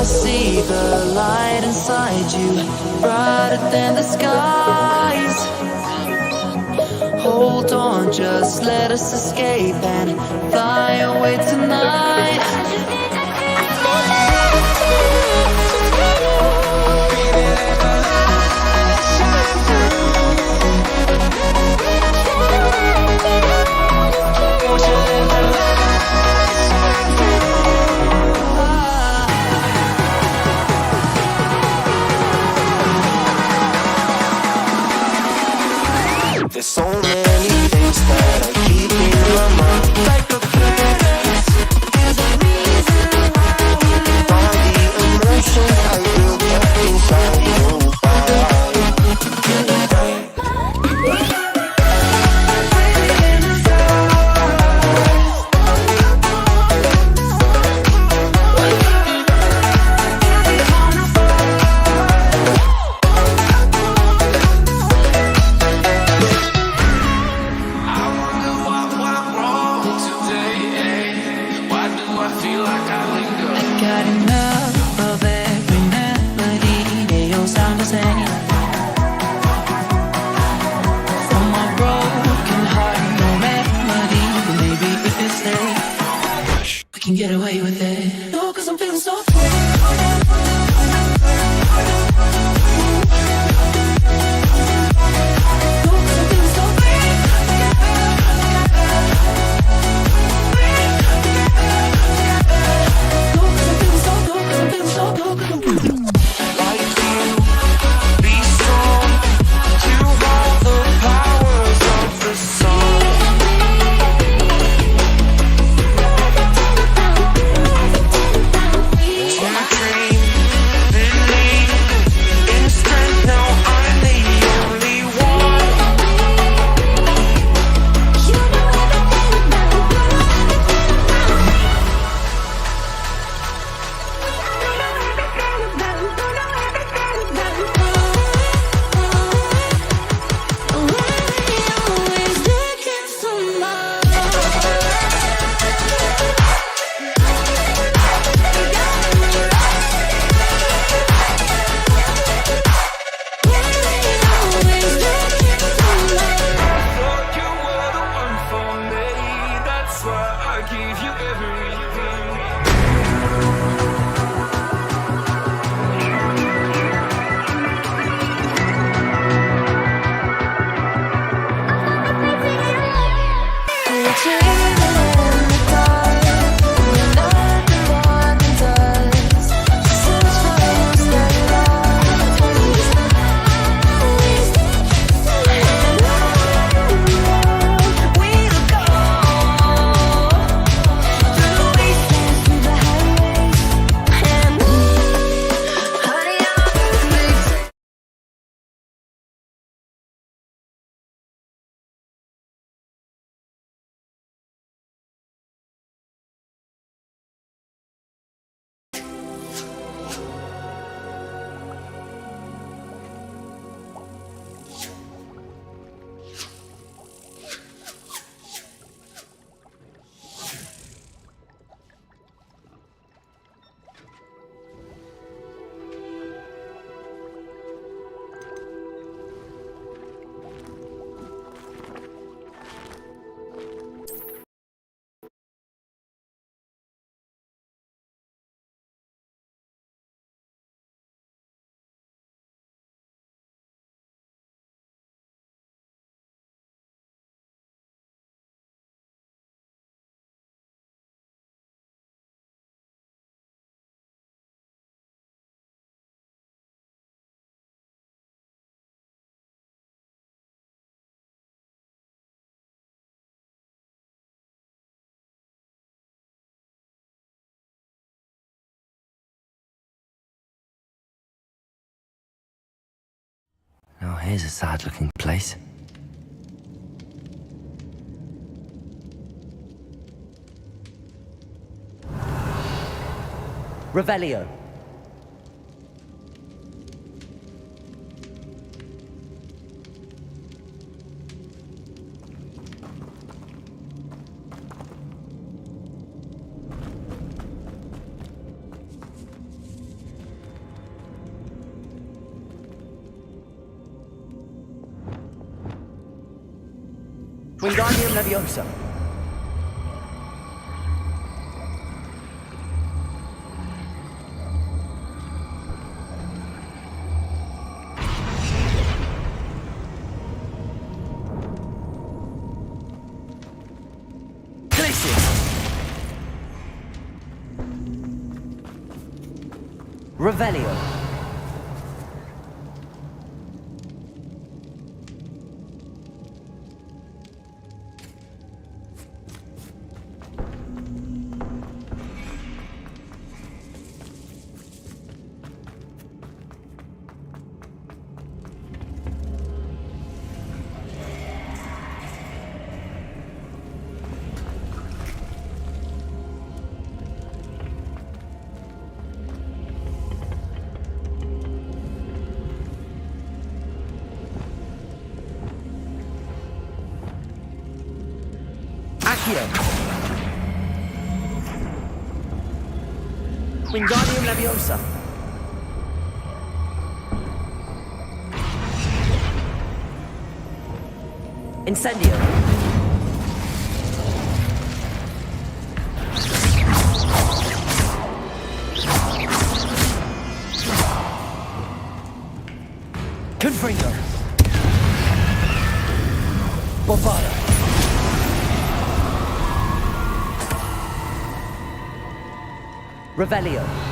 I see the light inside you, brighter than the skies. Hold on, just let us escape and fly away tonight. There's so many things that I keep in my mind, like the past. There's a reason why we live. All the emotions I built up inside you. Get away with it. No, 'cause I'm feeling so Now here's a sad-looking place. Revelio. Wingardium Leviosa. Revelio. Accio. Wingardium Leviosa. Incendio. Confringo. Bovada. Revelio.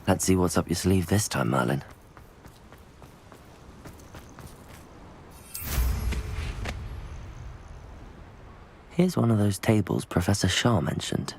Let's see what's up your sleeve this time, Merlin. Here's one of those tables Professor Shaw mentioned.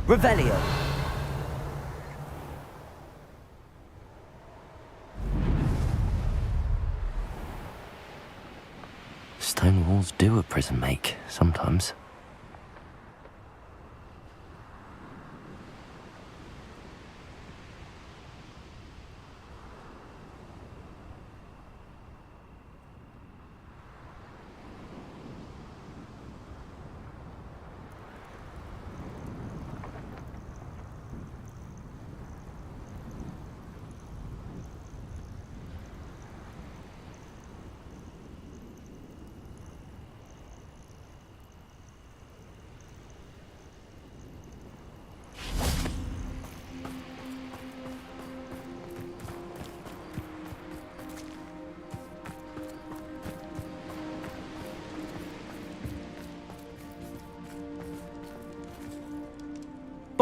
Revelio. Stone walls do a prison make, sometimes.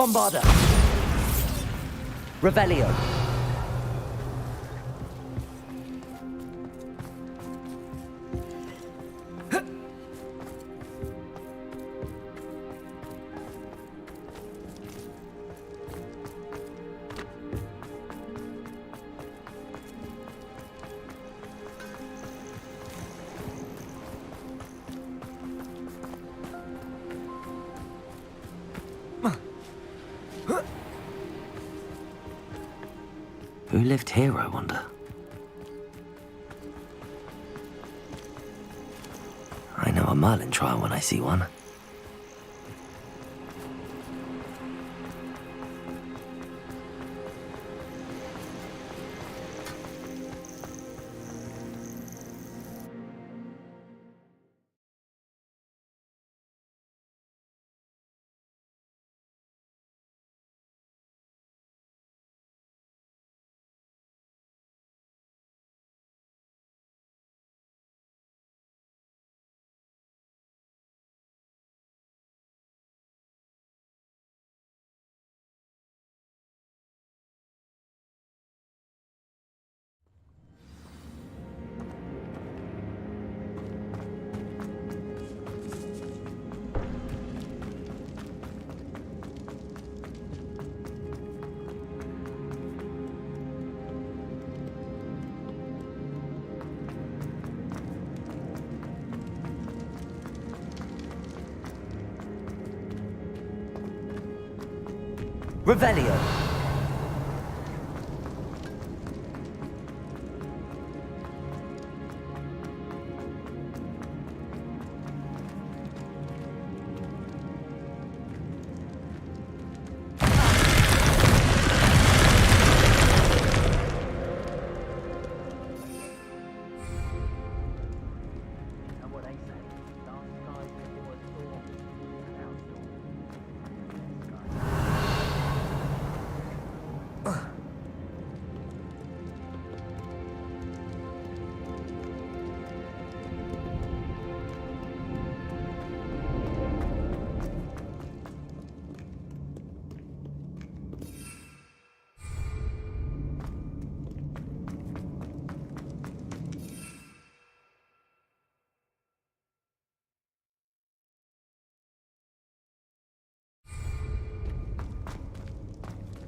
Bombarda. Revelio. Who lived here, I wonder? I know a Merlin trial when I see one. Revelio.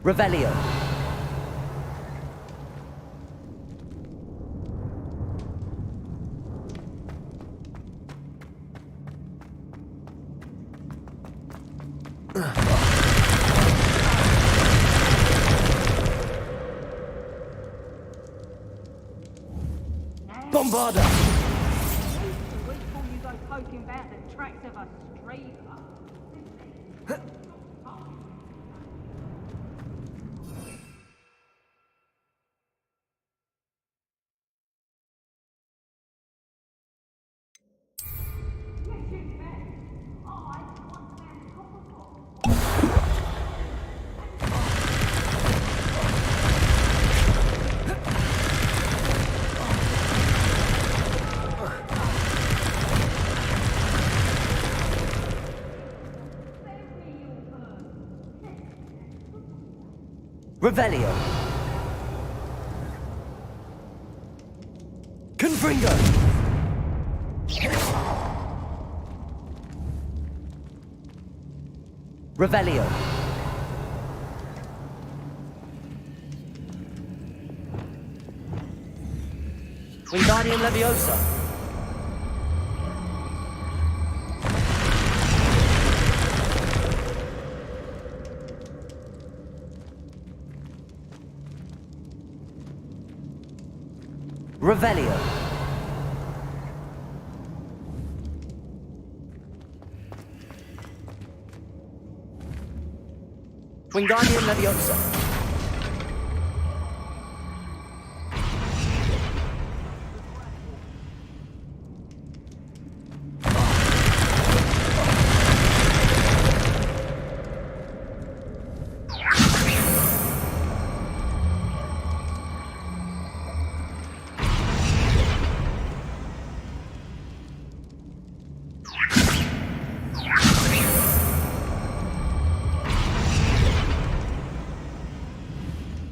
Revelio. Bombarda. We call you go poking about the tracks of a street. Revelio. Confringo. Revelio. Wingardium Leviosa. Revelio. Wingardium Leviosa.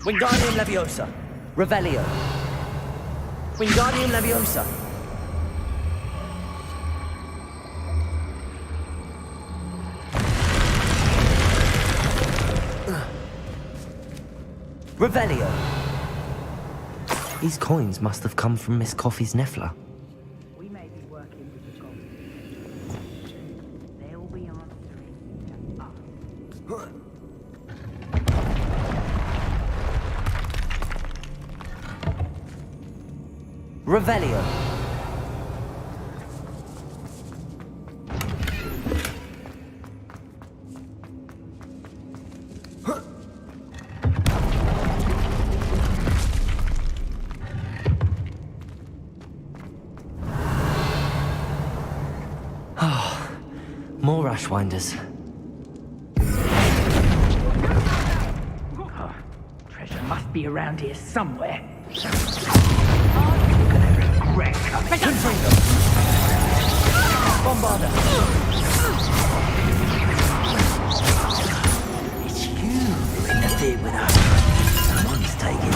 Wingardium Leviosa. Revelio. Wingardium Leviosa. Revelio. These coins must have come from Miss Coffee's Niffler. We may be working with the gods. They'll be answering to us. Revelio. More Ashwinders. Treasure must be around here somewhere. Bombarda. It's you who interfered with us. Someone's taken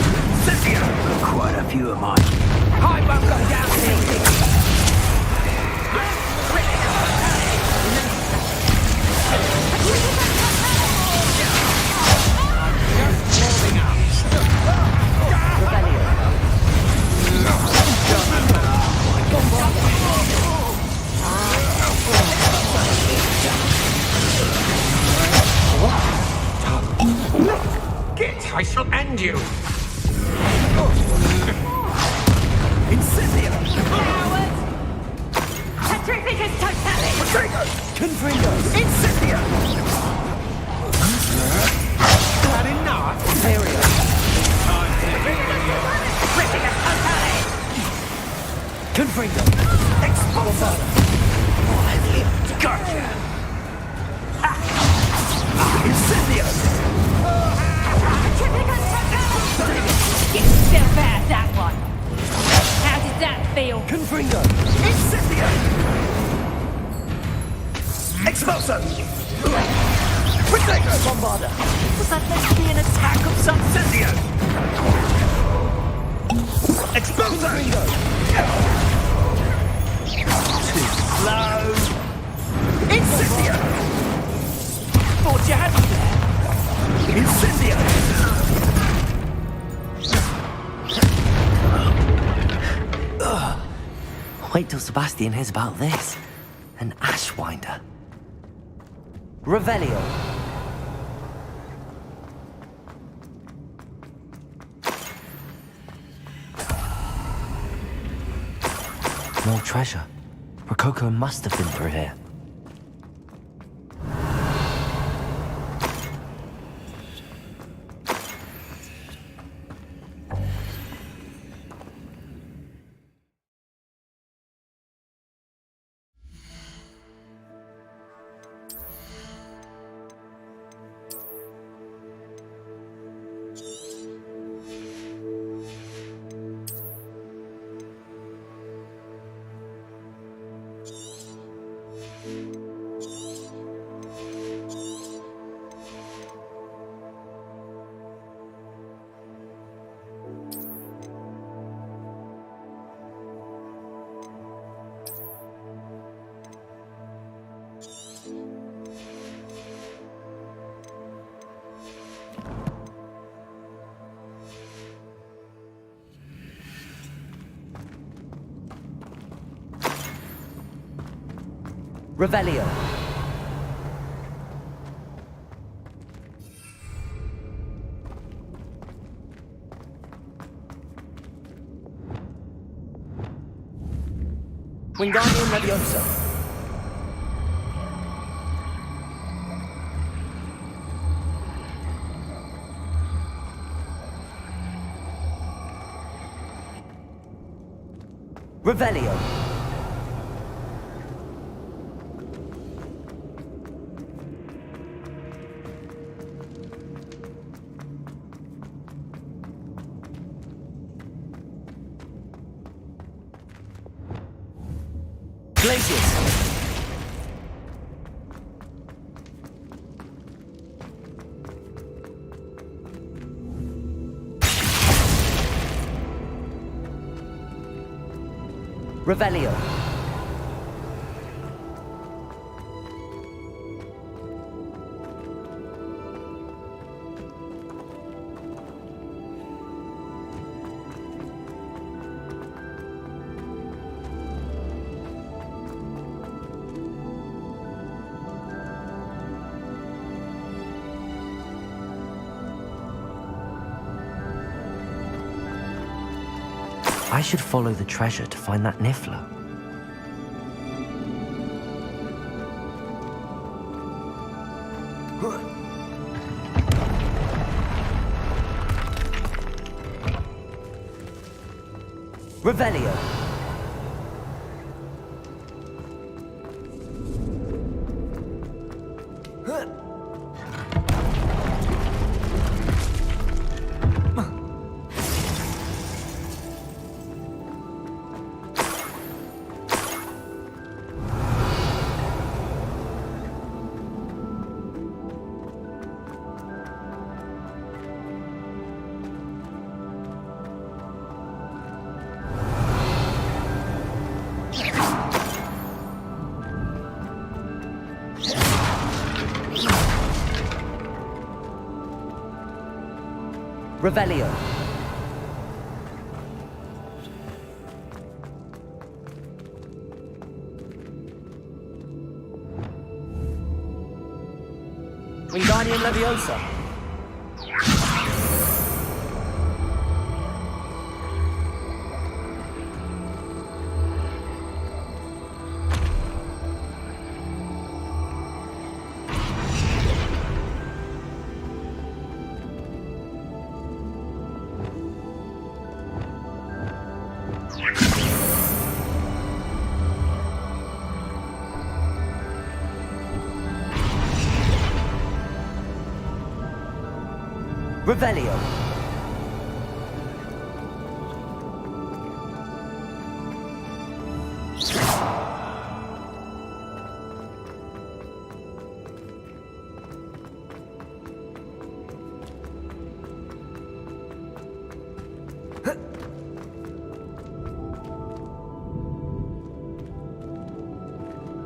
quite a few of mine. I won't go down here. I shall end you! Incendia. Petrificus totalis! Confringo. Incendia! Had enough? Imperio. Petrificus totalis! Confringo. Expulsor! Gotcha! Incendia! Petrificus totalis! You still bad, that one. How does that feel? Confringo. Incendia! Expulsor! Quickly! Bombarda. Was that meant to be an attack of some Incendia? Expulsor! Too slow! Incendia! Thought you had me there! Incendia! Wait till Sebastian hears about this. An Ashwinder. Revelio. More treasure. Rococo must have been through here. Revelio. Wingardium Leviosa. Revelio. Glacius. Revelio. I should follow the treasure to find that Niffler. Revelio. Revelio. Wingardium Leviosa. Revelio.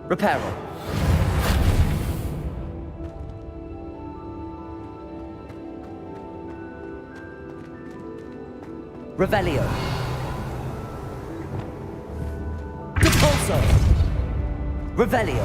Reparo. Revelio. Depulso. Revelio.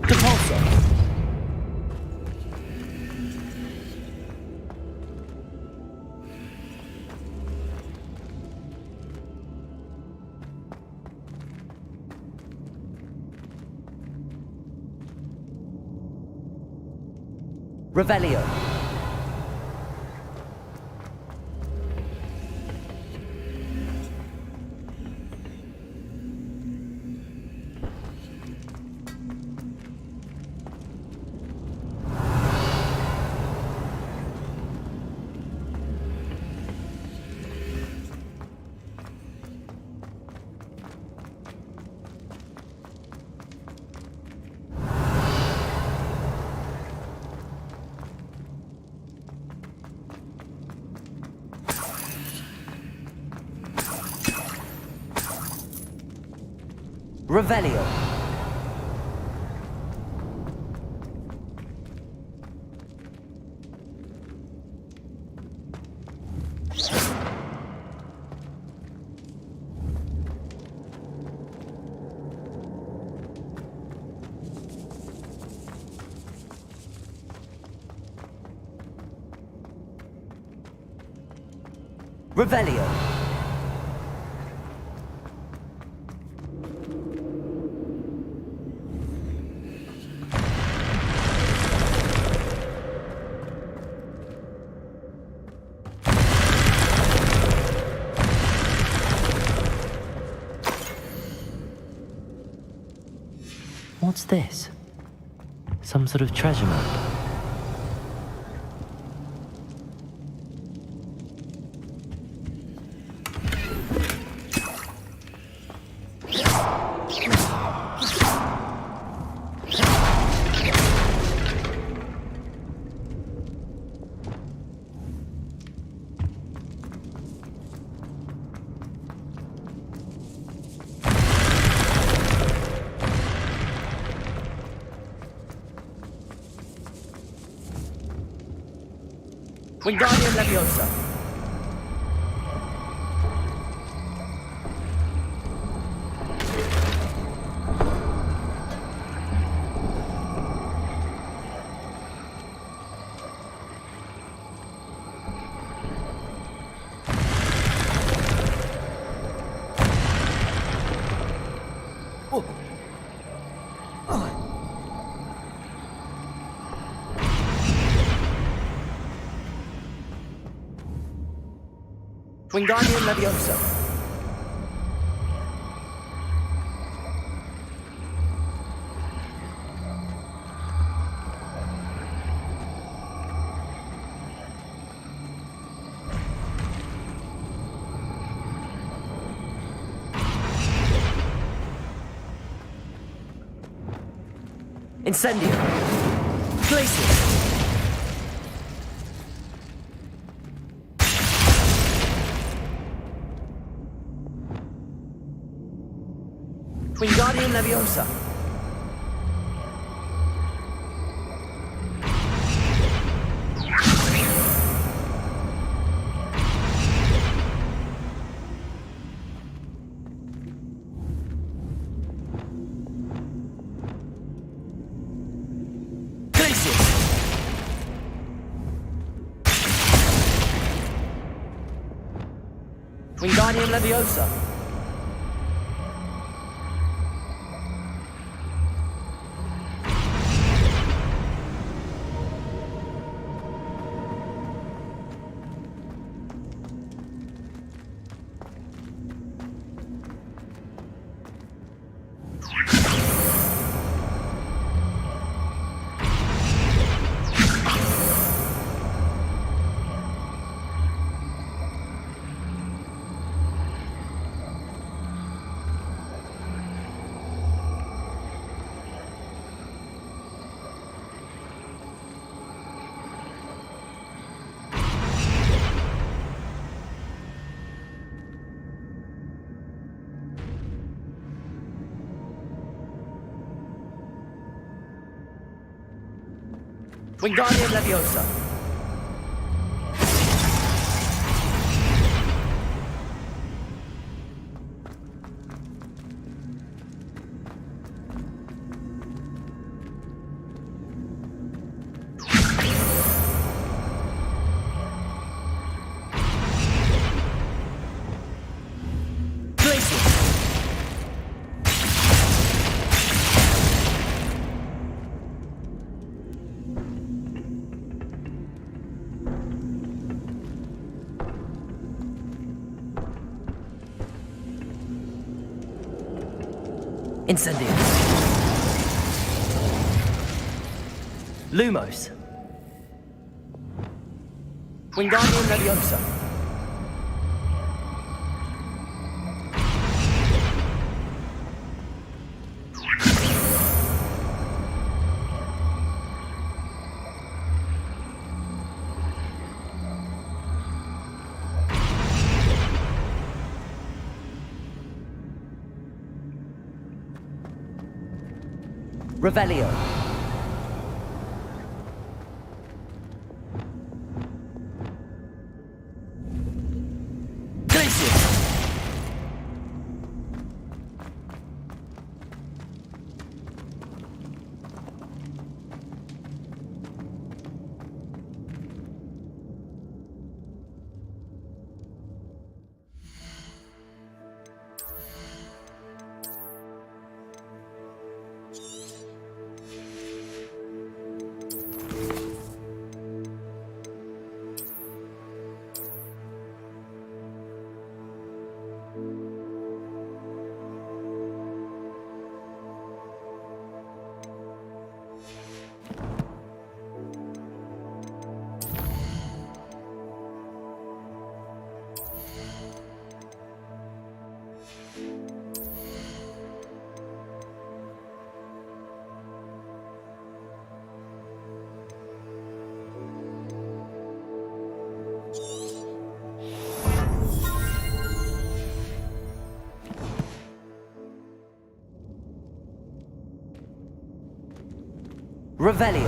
Depulso. Revelio. Revelio. Revelio. What's this? Some sort of treasure map? Wingardium Leviosa. Wingardium Leviosa. Incendio. Glacius. Wingardium Leviosa. Glacius. Wingardium Leviosa. Wingardium Leviosa. Incendio. Lumos. Wingardium Leviosa. Revelio. Glacius. Revelio.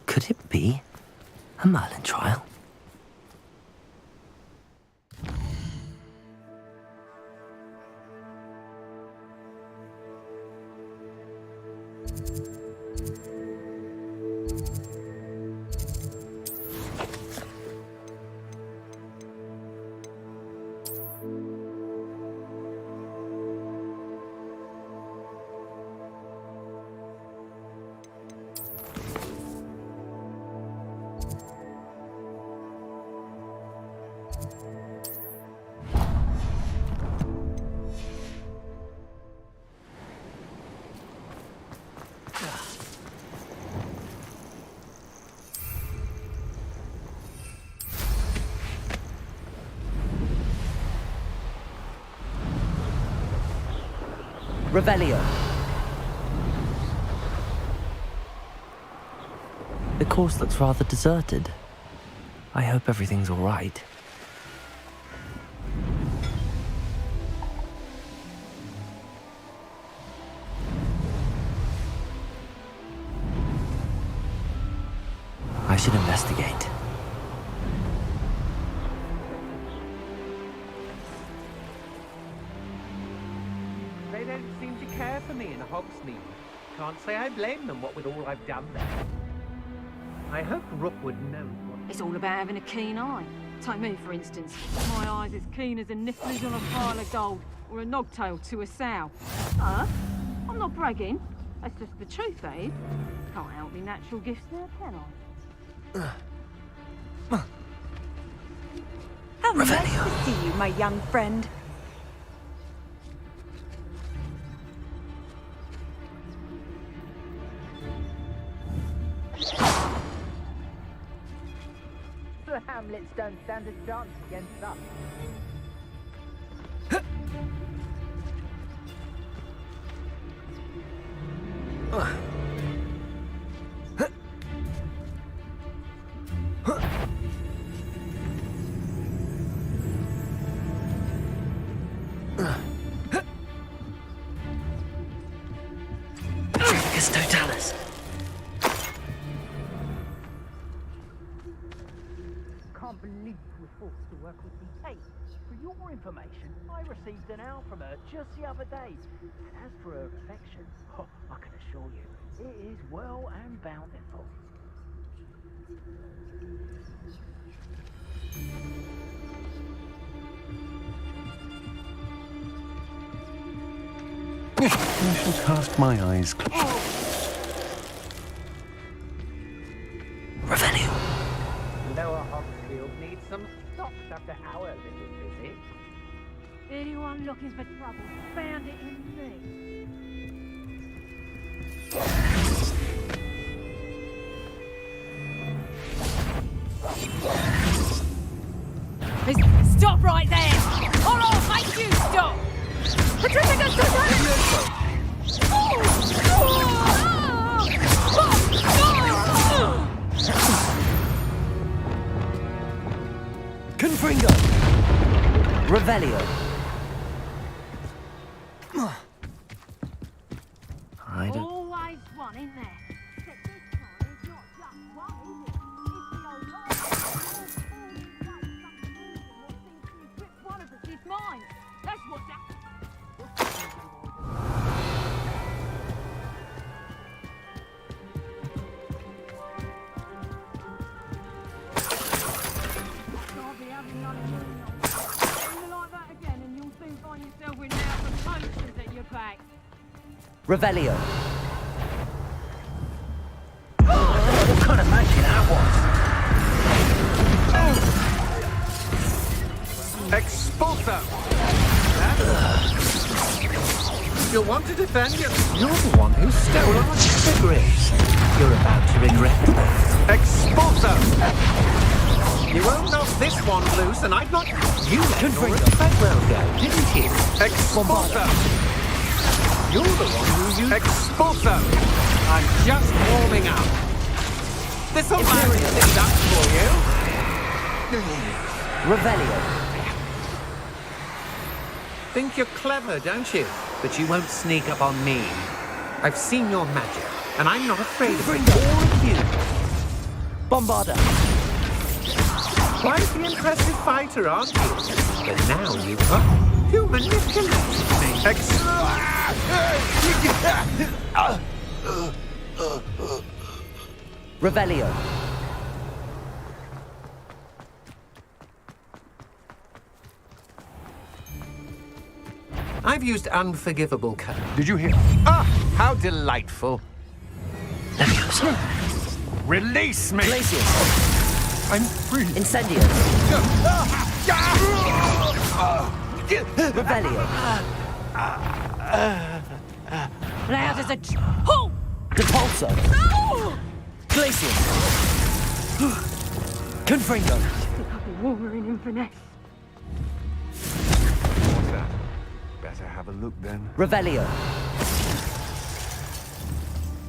Could it be a Merlin trial? Revelio. The course looks rather deserted. I hope everything's all right. I should investigate. They don't seem to care for me in Hogsmeade. Can't say I blame them, what with all I've done there. I hope Rookwood knows what... It's all about having a keen eye. Take me, for instance. My eye's as keen as a nifflers on a pile of gold, or a nogtail to a sow. I'm not bragging. That's just the truth, that is. Can't help me natural gifts now, can I? How nice to see you, my young friend. The Hamlets don't stand a chance against us. Totalis. Can't believe we're forced to work with the Hey, for your information, I received an owl from her just the other day. And as for her affection, I can assure you, it is well and bountiful. I shall cast my eyes. Revelio. Lower Hogsfield needs some stocks after our little visit. Anyone looking for trouble found it in me. Stop right there! Oh, no, make you stop! Patricia, Confringo. Revelio. I don't... Always one in there. Except this time it's not just one, is it? It's the old lot. What seems to have gripped one of us is mine. That's what's happened. Revelio. What kind of magic that was? Expulso! You'll want to defend you. You're the one who stole our cigarettes. You're about to regret that. Expulso! You won't knock this one loose, and I'd not... You let Nora Treadwell go, didn't you? Expulso! You're the one who used... Expulso! I'm just warming up. This'll liven things up for you. Revelio. Think you're clever, don't you? But you won't sneak up on me. I've seen your magic, and I'm not afraid of all of you. Bombarda. Quite the impressive fighter, aren't you? But now you've got... You manipulated me. Revelio. I've used unforgivable code. Did you hear? Ah, how delightful. Release me! Glacius. I'm free. Incendio. Revelio. Loud as a... Oh! Depulso. No! Glacius. Confringo. I'll be warmer in Inverness. What's that? Better have a look then. Revelio.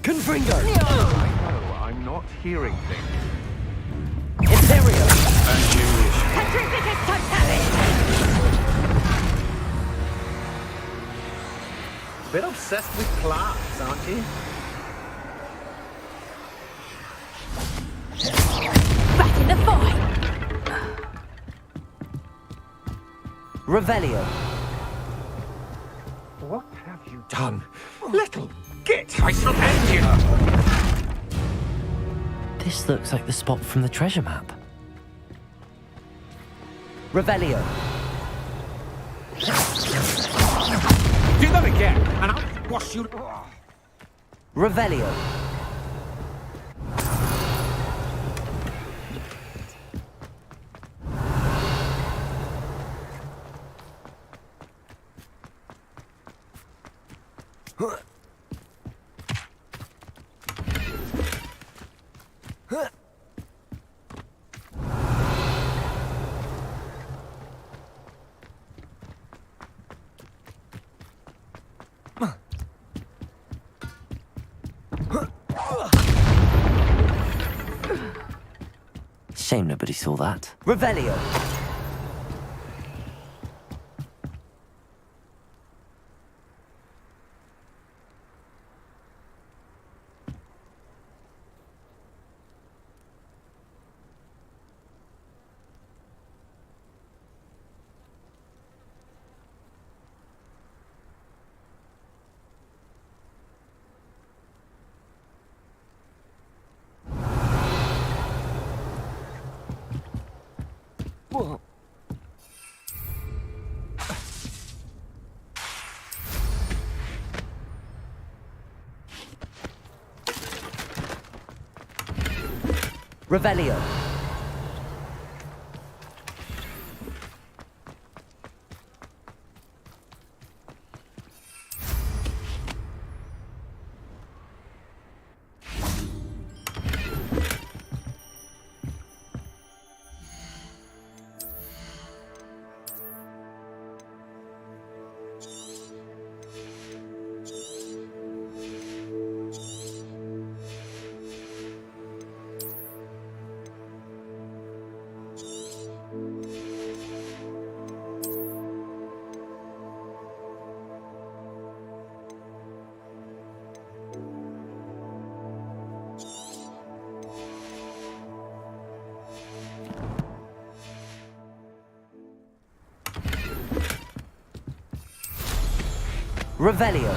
Confringo. No, I'm not hearing things. Imperio. As you wish. Petrificus totalis! Bit obsessed with class, aren't you? Back in the fight! Revelio. What have you done? Little git! I shall end you! This looks like the spot from the treasure map. Revelio. Do that again, and I'll wash you... Revelio. Shame nobody saw that. Revelio. Whoa. Revelio. Revelio.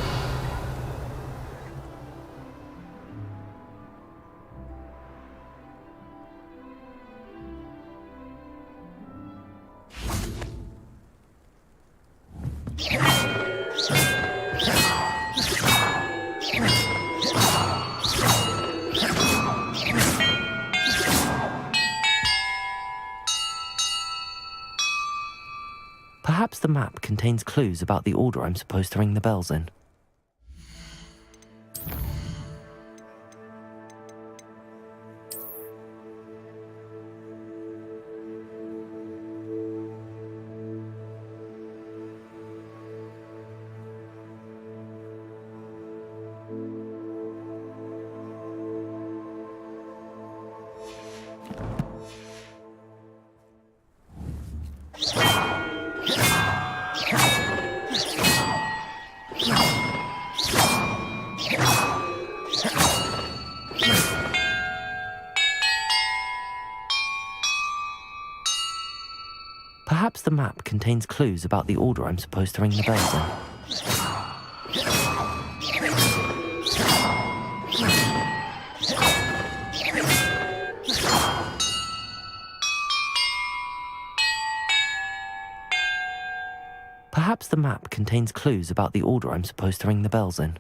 Perhaps the map contains clues about the order I'm supposed to ring the bells in. Perhaps the map contains clues about the order I'm supposed to ring the bells in. Perhaps the map contains clues about the order I'm supposed to ring the bells in.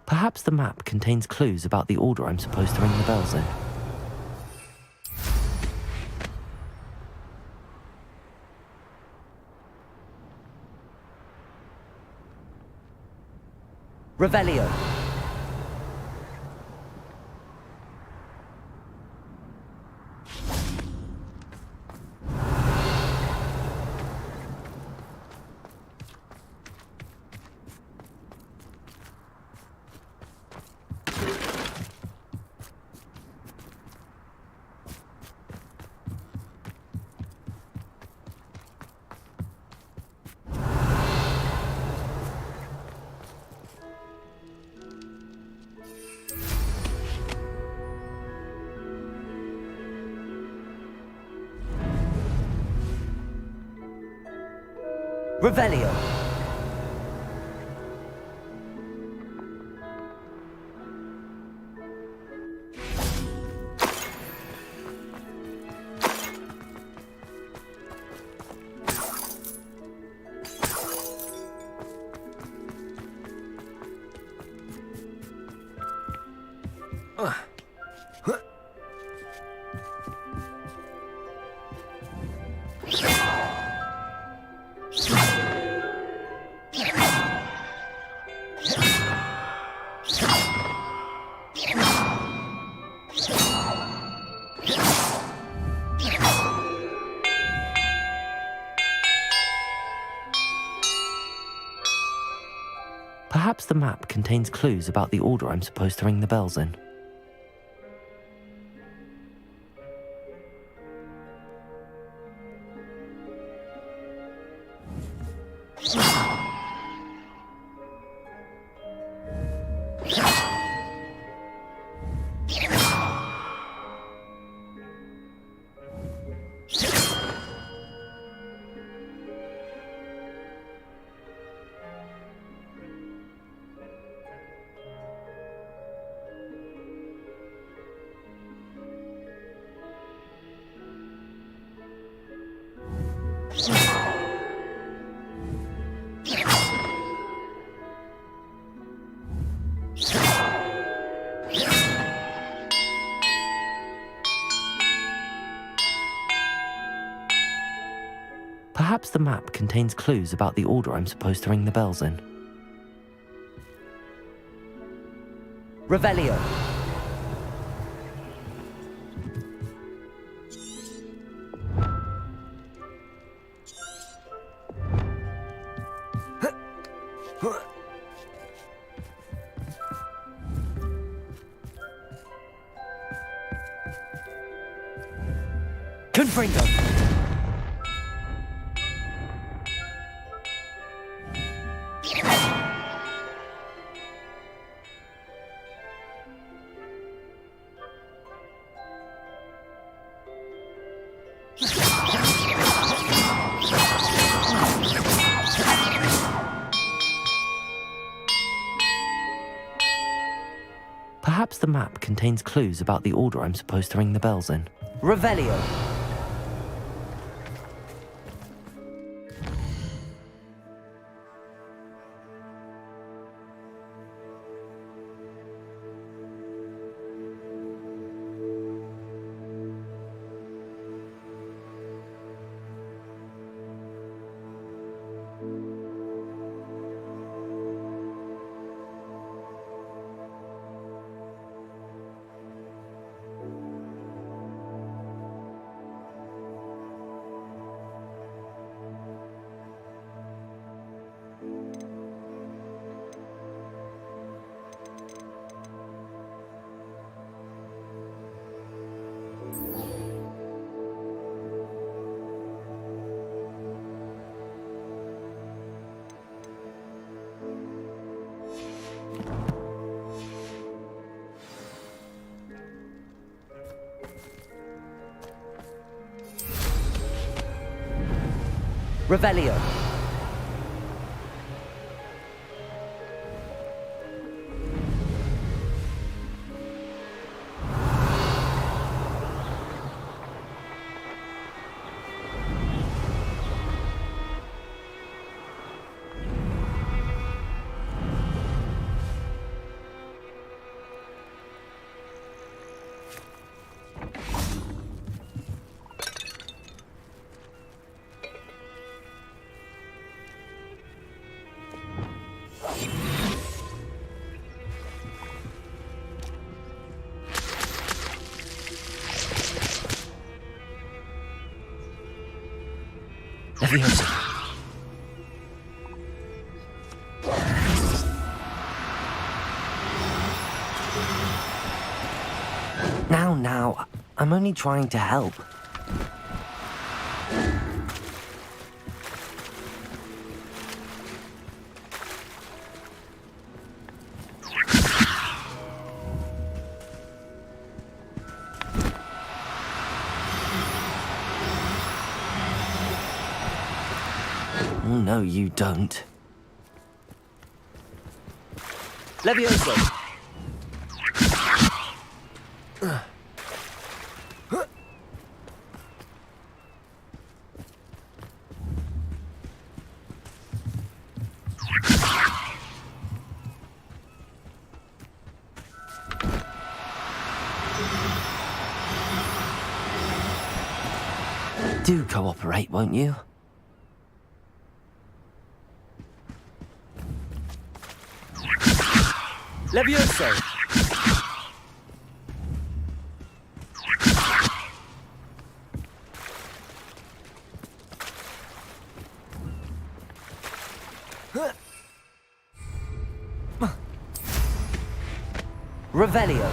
Perhaps the map contains clues about the order I'm supposed to ring the bells in. Revelio. Revelio. Perhaps the map contains clues about the order I'm supposed to ring the bells in. Perhaps the map contains clues about the order I'm supposed to ring the bells in. Revelio. Confringo. Perhaps the map contains clues about the order I'm supposed to ring the bells in. Revelio. Revelio. Leviosa. Now, I'm only trying to help. Oh, no, you don't. Leviosa. Do cooperate, won't you? Leviosa. Revelio.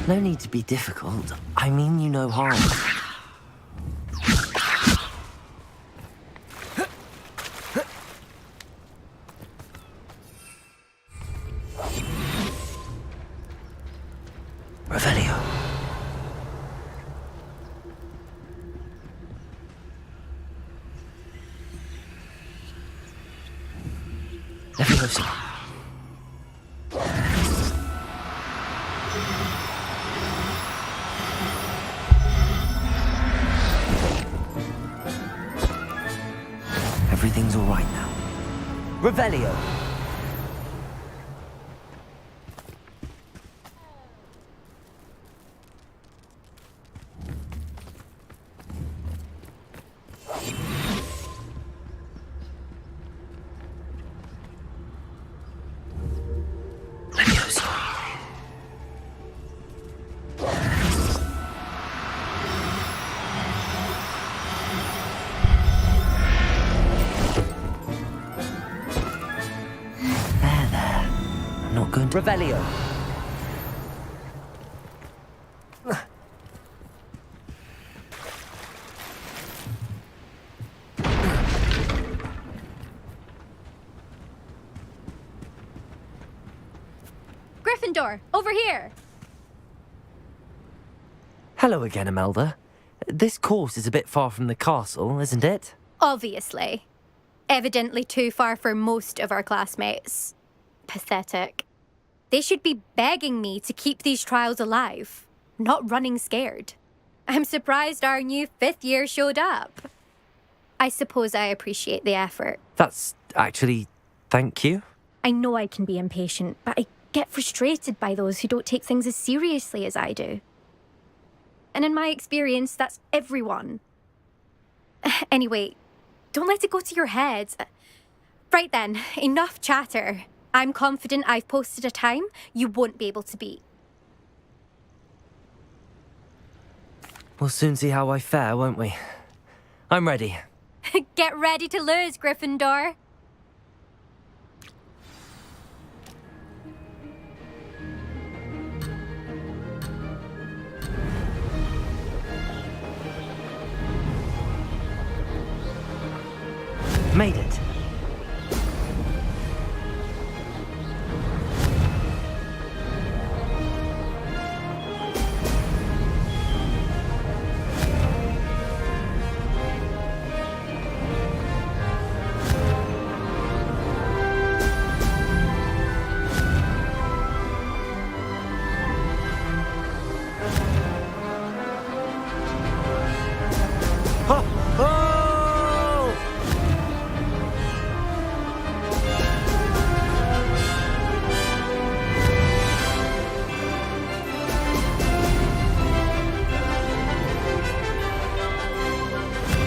No need to be difficult. I mean you no harm. Leviosa. Everything's all right now. Revelio. Leviosa. There. I'm not going to... Revelio. Gryffindor, over here! Hello again, Imelda. This course is a bit far from the castle, isn't it? Obviously. Evidently too far for most of our classmates. Pathetic. They should be begging me to keep these trials alive, not running scared. I'm surprised our new 5th year showed up. I suppose I appreciate the effort. That's actually... thank you. I know I can be impatient, but I get frustrated by those who don't take things as seriously as I do. And in my experience, that's everyone. Anyway, don't let it go to your head. Right then, enough chatter. I'm confident I've posted a time you won't be able to beat. We'll soon see how I fare, won't we? I'm ready. Get ready to lose, Gryffindor. Made it.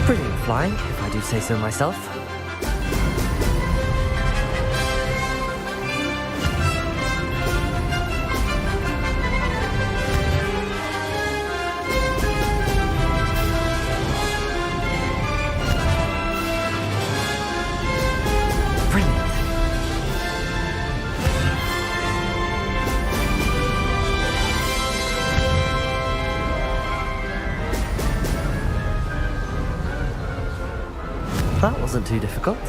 Brilliant flying, if I do say so myself. Brilliant. That wasn't too difficult.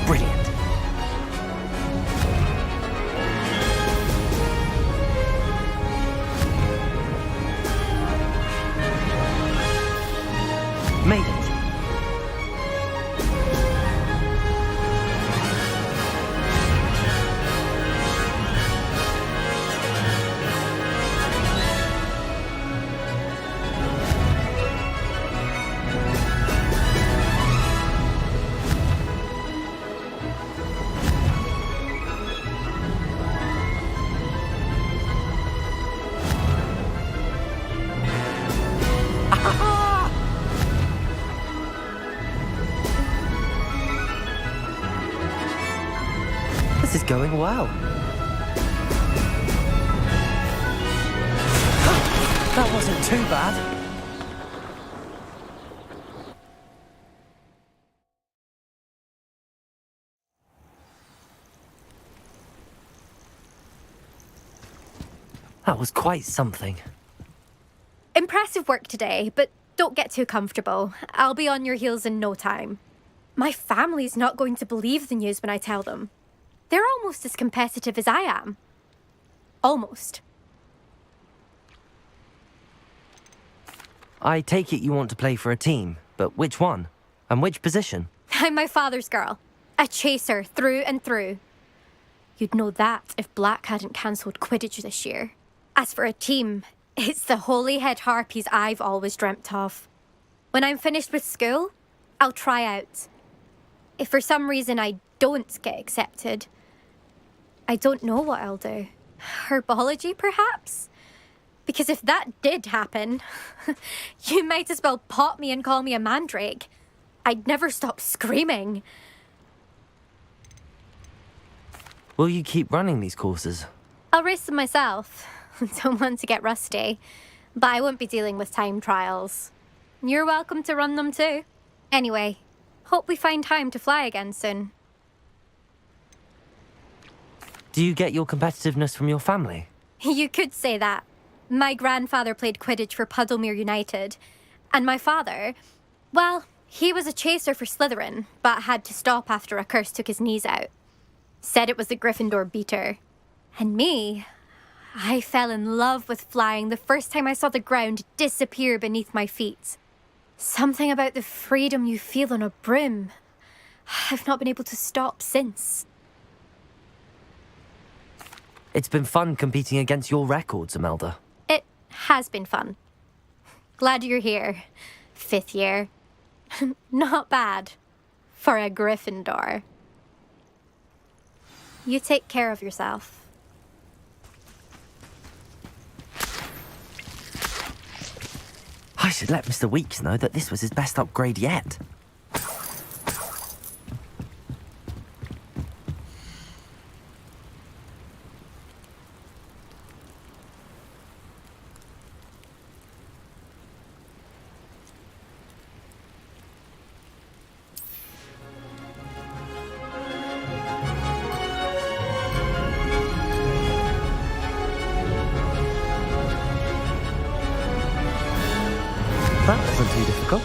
Brilliant. Made it. This is going well. That wasn't too bad. That was quite something. Impressive work today, but don't get too comfortable. I'll be on your heels in no time. My family's not going to believe the news when I tell them. They're almost as competitive as I am. Almost. I take it you want to play for a team, but which one? And which position? I'm my father's girl. A chaser through and through. You'd know that if Black hadn't cancelled Quidditch this year. As for a team, it's the Holyhead Harpies I've always dreamt of. When I'm finished with school, I'll try out. If for some reason I don't get accepted, I don't know what I'll do. Herbology, perhaps? Because if that did happen, you might as well pop me and call me a mandrake. I'd never stop screaming. Will you keep running these courses? I'll race them myself. Don't want to get rusty. But I won't be dealing with time trials. You're welcome to run them too. Anyway, hope we find time to fly again soon. Do you get your competitiveness from your family? You could say that. My grandfather played Quidditch for Puddlemere United. And my father, well, he was a chaser for Slytherin, but had to stop after a curse took his knees out. Said it was the Gryffindor beater. And me, I fell in love with flying the first time I saw the ground disappear beneath my feet. Something about the freedom you feel on a broom. I've not been able to stop since. It's been fun competing against your records, Imelda. It has been fun. Glad you're here. 5th year. Not bad. For a Gryffindor. You take care of yourself. I should let Mr. Weeks know that this was his best upgrade yet. That wasn't too difficult.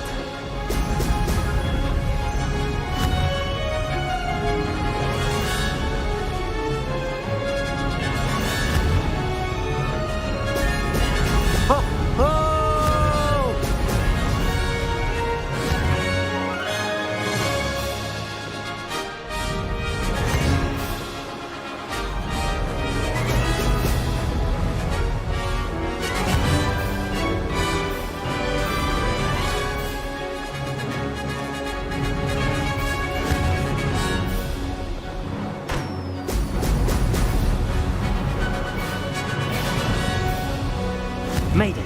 Made it.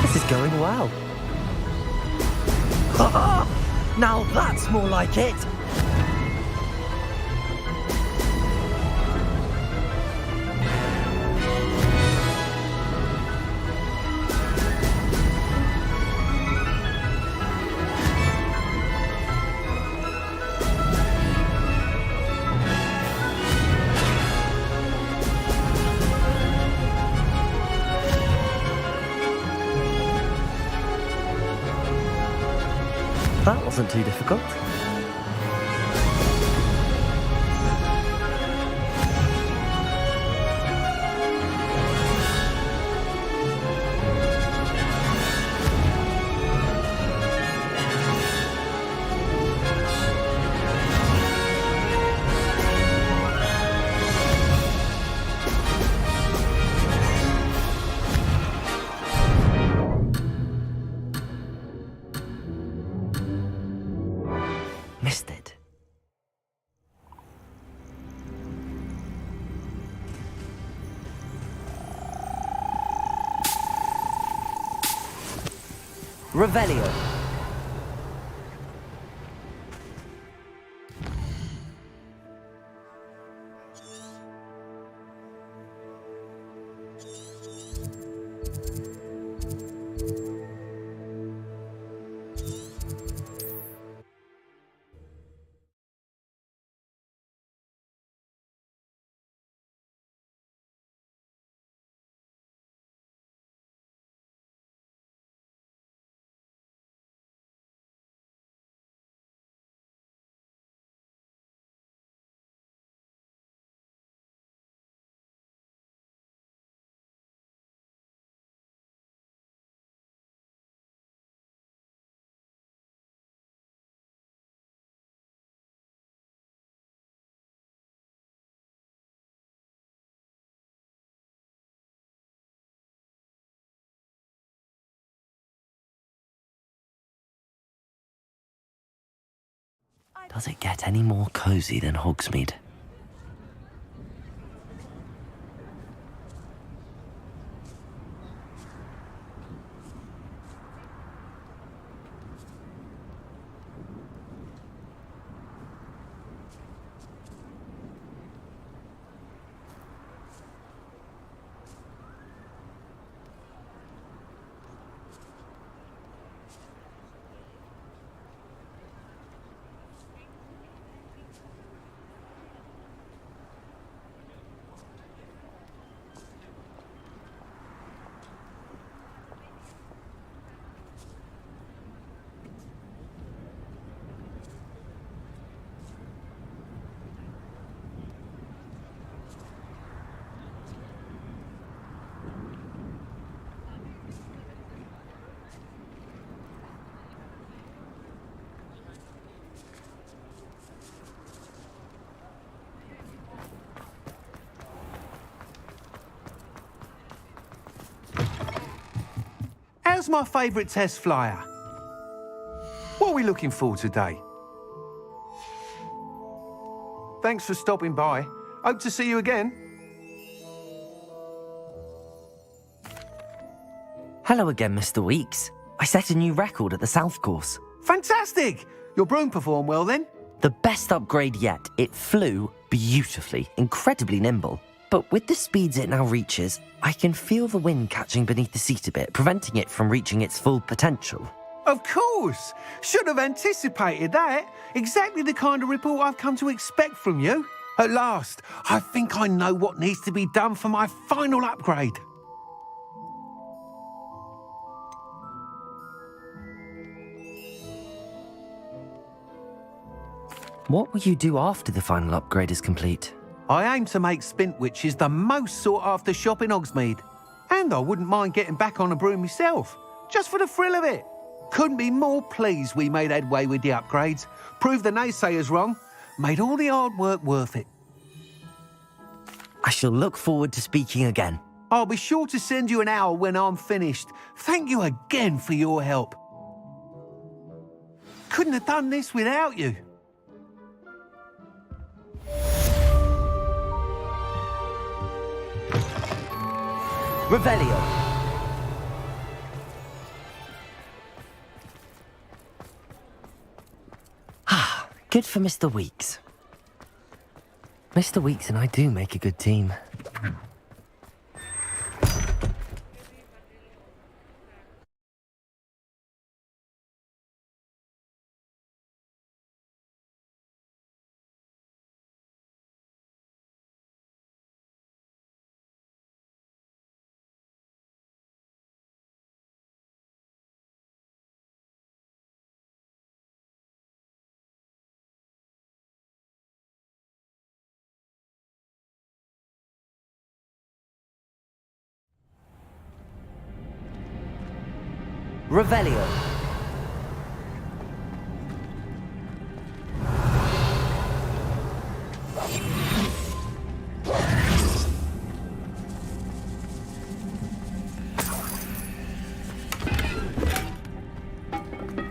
This is going well. Now that's more like it. That wasn't too difficult. Revelio. Does it get any more cozy than Hogsmeade? How's my favourite test flyer? What are we looking for today? Thanks for stopping by. Hope to see you again. Hello again, Mr. Weeks. I set a new record at the South Course. Fantastic! Your broom performed well then? The best upgrade yet. It flew beautifully, incredibly nimble. But with the speeds it now reaches, I can feel the wind catching beneath the seat a bit, preventing it from reaching its full potential. Of course! Should have anticipated that. Exactly the kind of report I've come to expect from you. At last, I think I know what needs to be done for my final upgrade. What will you do after the final upgrade is complete? I aim to make Spintwitches the most sought-after shop in Hogsmeade. And I wouldn't mind getting back on a broom myself, just for the thrill of it. Couldn't be more pleased we made headway with the upgrades, proved the naysayers wrong, made all the hard work worth it. I shall look forward to speaking again. I'll be sure to send you an hour when I'm finished. Thank you again for your help. Couldn't have done this without you. Revelio. Ah, good for Mr. Weeks. Mr. Weeks and I do make a good team. Revelio.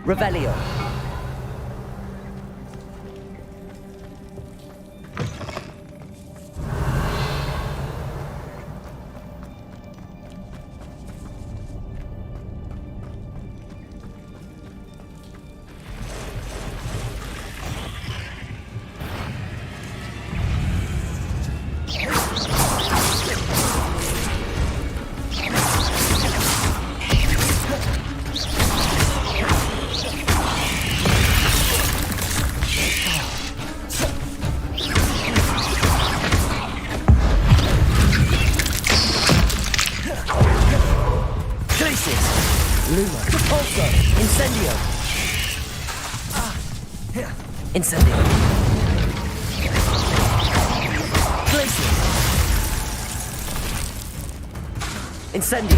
Revelio. Bloomer. Repulsor. Incendio. Incendio. Glacier. Incendio.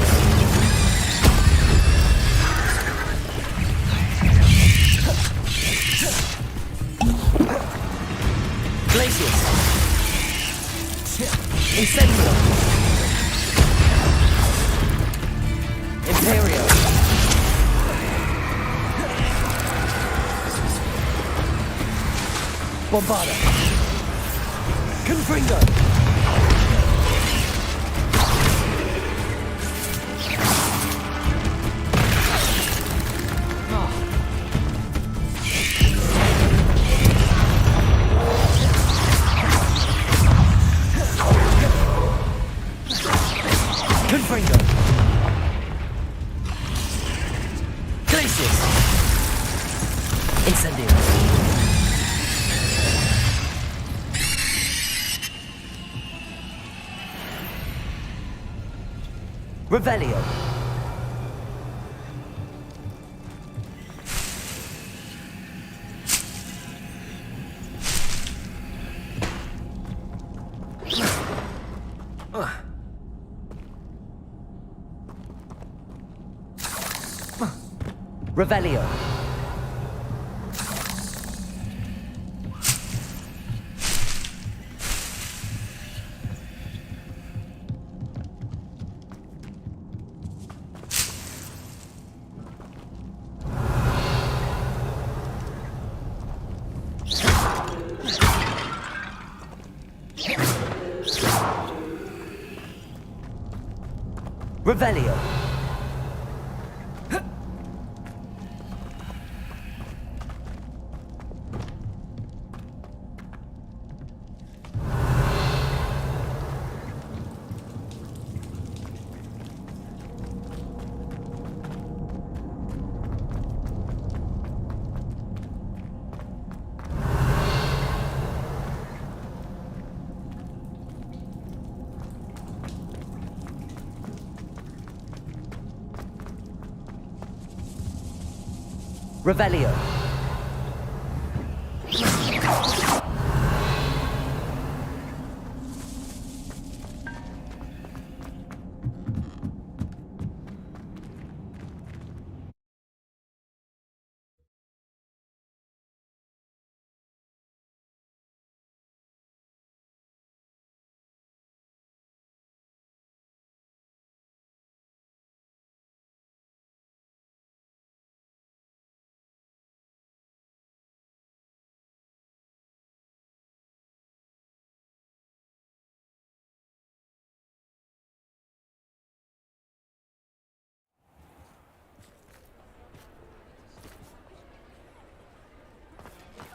Glacius. Incendio. Imperio. Bombarda. Confringo. Confringo. Glacius. Incendio. Revelio. Revelio. Revelio. Revelio.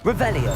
Revelio.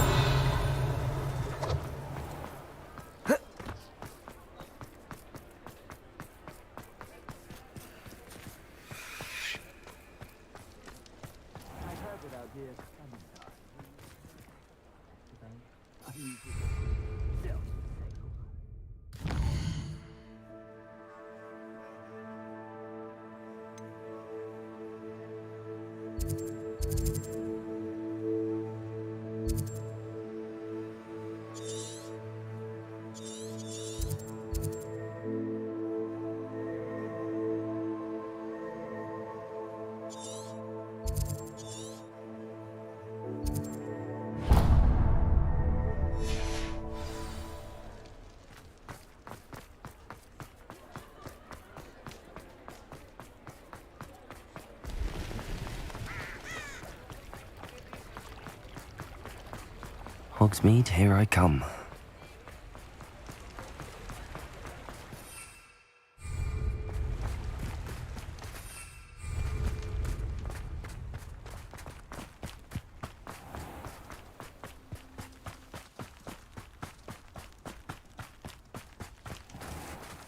Hogsmeade, here I come.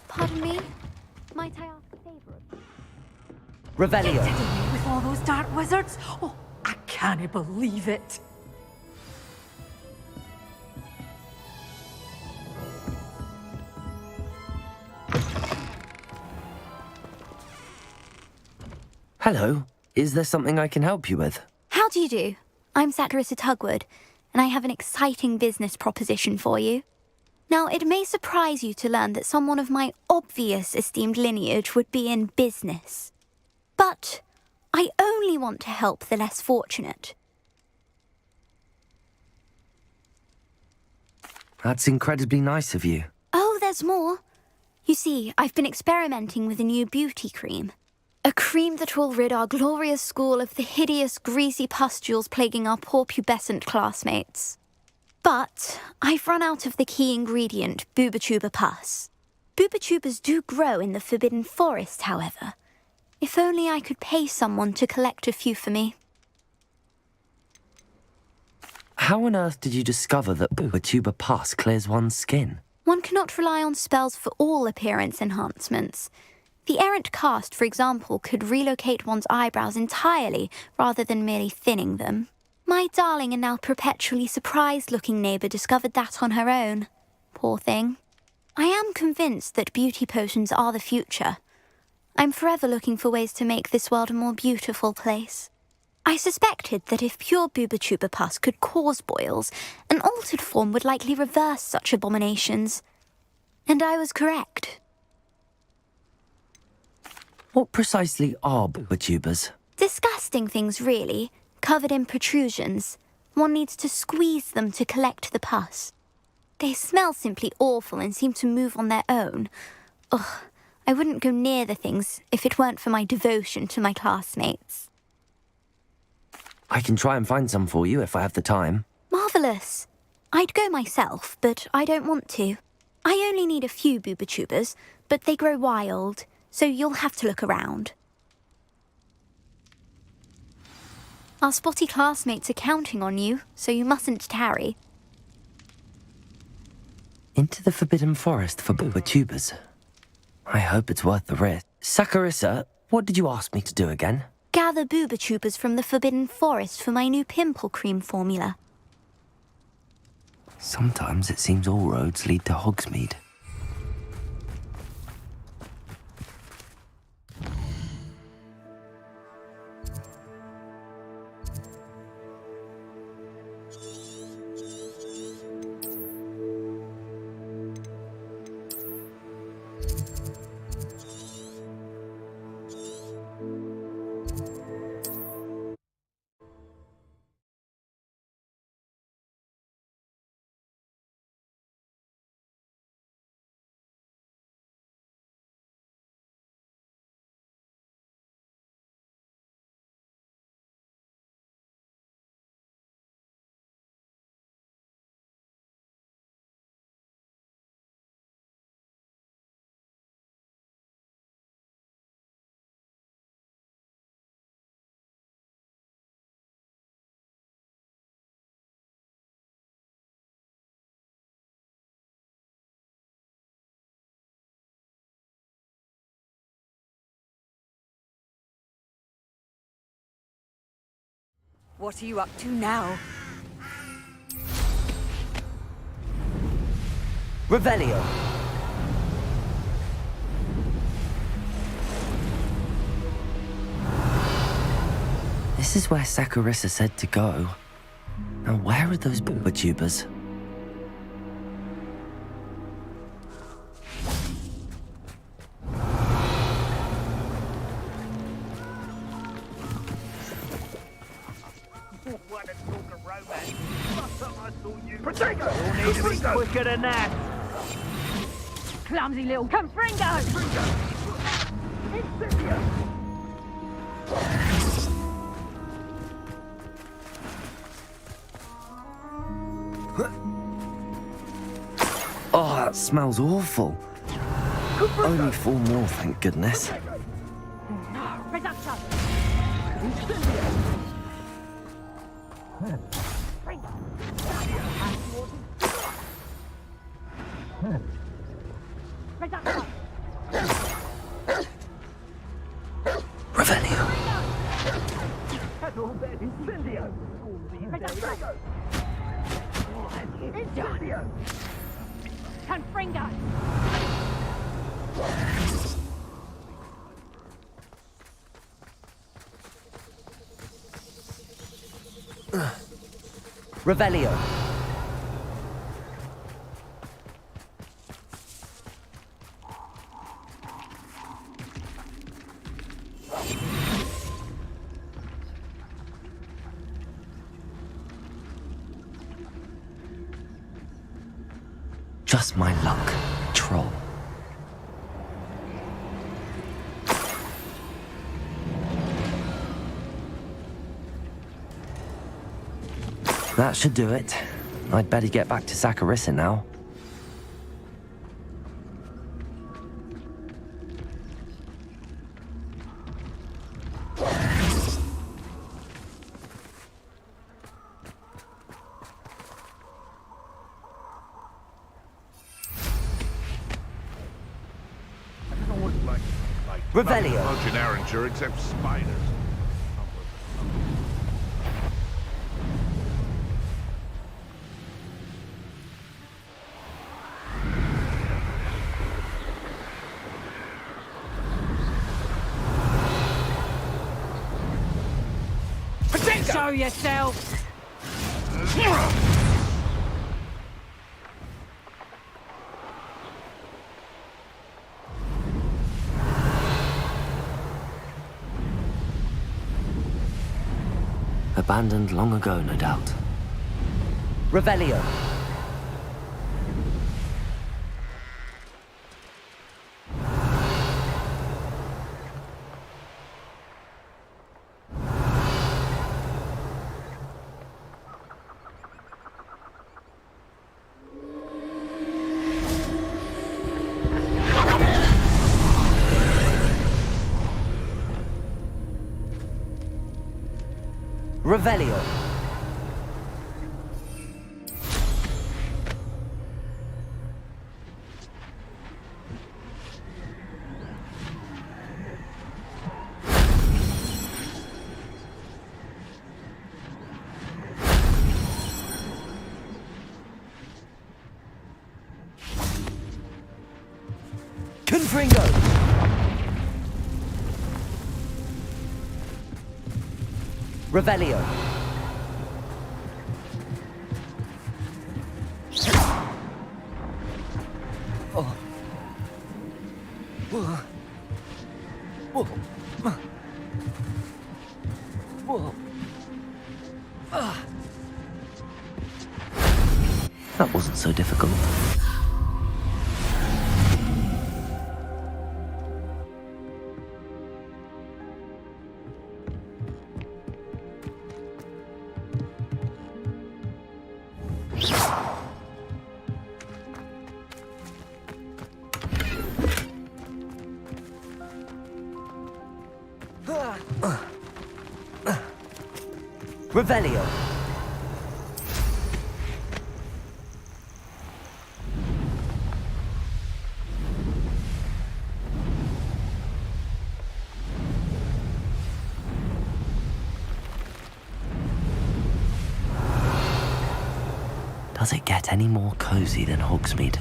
Pardon me? Might I ask a favour? Revelio. With all those dark wizards? Oh, I can't believe it. Hello. Is there something I can help you with? How do you do? I'm Saccharissa Tugwood, and I have an exciting business proposition for you. Now, it may surprise you to learn that someone of my obvious esteemed lineage would be in business. But I only want to help the less fortunate. That's incredibly nice of you. Oh, there's more. You see, I've been experimenting with a new beauty cream. A cream that will rid our glorious school of the hideous, greasy pustules plaguing our poor pubescent classmates. But I've run out of the key ingredient, Booba-Tuba pus. Booba-Tubas do grow in the Forbidden Forest, however. If only I could pay someone to collect a few for me. How on earth did you discover that Booba-Tuba pus clears one's skin? One cannot rely on spells for all appearance enhancements. The errant cast, for example, could relocate one's eyebrows entirely rather than merely thinning them. My darling and now perpetually surprised-looking neighbour discovered that on her own. Poor thing. I am convinced that beauty potions are the future. I'm forever looking for ways to make this world a more beautiful place. I suspected that if pure Booba-Tuba pus could cause boils, an altered form would likely reverse such abominations. And I was correct. What precisely are Booba-Tubas? Disgusting things, really, covered in protrusions. One needs to squeeze them to collect the pus. They smell simply awful and seem to move on their own. Ugh, I wouldn't go near the things if it weren't for my devotion to my classmates. I can try and find some for you if I have the time. Marvellous. I'd go myself, but I don't want to. I only need a few Booba-Tubas, but they grow wild, so you'll have to look around. Our spotty classmates are counting on you, so you mustn't tarry. Into the Forbidden Forest for Booba-Tubas. I hope it's worth the risk. Saccharissa, what did you ask me to do again? Gather Booba-Tubas from the Forbidden Forest for my new pimple cream formula. Sometimes it seems all roads lead to Hogsmeade. What are you up to now? Revelio. This is where Saccharissa said to go. Now where are those Booba-Tubas? Quicker than that. Clumsy little Confringo! Oh, that smells awful. Only 4 more, thank goodness. Revelio. Confringo! Revelio. Just my luck, troll. That should do it. I'd better get back to Saccharissa now. Revelio. Function Arranger except spiders. Show yourself! Abandoned long ago, no doubt. Revelio. Revelio. Confringo. Revelio. Oh. Whoa. Whoa. Whoa. That wasn't so difficult. Revelio. Does it get any more cozy than Hogsmeade?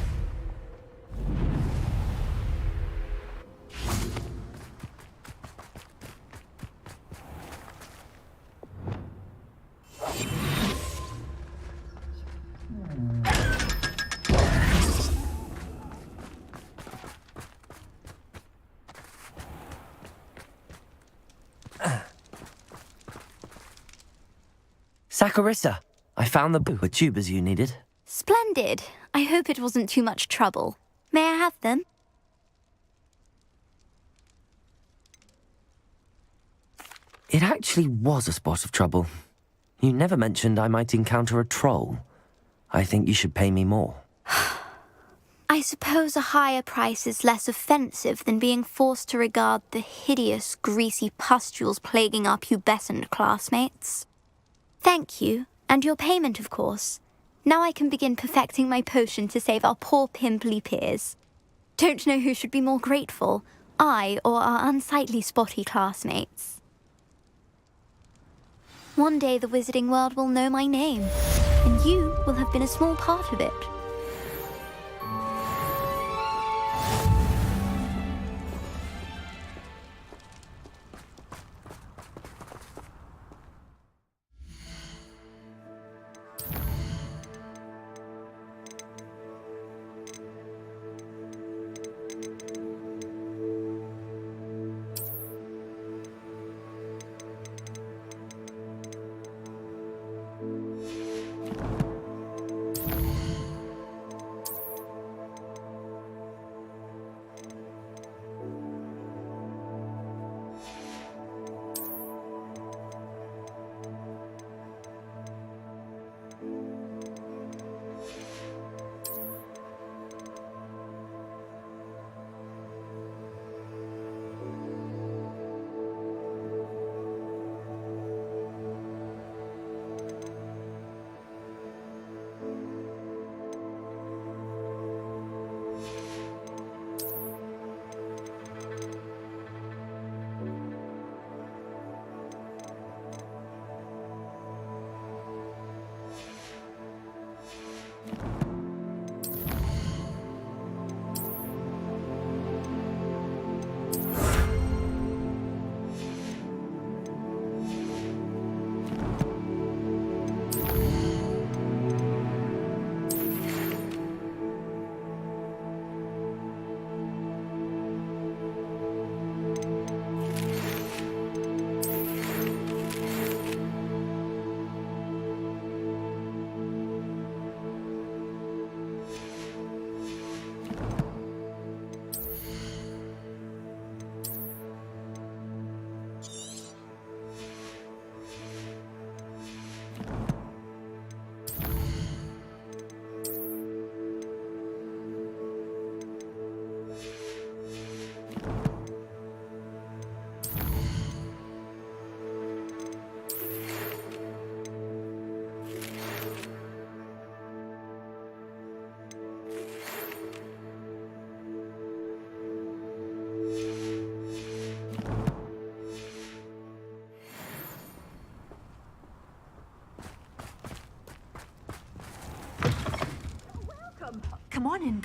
Saccharissa, I found the with tubers you needed. Splendid. I hope it wasn't too much trouble. May I have them? It actually was a spot of trouble. You never mentioned I might encounter a troll. I think you should pay me more. I suppose a higher price is less offensive than being forced to regard the hideous, greasy pustules plaguing our pubescent classmates. Thank you, and your payment, of course. Now I can begin perfecting my potion to save our poor pimply peers. Don't know who should be more grateful, I or our unsightly spotty classmates. One day the wizarding world will know my name, and you will have been a small part of it.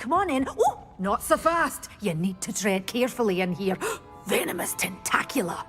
come on in. Oh, not so fast. You need to tread carefully in here. Venomous tentacula.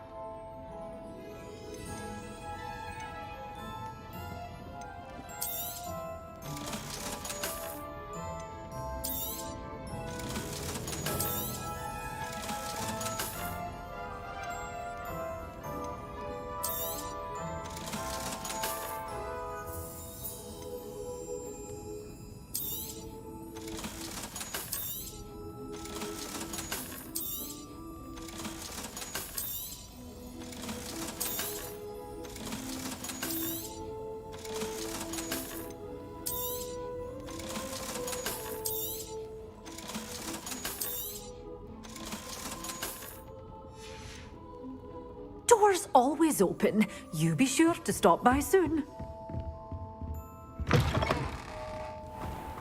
Doors always open. You be sure to stop by soon.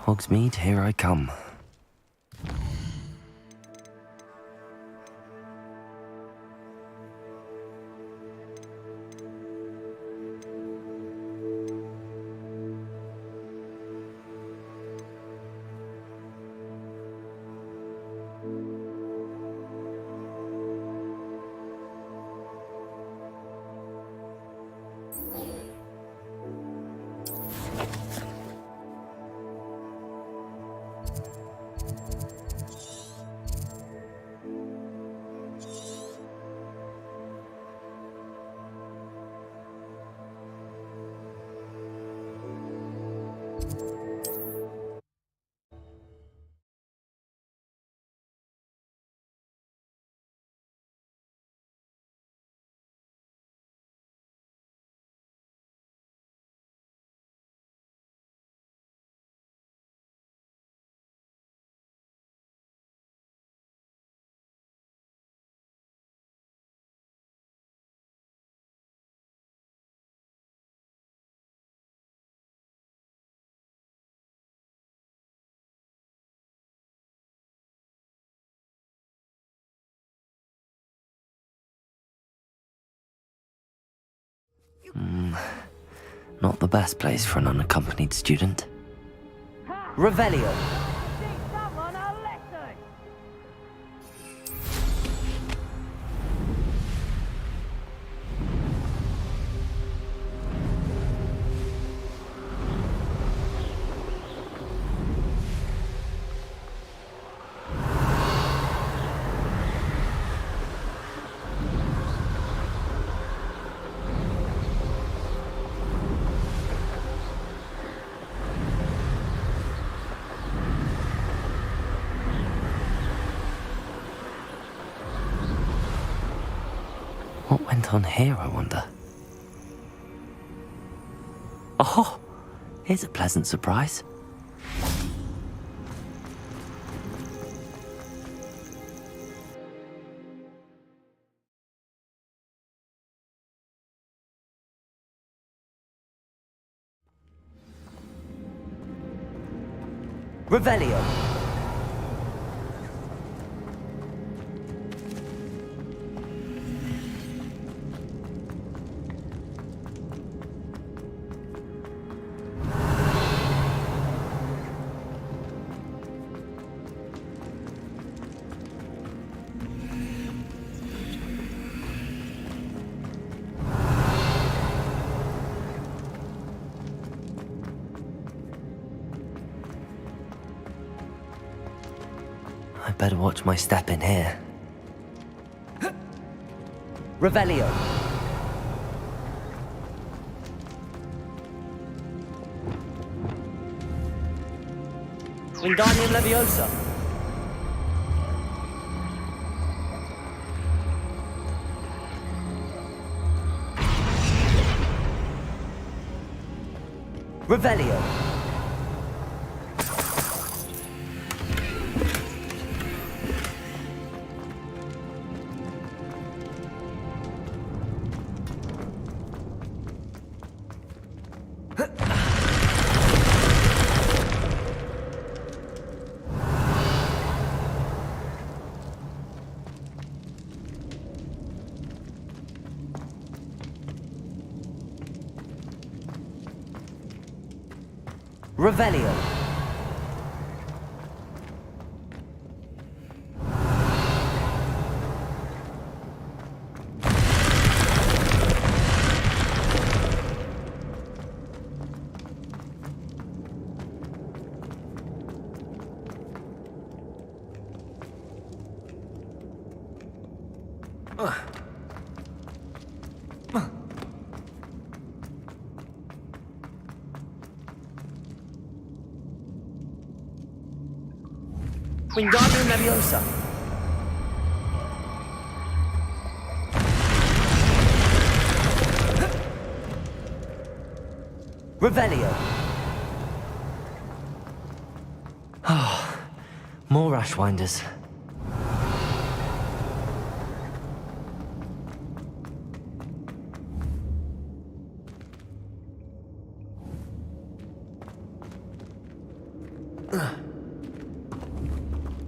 Hogsmeade, here I come. Not the best place for an unaccompanied student. Revelio. Someone a lesson! What went on here, I wonder? Oh, here's a pleasant surprise. Revelio. I better watch my step in here. Revelio. Wingardium Leviosa. Revelio. Revelio. Wingardium Leviosa. Revelio. Oh, more Ashwinders.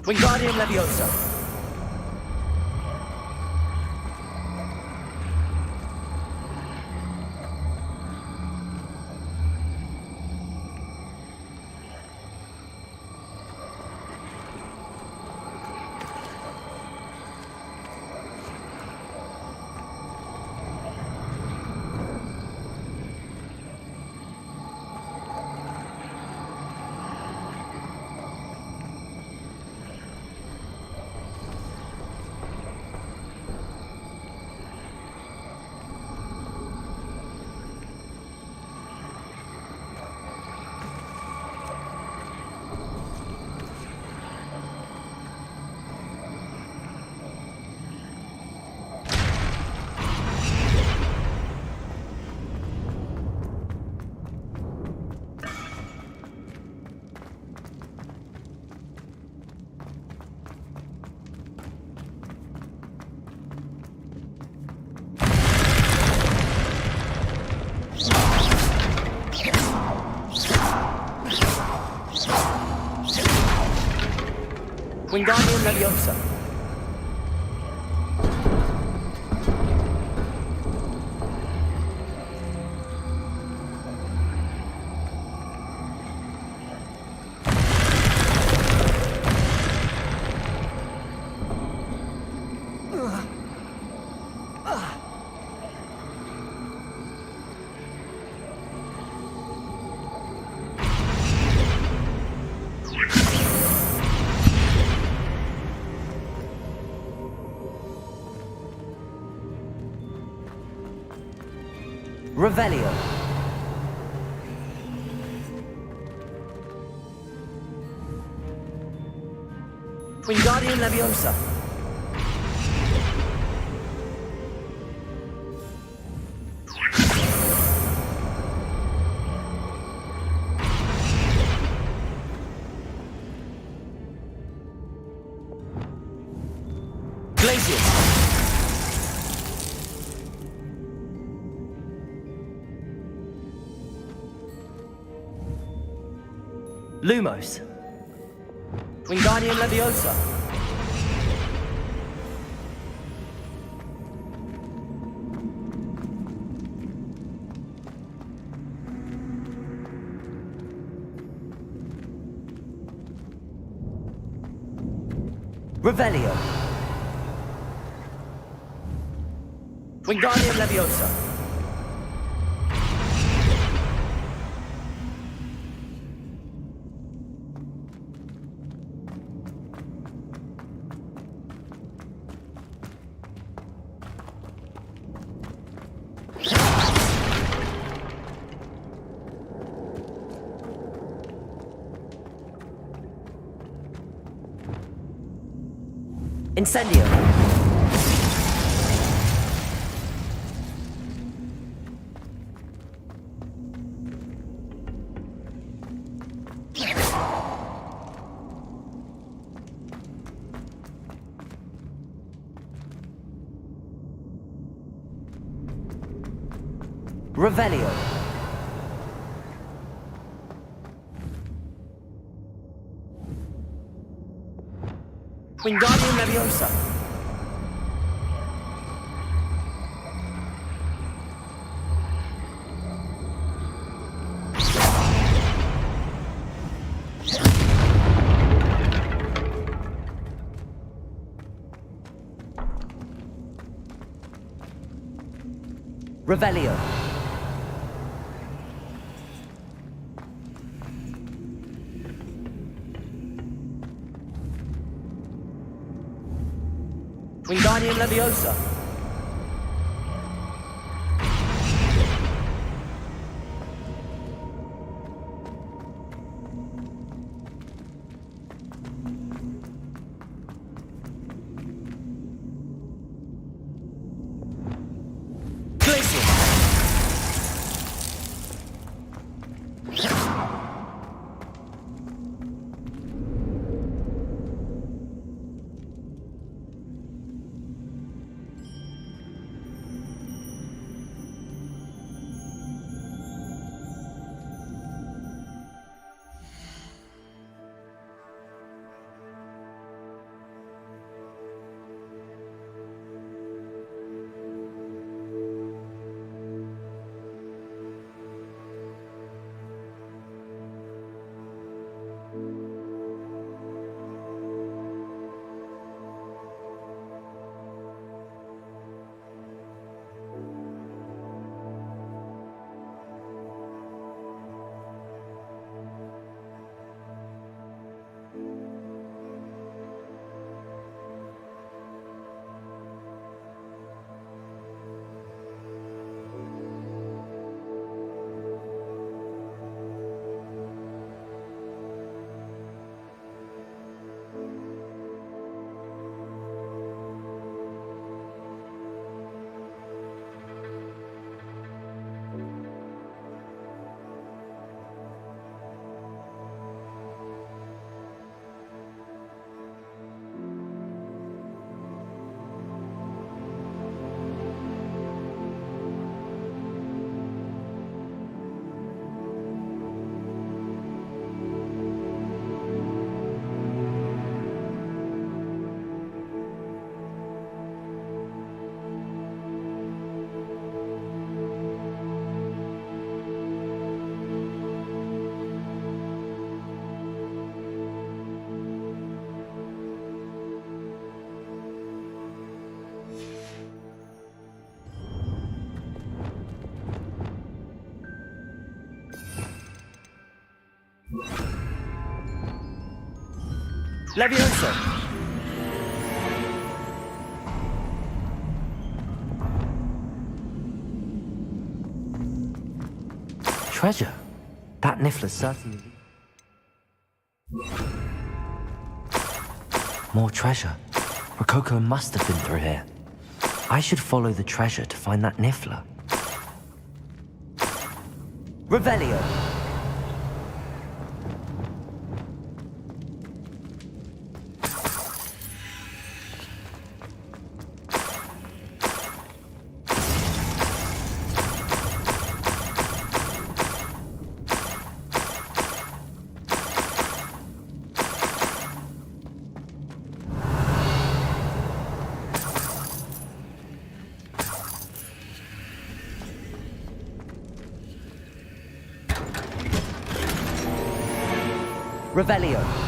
Wingardium Leviosa. Wingardium Leviosa. Revelio. Wingardium Leviosa. Glacius. Lumos. Wingardium Leviosa. Revelio. Wingardium Leviosa. Incendio. Revelio. Wingardium Leviosa. Revelio. Wingardium Leviosa. Levioso! Treasure. That Niffler's certainly... More treasure. Rococo must have been through here. I should follow the treasure to find that Niffler. Revelio! Revelio.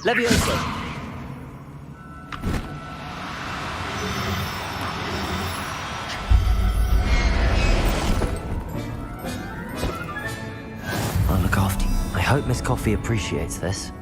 Levioso. I'll look after you. I hope Miss Coffee appreciates this.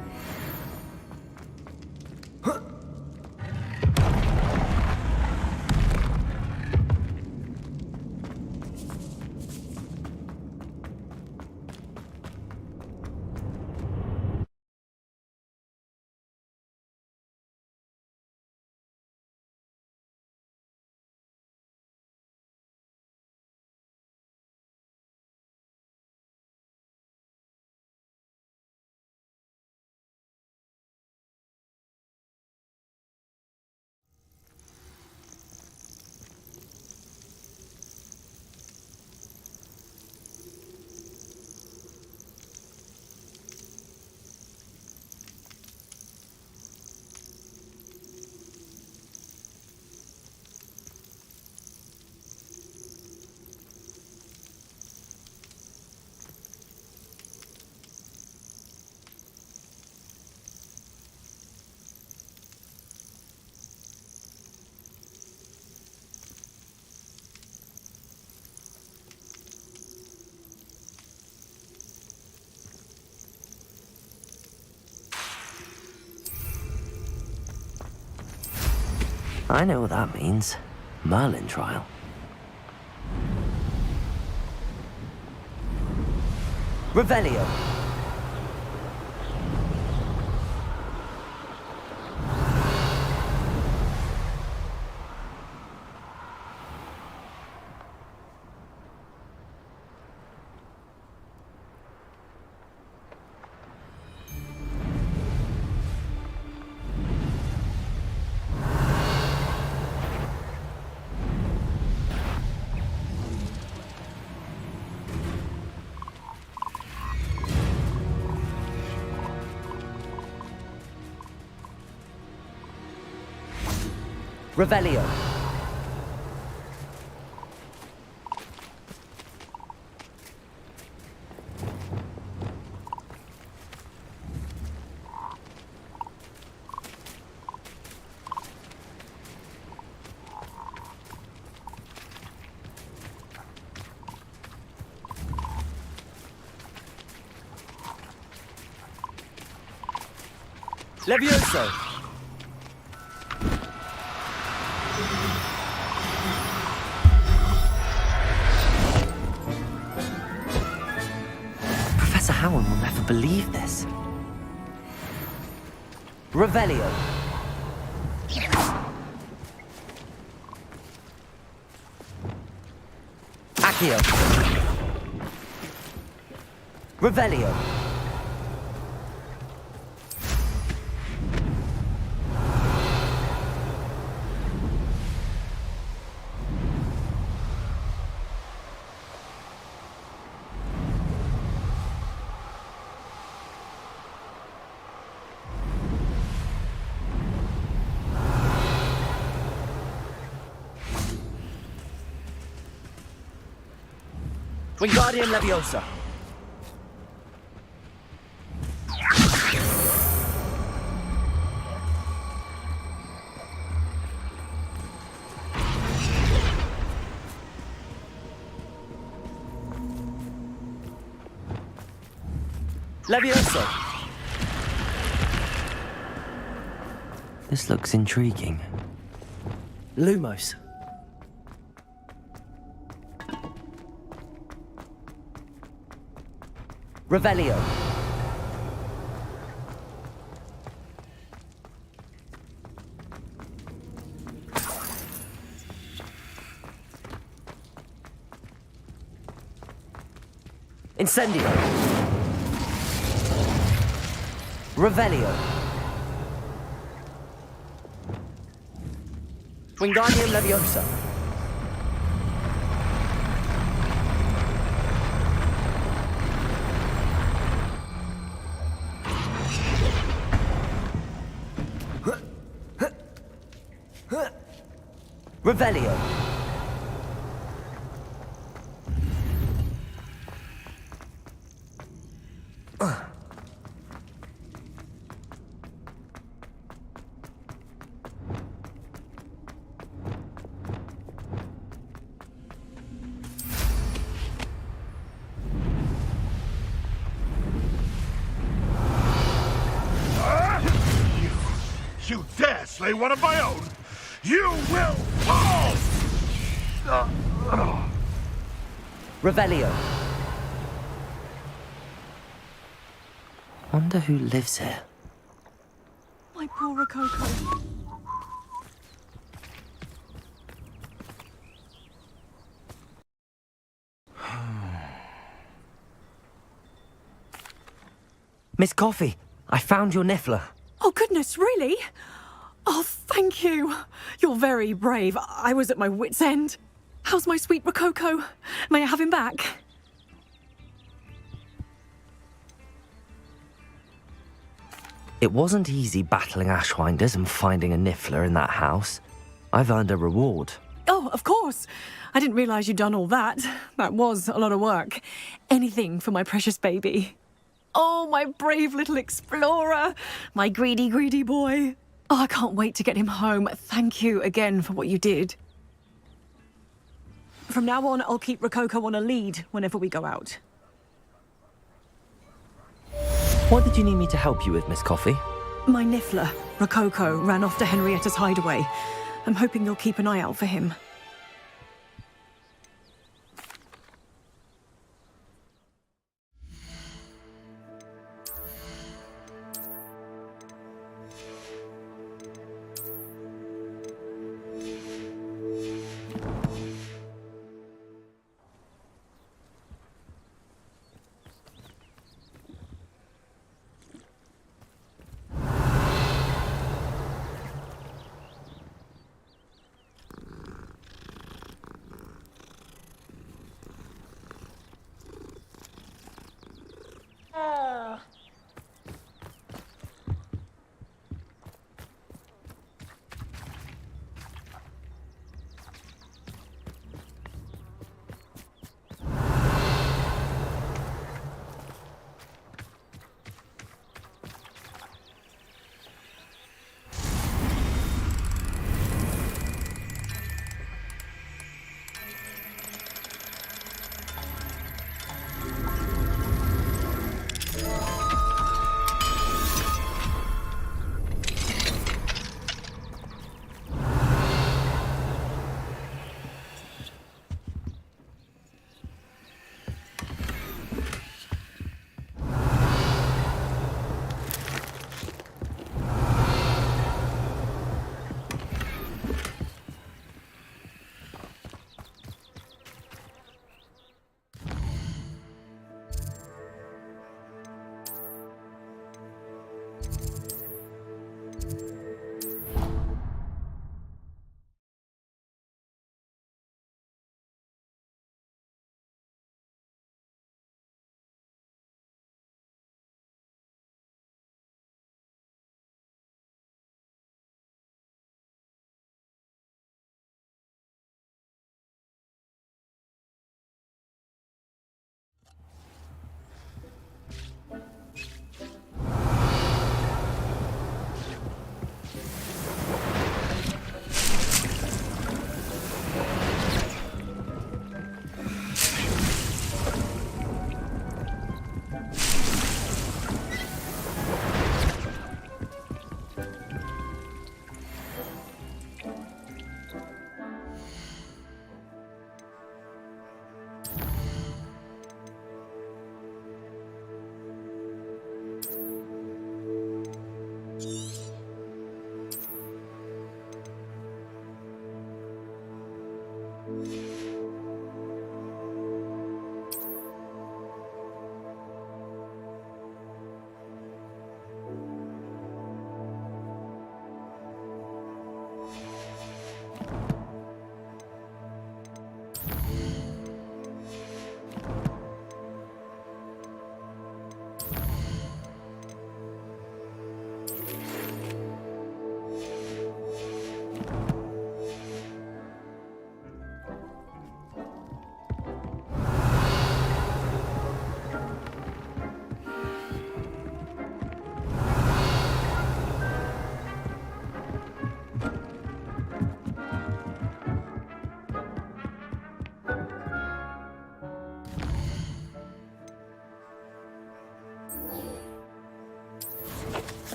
I know what that means. Merlin trial. Revelio. Revelio. Levioso. Professor Howard will never believe this. Revelio. Accio. Revelio. Wingardium Leviosa. Leviosa. This looks intriguing. Lumos. Revelio. Incendio. Revelio. Wingardium Leviosa. Revelio. You dare slay one of my own? You will fall! Revelio. Wonder who lives here. My poor Rococo. Miss Coffee, I found your Niffler. Oh, goodness, really? Oh, thank you. You're very brave. I was at my wit's end. How's my sweet Rococo? May I have him back? It wasn't easy battling Ashwinders and finding a Niffler in that house. I've earned a reward. Oh, of course. I didn't realize you'd done all that. That was a lot of work. Anything for my precious baby. Oh, my brave little explorer. My greedy, greedy boy. Oh, I can't wait to get him home. Thank you again for what you did. From now on, I'll keep Rococo on a lead whenever we go out. What did you need me to help you with, Miss Coffee? My Niffler, Rococo, ran off to Henrietta's hideaway. I'm hoping you'll keep an eye out for him.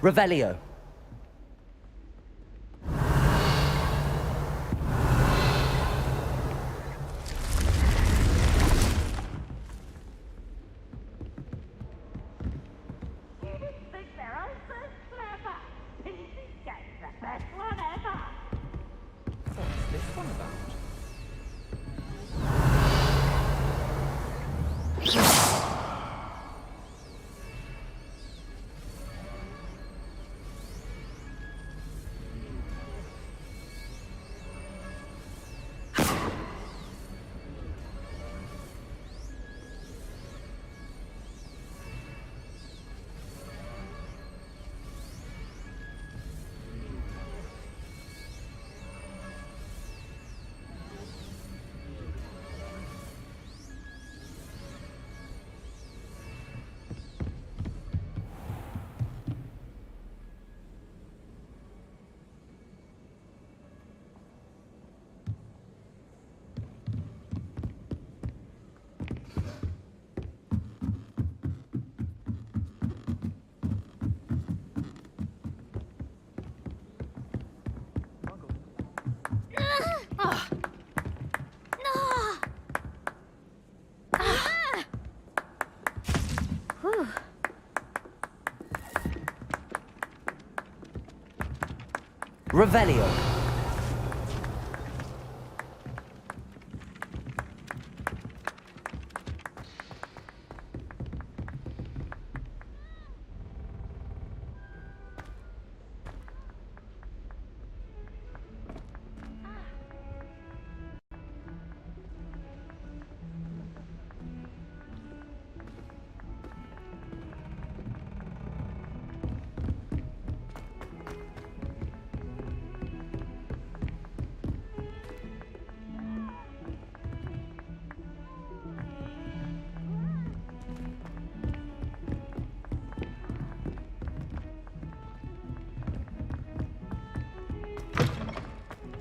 Revelio. What's this one about? Revelio.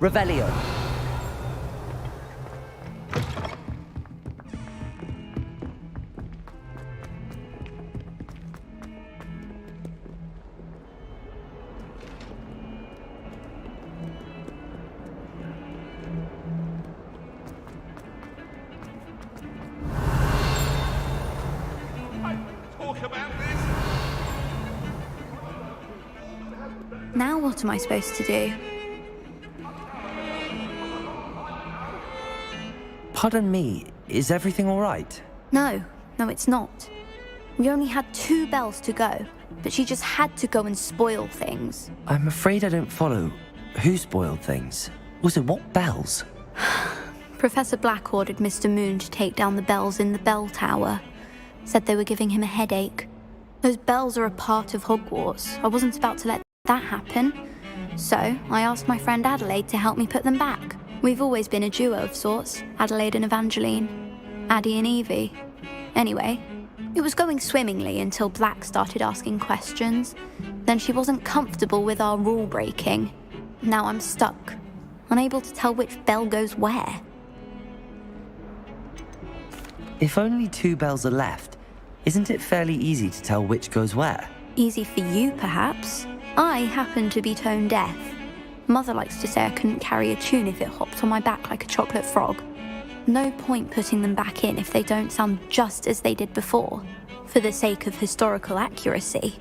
Revelio. Now what am I supposed to do? Pardon me, is everything all right? No, it's not. We only had 2 bells to go, but she just had to go and spoil things. I'm afraid I don't follow. Who spoiled things? Also, what bells? Professor Black ordered Mr. Moon to take down the bells in the bell tower. Said they were giving him a headache. Those bells are a part of Hogwarts. I wasn't about to let that happen. So I asked my friend Adelaide to help me put them back. We've always been a duo of sorts, Adelaide and Evangeline. Addie and Evie. Anyway, it was going swimmingly until Black started asking questions. Then she wasn't comfortable with our rule breaking. Now I'm stuck, unable to tell which bell goes where. If only 2 bells are left, isn't it fairly easy to tell which goes where? Easy for you, perhaps. I happen to be tone deaf. Mother likes to say I couldn't carry a tune if it hopped on my back like a chocolate frog. No point putting them back in if they don't sound just as they did before, for the sake of historical accuracy.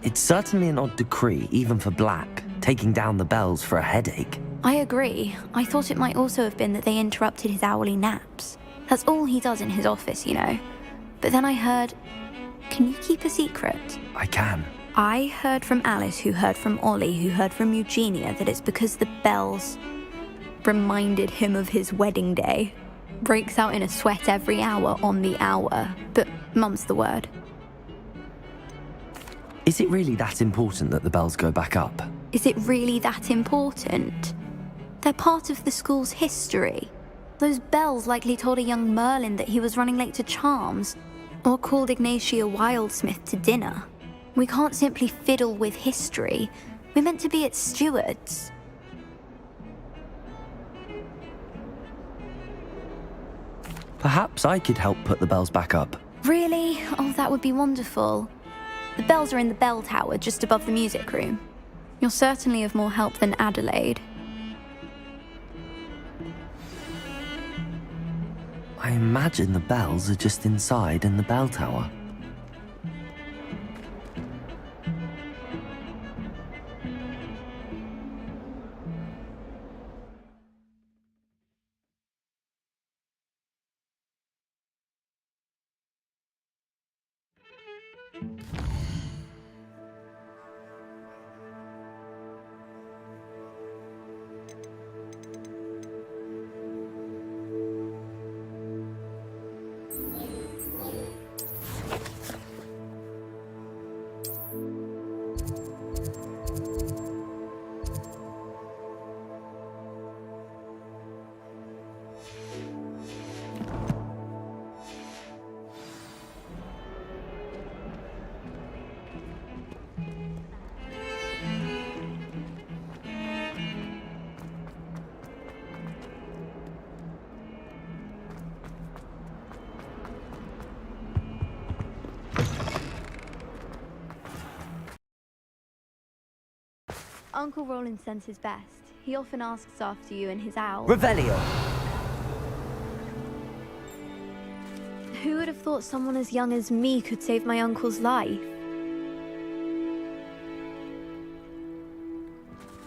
It's certainly an odd decree, even for Black, taking down the bells for a headache. I agree. I thought it might also have been that they interrupted his hourly naps. That's all he does in his office, you know. But then I heard... Can you keep a secret? I can. I heard from Alice, who heard from Ollie, who heard from Eugenia, that it's because the bells reminded him of his wedding day. Breaks out in a sweat every hour on the hour, but mum's the word. Is it really that important that the bells go back up? Is it really that important? They're part of the school's history. Those bells likely told a young Merlin that he was running late to Charms, or called Ignatia Wildsmith to dinner. We can't simply fiddle with history. We're meant to be its stewards. Perhaps I could help put the bells back up. Really? Oh, that would be wonderful. The bells are in the bell tower, just above the music room. You're certainly of more help than Adelaide. I imagine the bells are just inside in the bell tower. Uncle Roland sends his best. He often asks after you and his owl. Revelio. Who would have thought someone as young as me could save my uncle's life?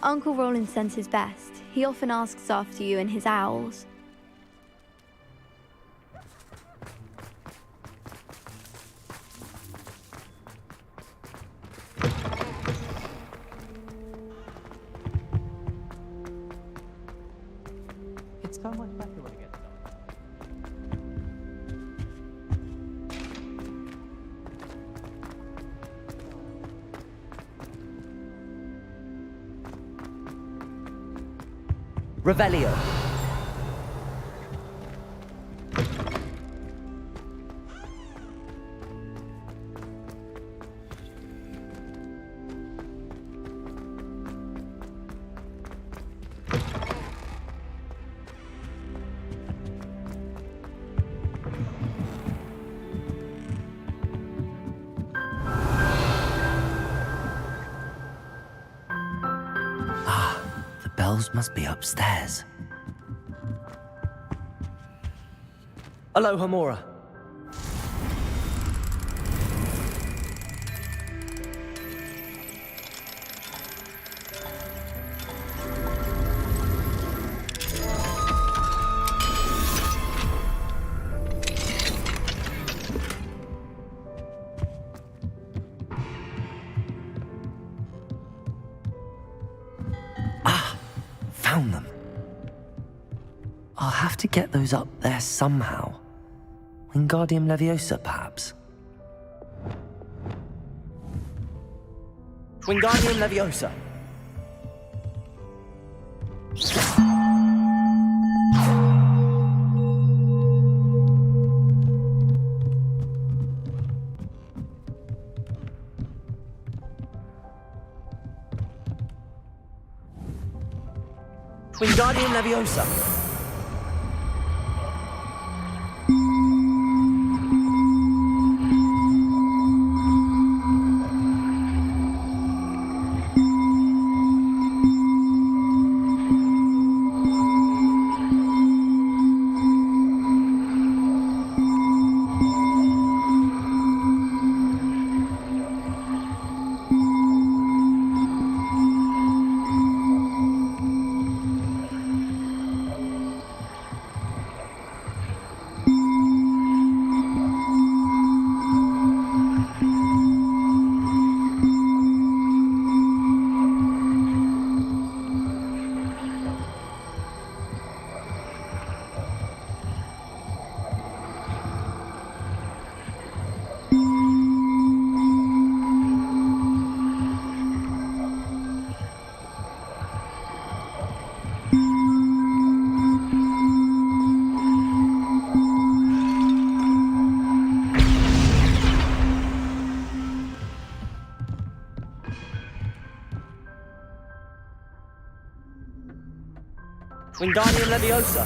Uncle Roland sends his best. He often asks after you and his owls. It's so much better when it gets done. Revelio. Bells must be upstairs. Aloha, Mora. I'll have to get those up there somehow. Wingardium Leviosa, perhaps? Wingardium Leviosa. Wingardium Leviosa. Wingardium Leviosa.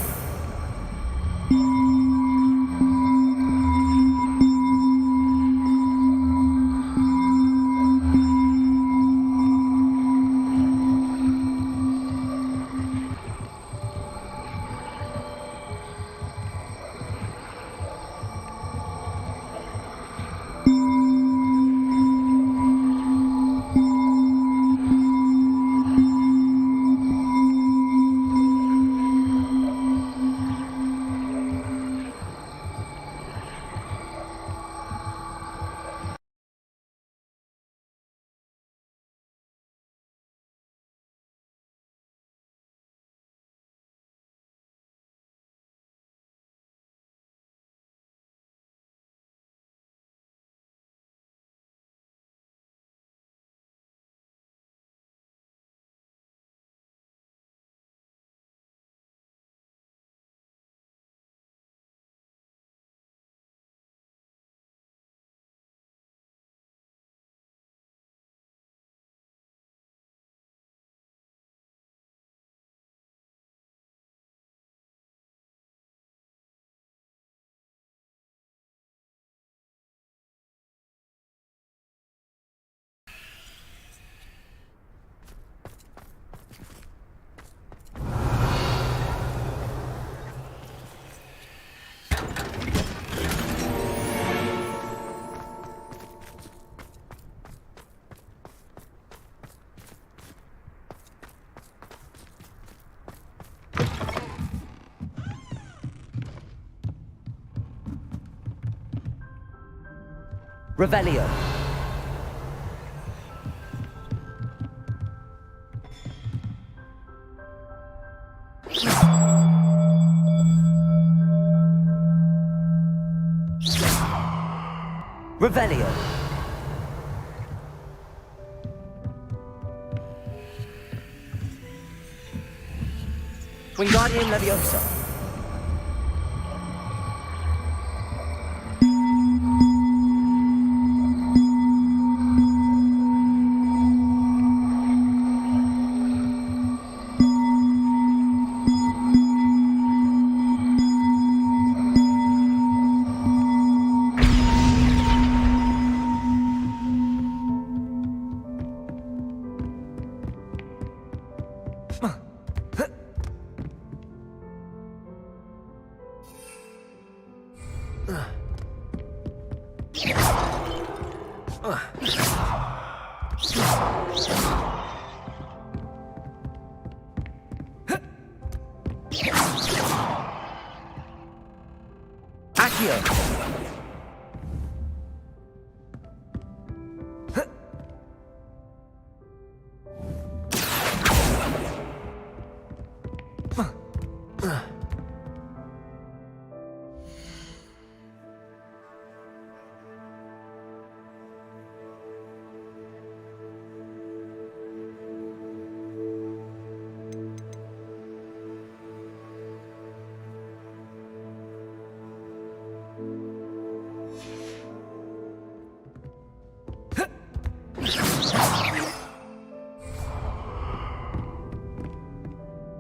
Revelio. Revelio. Wingardium Leviosa.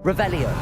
Revelio.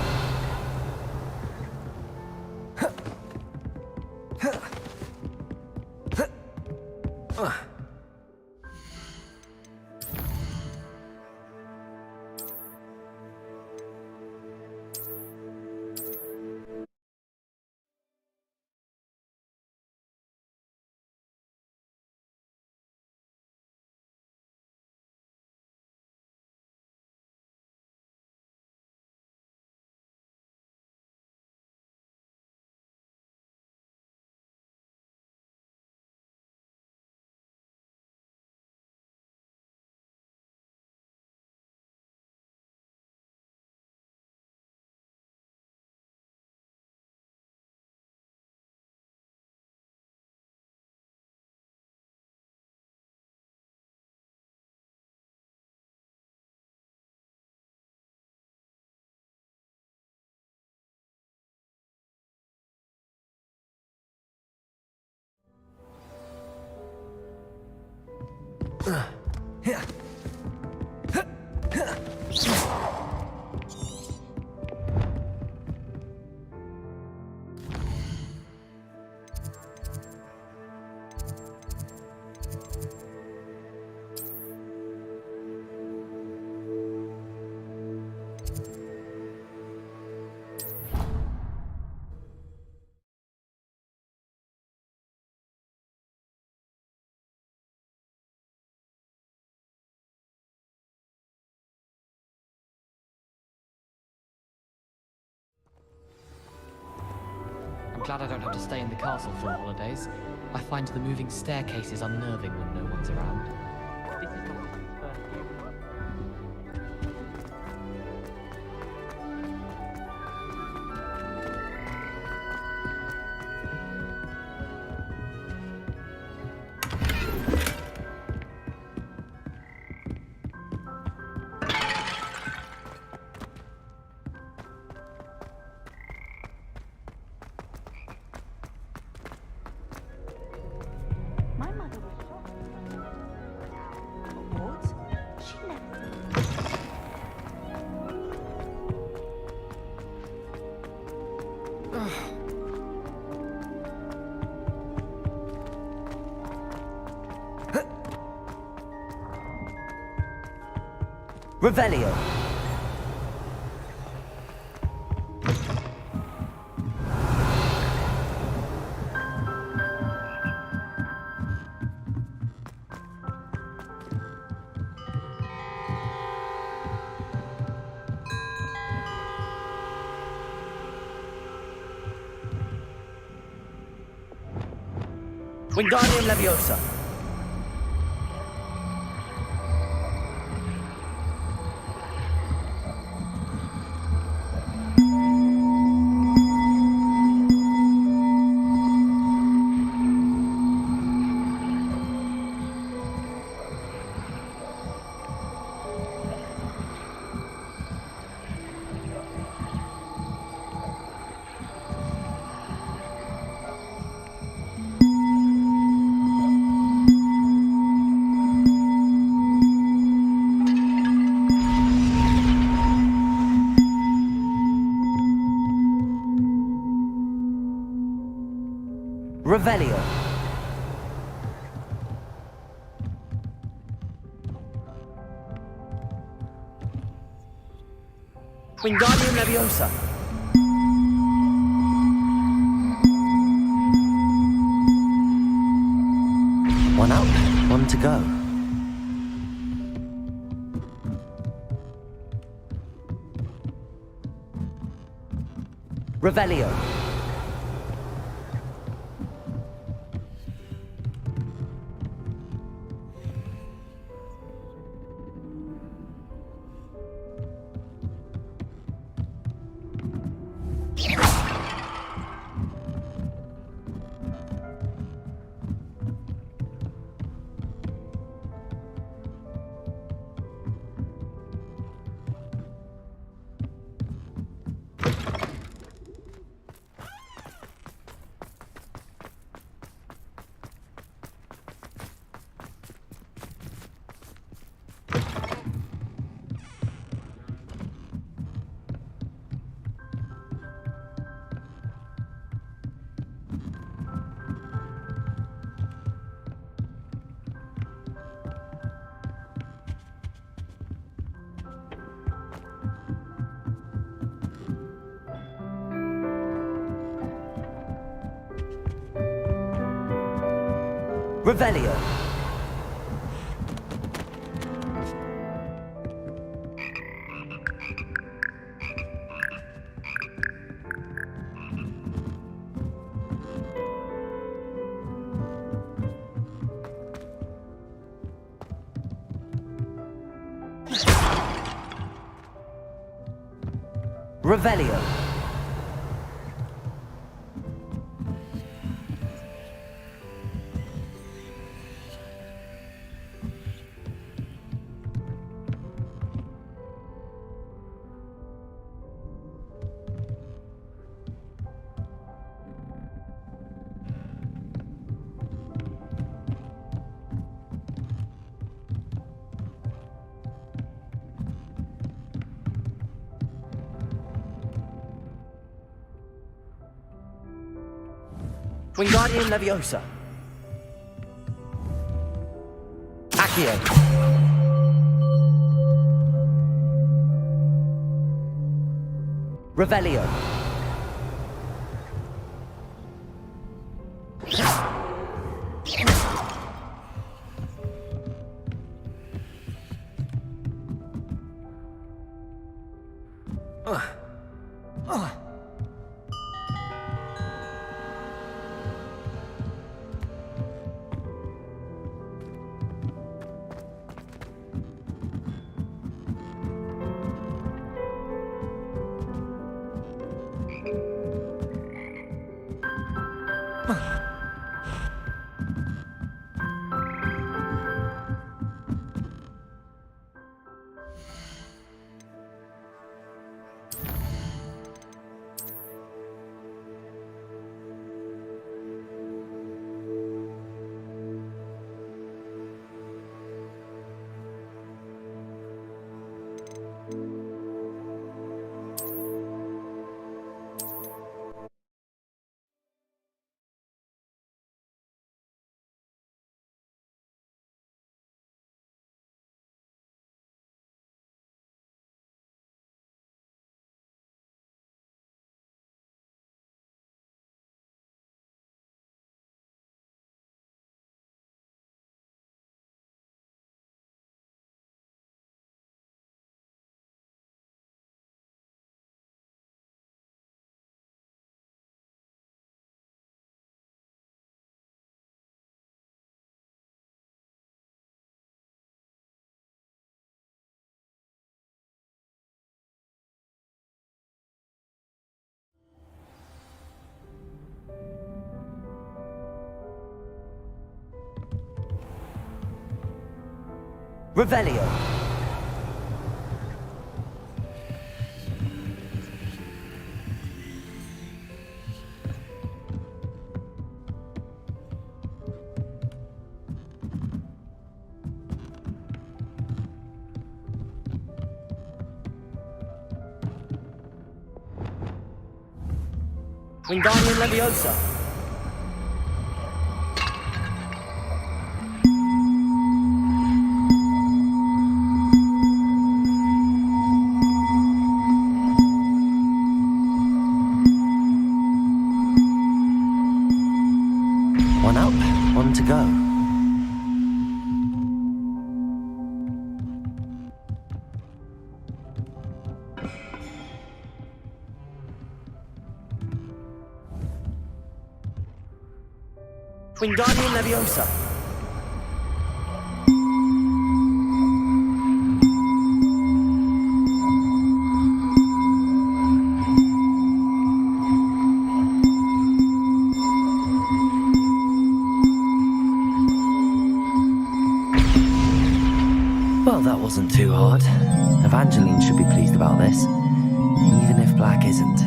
I'm glad I don't have to stay in the castle for holidays. I find the moving staircases unnerving when no one's around. This is not his first year. My mother was shocked. What? She never. Revelio. Wingardium Leviosa. Revelio. Wingardium Leviosa. One up, one to go. Revelio. Revelio. Revelio. Wingardium Leviosa. Accio. Revelio. Revelio. Wingardium Leviosa. One up, one to go. Wingardium Leviosa. Well, that wasn't too hard. Evangeline should be pleased about this, even if Black isn't.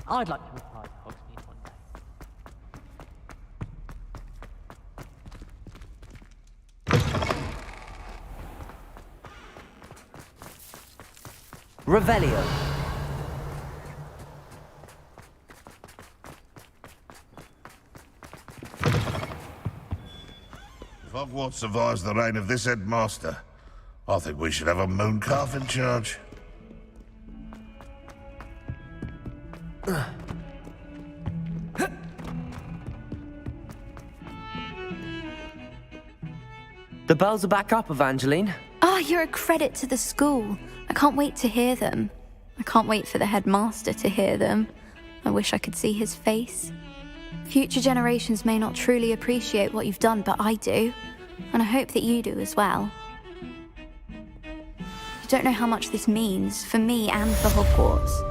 I'd like to retire to Hogsmeade one day. Revelio. If Hogwarts survives the reign of this headmaster, I think we should have a mooncalf in charge. The bells are back up, Evangeline. Oh, you're a credit to the school. I can't wait to hear them. I can't wait for the headmaster to hear them. I wish I could see his face. Future generations may not truly appreciate what you've done, but I do. And I hope that you do as well. You don't know how much this means for me and for Hogwarts.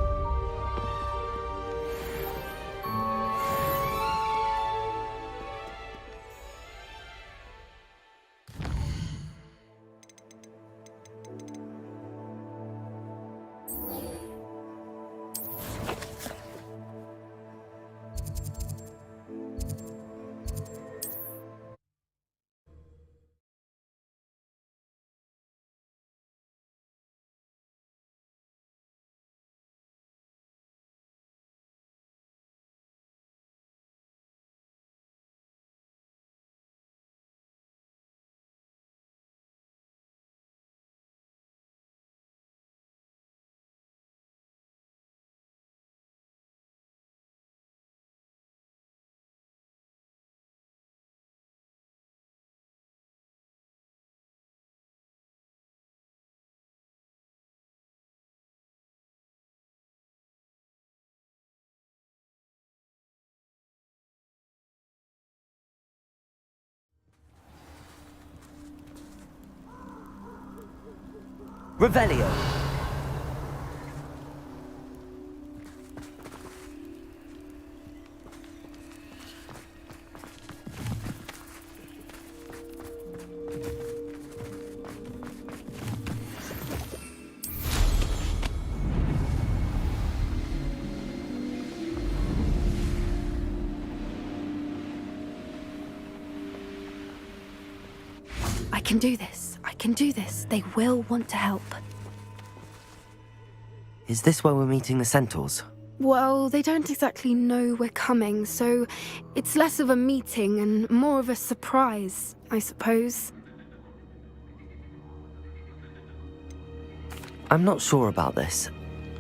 Revelio. I can do this. I can do this. They will want to help. Is this where we're meeting the centaurs? Well, they don't exactly know we're coming, so it's less of a meeting and more of a surprise, I suppose. I'm not sure about this.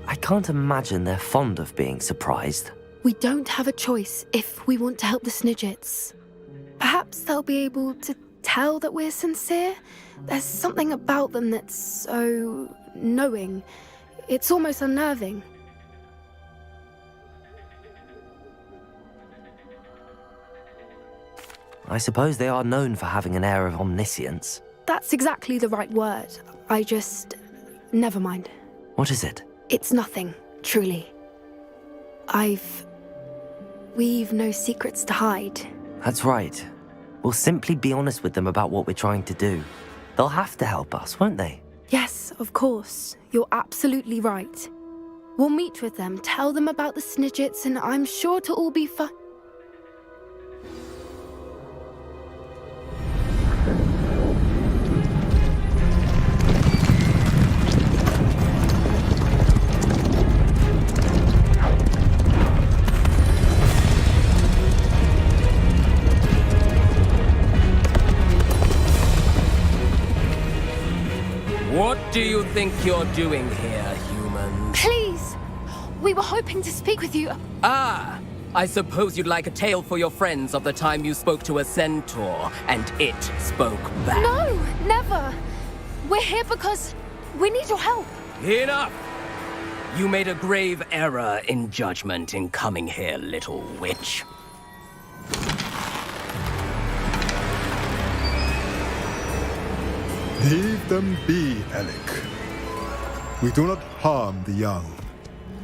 I can't imagine they're fond of being surprised. We don't have a choice if we want to help the Snidgets. Perhaps they'll be able to tell that we're sincere. There's something about them that's so knowing. It's almost unnerving. I suppose they are known for having an air of omniscience. That's exactly the right word. I just... never mind. What is it? It's nothing, truly. We've no secrets to hide. That's right. We'll simply be honest with them about what we're trying to do. They'll have to help us, won't they? Yes, of course. You're absolutely right. We'll meet with them, tell them about the Snidgets, and I'm sure to all be fine. What do you think you're doing here, humans? Please! We were hoping to speak with you. Ah! I suppose you'd like a tale for your friends of the time you spoke to a centaur, and it spoke back. No, never! We're here because we need your help. Enough! You made a grave error in judgment in coming here, little witch. Leave them be, Alec. We do not harm the young.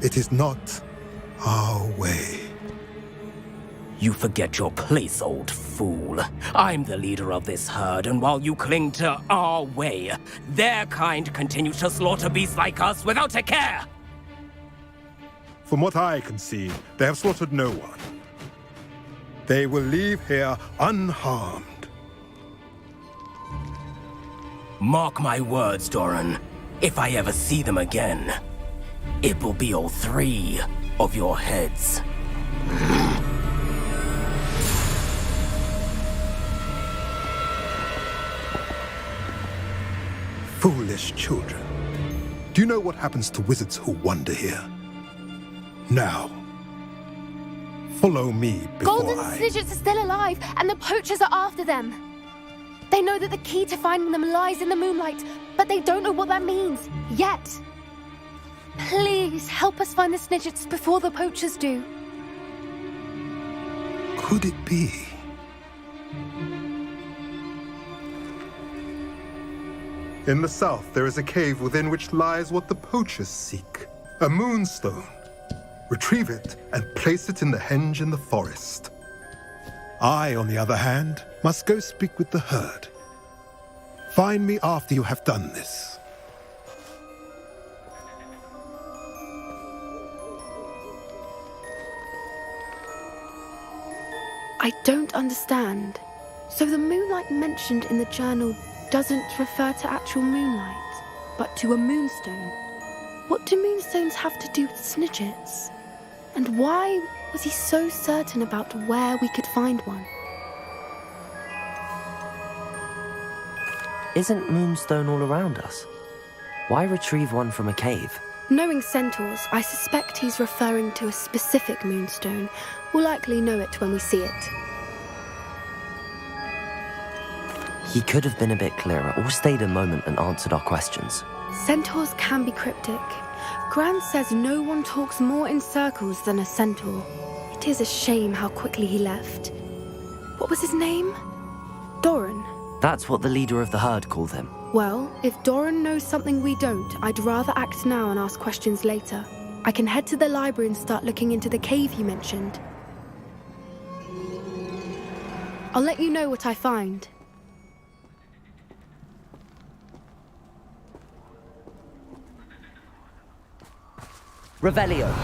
It is not our way. You forget your place, old fool. I'm the leader of this herd, and while you cling to our way, their kind continue to slaughter beasts like us without a care! From what I can see, they have slaughtered no one. They will leave here unharmed. Mark my words, Doran. If I ever see them again, it will be all 3 of your heads. Foolish children. Do you know what happens to wizards who wander here? Now, follow me before Golden Snidgets are still alive, and the poachers are after them. They know that the key to finding them lies in the moonlight, but they don't know what that means, yet. Please, help us find the Snidgets before the poachers do. Could it be? In the south, there is a cave within which lies what the poachers seek. A moonstone. Retrieve it and place it in the henge in the forest. I, on the other hand, must go speak with the herd. Find me after you have done this. I don't understand. So the moonlight mentioned in the journal doesn't refer to actual moonlight, but to a moonstone. What do moonstones have to do with Snidgets? And why was he so certain about where we could find one? Isn't moonstone all around us? Why retrieve one from a cave? Knowing centaurs, I suspect he's referring to a specific moonstone. We'll likely know it when we see it. He could have been a bit clearer, or stayed a moment and answered our questions. Centaurs can be cryptic. Gran says no one talks more in circles than a centaur. It is a shame how quickly he left. What was his name? Doran. That's what the leader of the herd called him. Well, if Doran knows something we don't, I'd rather act now and ask questions later. I can head to the library and start looking into the cave you mentioned. I'll let you know what I find. Revelio.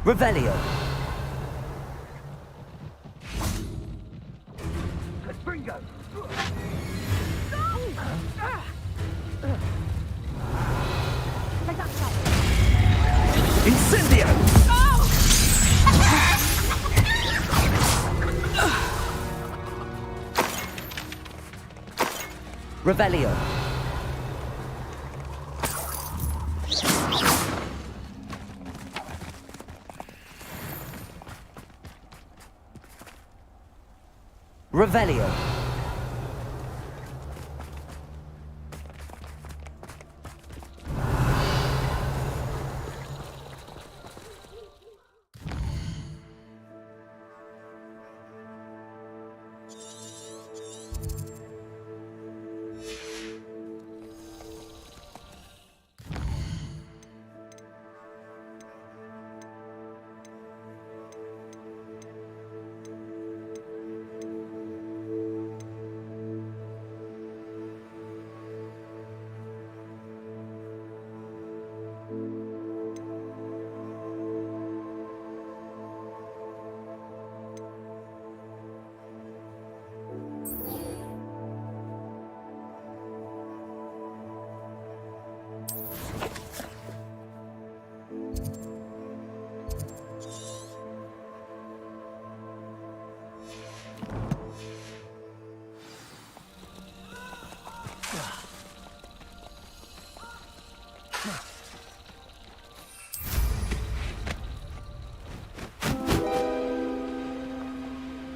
Revelio. Bringo. Incendio! Revelio. Revelio.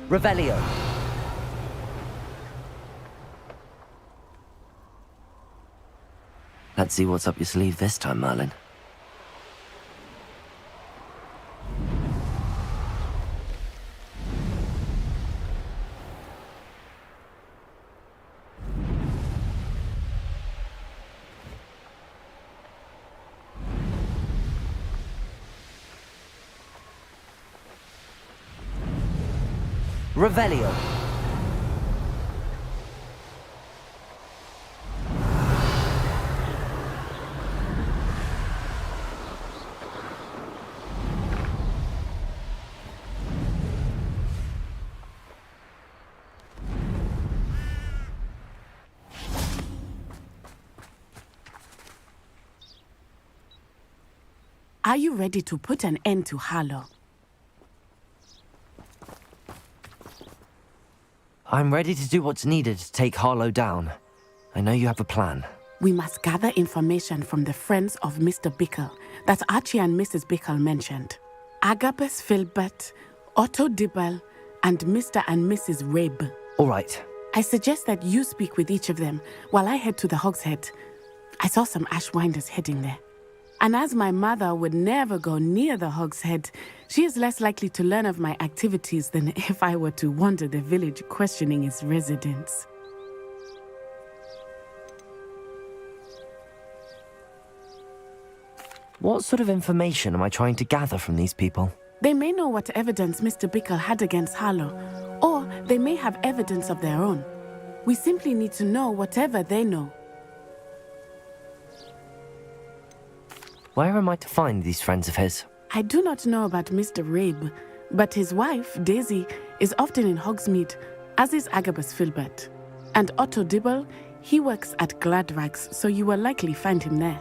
Revelio. Let's see what's up your sleeve this time, Merlin. Revelio. Are you ready to put an end to Harlow? I'm ready to do what's needed to take Harlow down. I know you have a plan. We must gather information from the friends of Mr. Bickle that Archie and Mrs. Bickle mentioned. Agabus Filbert, Otto Dibble, and Mr. and Mrs. Rabe. All right. I suggest that you speak with each of them while I head to the Hogshead. I saw some Ashwinders heading there. And as my mother would never go near the Hogshead, she is less likely to learn of my activities than if I were to wander the village questioning its residents. What sort of information am I trying to gather from these people? They may know what evidence Mr. Bickle had against Harlow, or they may have evidence of their own. We simply need to know whatever they know. Where am I to find these friends of his? I do not know about Mr. Rabe, but his wife, Daisy, is often in Hogsmeade, as is Agabus Filbert. And Otto Dibble, he works at Gladrags, so you will likely find him there.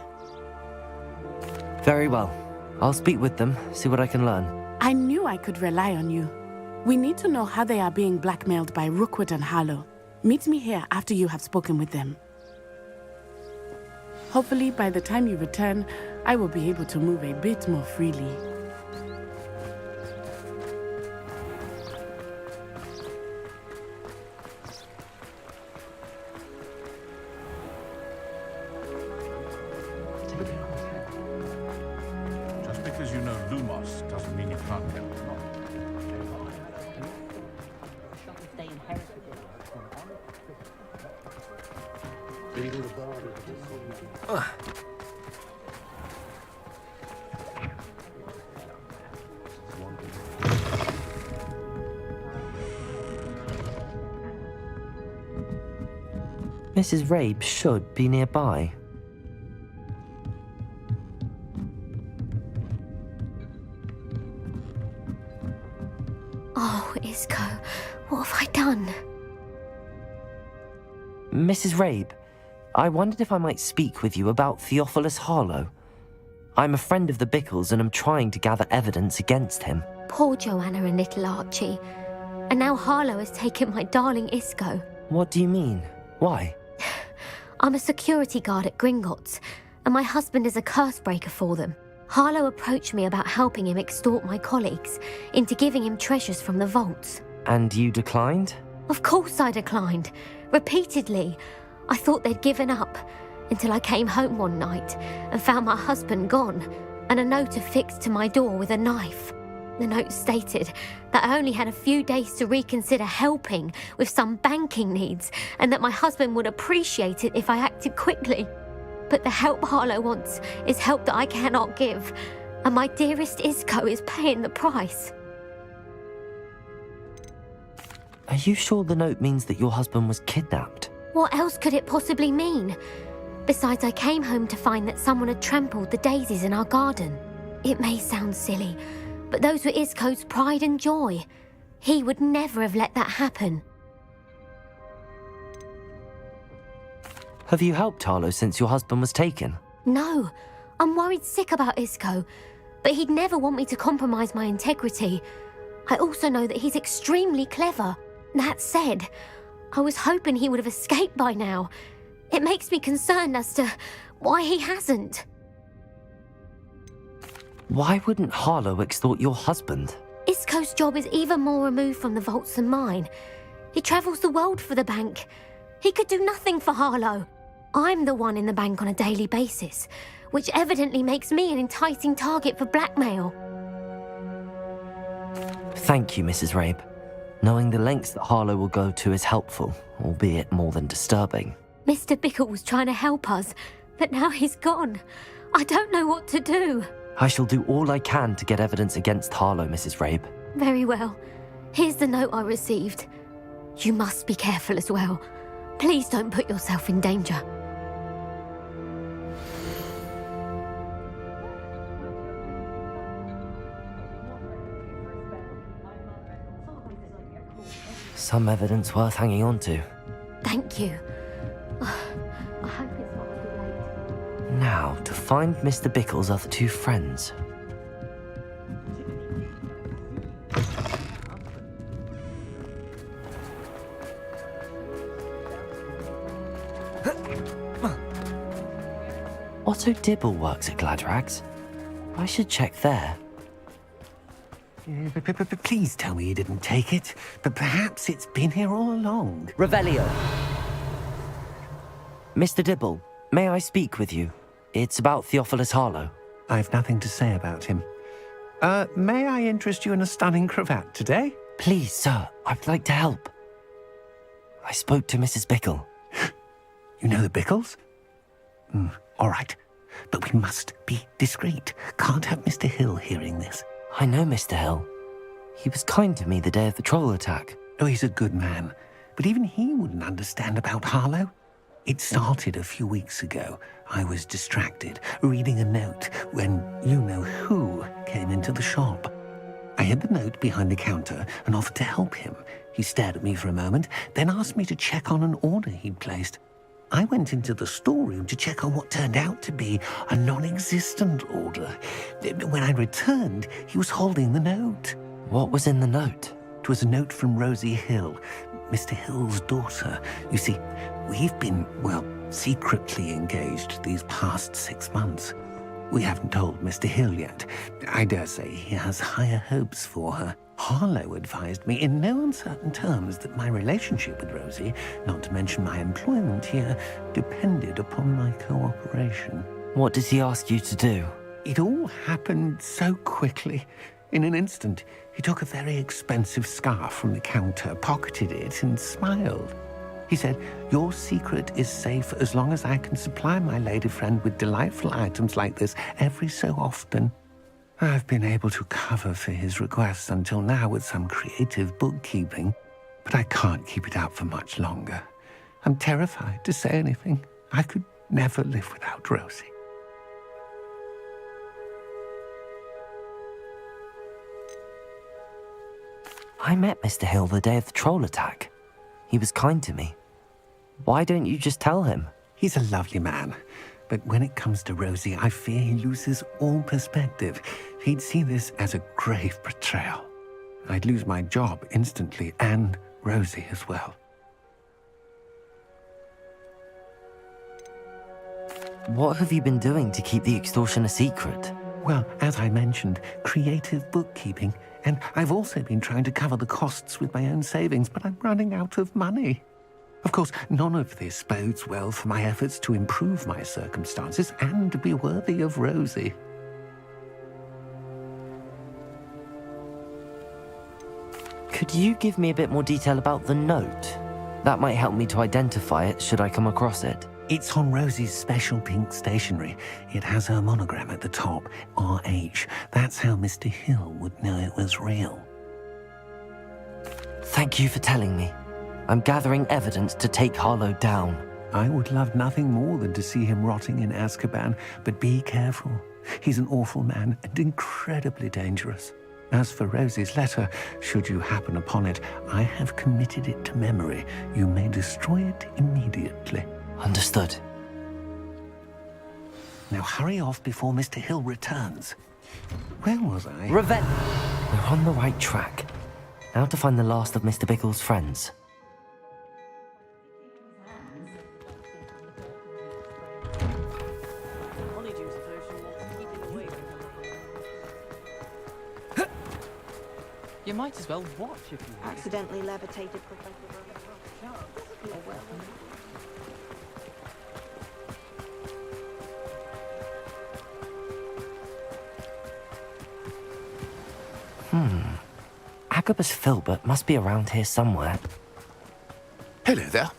Very well. I'll speak with them, see what I can learn. I knew I could rely on you. We need to know how they are being blackmailed by Rookwood and Harlow. Meet me here after you have spoken with them. Hopefully, by the time you return, I will be able to move a bit more freely. Just because you know Lumos doesn't mean you can't help. Mrs. Rabe should be nearby. Oh, Isco, what have I done? Mrs. Rabe, I wondered if I might speak with you about Theophilus Harlow. I'm a friend of the Bickles and am trying to gather evidence against him. Poor Joanna and little Archie. And now Harlow has taken my darling Isco. What do you mean? Why? I'm a security guard at Gringotts, and my husband is a curse breaker for them. Harlow approached me about helping him extort my colleagues into giving him treasures from the vaults. And you declined? Of course I declined. Repeatedly. I thought they'd given up, until I came home one night and found my husband gone, and a note affixed to my door with a knife. The note stated that I only had a few days to reconsider helping with some banking needs, and that my husband would appreciate it if I acted quickly. But the help Harlow wants is help that I cannot give, and my dearest Isco is paying the price. Are you sure the note means that your husband was kidnapped? What else could it possibly mean? Besides, I came home to find that someone had trampled the daisies in our garden. It may sound silly, but those were Isco's pride and joy. He would never have let that happen. Have you helped Harlow since your husband was taken? No, I'm worried sick about Isco, but he'd never want me to compromise my integrity. I also know that he's extremely clever. That said, I was hoping he would have escaped by now. It makes me concerned as to why he hasn't. Why wouldn't Harlow extort your husband? Isco's job is even more removed from the vaults than mine. He travels the world for the bank. He could do nothing for Harlow. I'm the one in the bank on a daily basis, which evidently makes me an enticing target for blackmail. Thank you, Mrs. Rabe. Knowing the lengths that Harlow will go to is helpful, albeit more than disturbing. Mr. Bickle was trying to help us, but now he's gone. I don't know what to do. I shall do all I can to get evidence against Harlow, Mrs. Rabe. Very well. Here's the note I received. You must be careful as well. Please don't put yourself in danger. Some evidence worth hanging on to. Thank you. I hope it's not too late. Now, to find Mr. Bickle's other two friends. Otto Dibble works at Gladrags. I should check there. Please tell me you didn't take it, but perhaps it's been here all along. Revelio. Mr. Dibble, may I speak with you? It's about Theophilus Harlow. I've nothing to say about him. May I interest you in a stunning cravat today? Please, sir, I'd like to help. I spoke to Mrs. Bickle. You know the Bickles? All right, but we must be discreet. Can't have Mr. Hill hearing this. I know Mr. Hill. He was kind to me the day of the troll attack. Oh, he's a good man, but even he wouldn't understand about Harlow. It started a few weeks ago. I was distracted, reading a note, when you-know-who came into the shop. I hid the note behind the counter and offered to help him. He stared at me for a moment, then asked me to check on an order he'd placed. I went into the storeroom to check on what turned out to be a non-existent order. When I returned, he was holding the note. What was in the note? It was a note from Rosie Hill, Mr. Hill's daughter. You see, we've been, secretly engaged these past 6 months. We haven't told Mr. Hill yet. I dare say he has higher hopes for her. Harlow advised me in no uncertain terms that my relationship with Rosie, not to mention my employment here, depended upon my cooperation. What did he ask you to do? It all happened so quickly. In an instant, he took a very expensive scarf from the counter, pocketed it, and smiled. He said, "Your secret is safe as long as I can supply my lady friend with delightful items like this every so often." I've been able to cover for his requests until now with some creative bookkeeping, but I can't keep it up for much longer. I'm terrified to say anything. I could never live without Rosie. I met Mr. Hill the day of the troll attack. He was kind to me. Why don't you just tell him? He's a lovely man. But when it comes to Rosie, I fear he loses all perspective. He'd see this as a grave betrayal. I'd lose my job instantly, and Rosie as well. What have you been doing to keep the extortion a secret? Well, as I mentioned, creative bookkeeping. And I've also been trying to cover the costs with my own savings, but I'm running out of money. Of course, none of this bodes well for my efforts to improve my circumstances and to be worthy of Rosie. Could you give me a bit more detail about the note? That might help me to identify it should I come across it. It's on Rosie's special pink stationery. It has her monogram at the top, RH. That's how Mr. Hill would know it was real. Thank you for telling me. I'm gathering evidence to take Harlow down. I would love nothing more than to see him rotting in Azkaban, but be careful. He's an awful man and incredibly dangerous. As for Rosie's letter, should you happen upon it, I have committed it to memory. You may destroy it immediately. Understood. Now hurry off before Mr. Hill returns. Where was I? We're on the right track. Now to find the last of Mr. Bickle's friends. You might as well watch if you want. Accidentally levitated Professor Agabus Filbert must be around here somewhere. Hello there.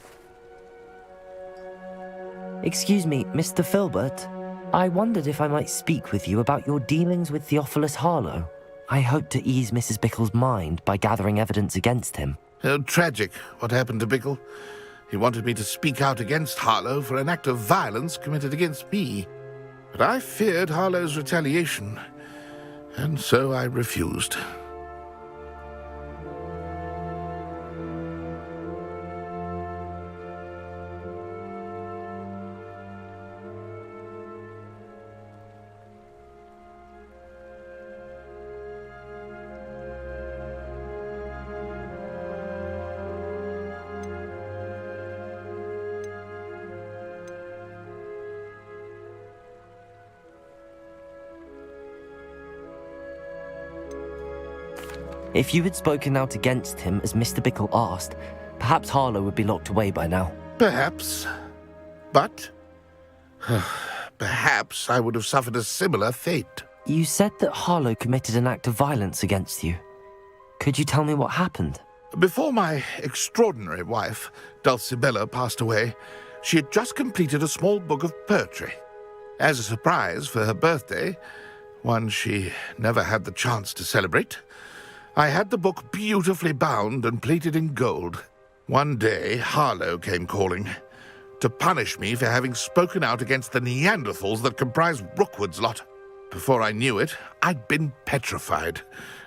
Excuse me, Mr. Filbert. I wondered if I might speak with you about your dealings with Theophilus Harlow. I hoped to ease Mrs. Bickle's mind by gathering evidence against him. Oh, tragic what happened to Bickle. He wanted me to speak out against Harlow for an act of violence committed against me. But I feared Harlow's retaliation, and so I refused. If you had spoken out against him as Mr. Bickle asked, perhaps Harlow would be locked away by now. Perhaps. But perhaps I would have suffered a similar fate. You said that Harlow committed an act of violence against you. Could you tell me what happened? Before my extraordinary wife, Dulcibella, passed away, she had just completed a small book of poetry. As a surprise for her birthday, one she never had the chance to celebrate, I had the book beautifully bound and plated in gold. One day, Harlow came calling to punish me for having spoken out against the Neanderthals that comprise Rookwood's lot. Before I knew it, I'd been petrified,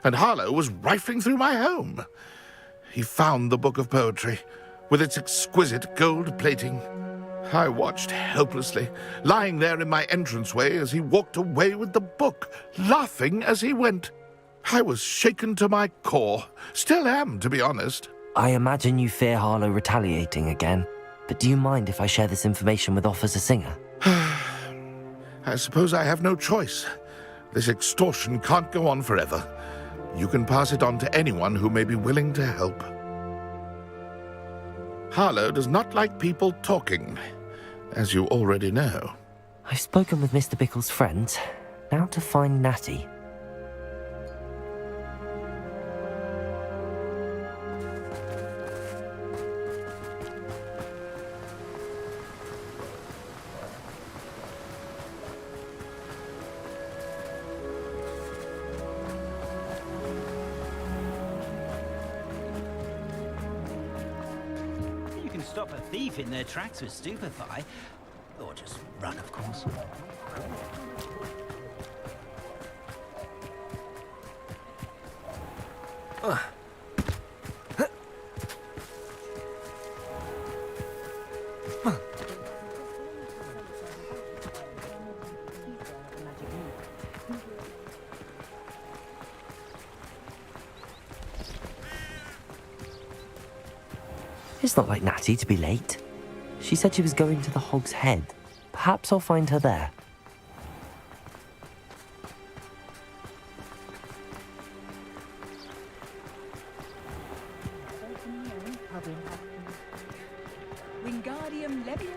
and Harlow was rifling through my home. He found the book of poetry, with its exquisite gold plating. I watched helplessly, lying there in my entranceway as he walked away with the book, laughing as he went. I was shaken to my core. Still am, to be honest. I imagine you fear Harlow retaliating again, but do you mind if I share this information with Officer Singer? I suppose I have no choice. This extortion can't go on forever. You can pass it on to anyone who may be willing to help. Harlow does not like people talking, as you already know. I've spoken with Mr. Bickle's friends. Now to find Natty. Stop a thief in their tracks with stupefy, or just run, of course. It's not like Natty to be late. She said she was going to the Hog's Head. Perhaps I'll find her there. Wingardium Leviosa.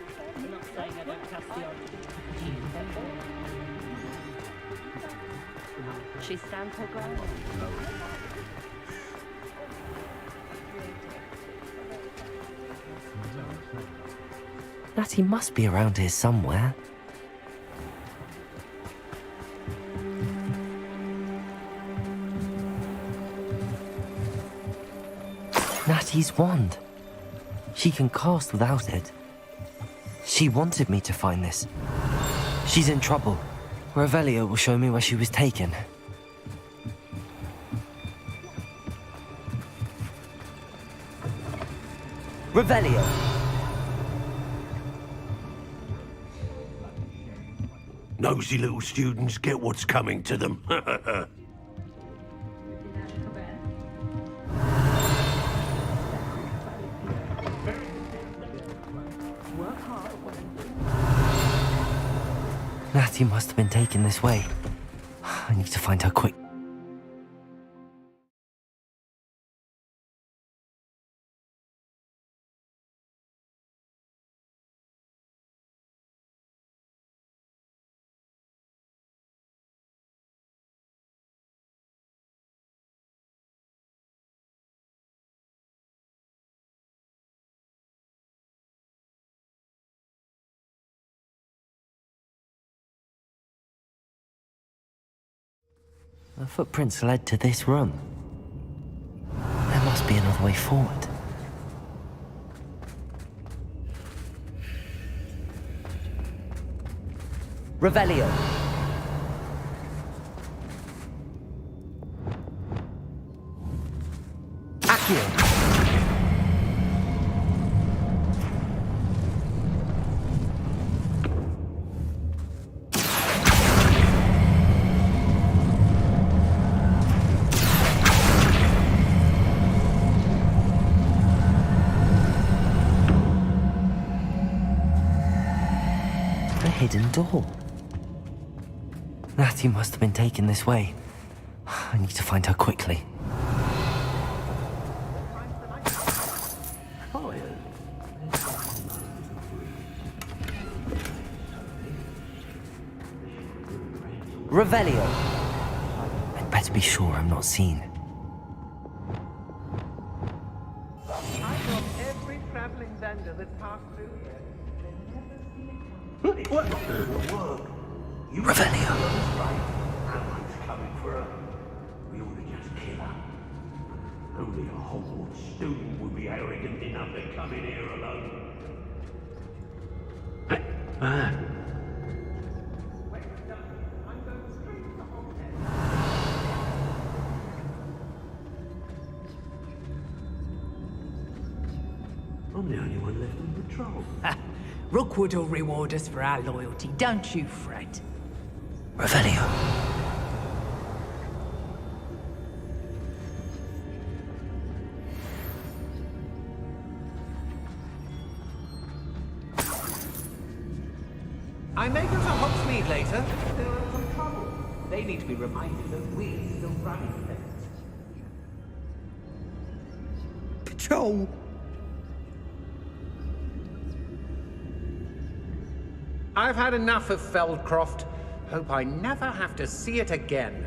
She stands her ground. Natty must be around here somewhere. Natty's wand. She can cast without it. She wanted me to find this. She's in trouble. Revelio will show me where she was taken. Revelio! Nosy little students get what's coming to them. Natty must have been taken this way. I need to find her quick. The footprints led to this room. There must be another way forward. Revelio. Accio. Hidden door. Natty must have been taken this way. I need to find her quickly. Revelio. I'd better be sure I'm not seen. I know every traveling vendor that's passed through here. Revelio. Someone's coming for her. We ought to just kill her. Only a Hogwarts student would be arrogant enough to come in here alone. I'm the only one left in patrol. Rookwood will reward us for our loyalty, don't you fret. Revelio. I may go to Hogsmeade later. There are some trouble. They need to be reminded that we're still running things. Patrol. I've had enough of Feldcroft. Hope I never have to see it again.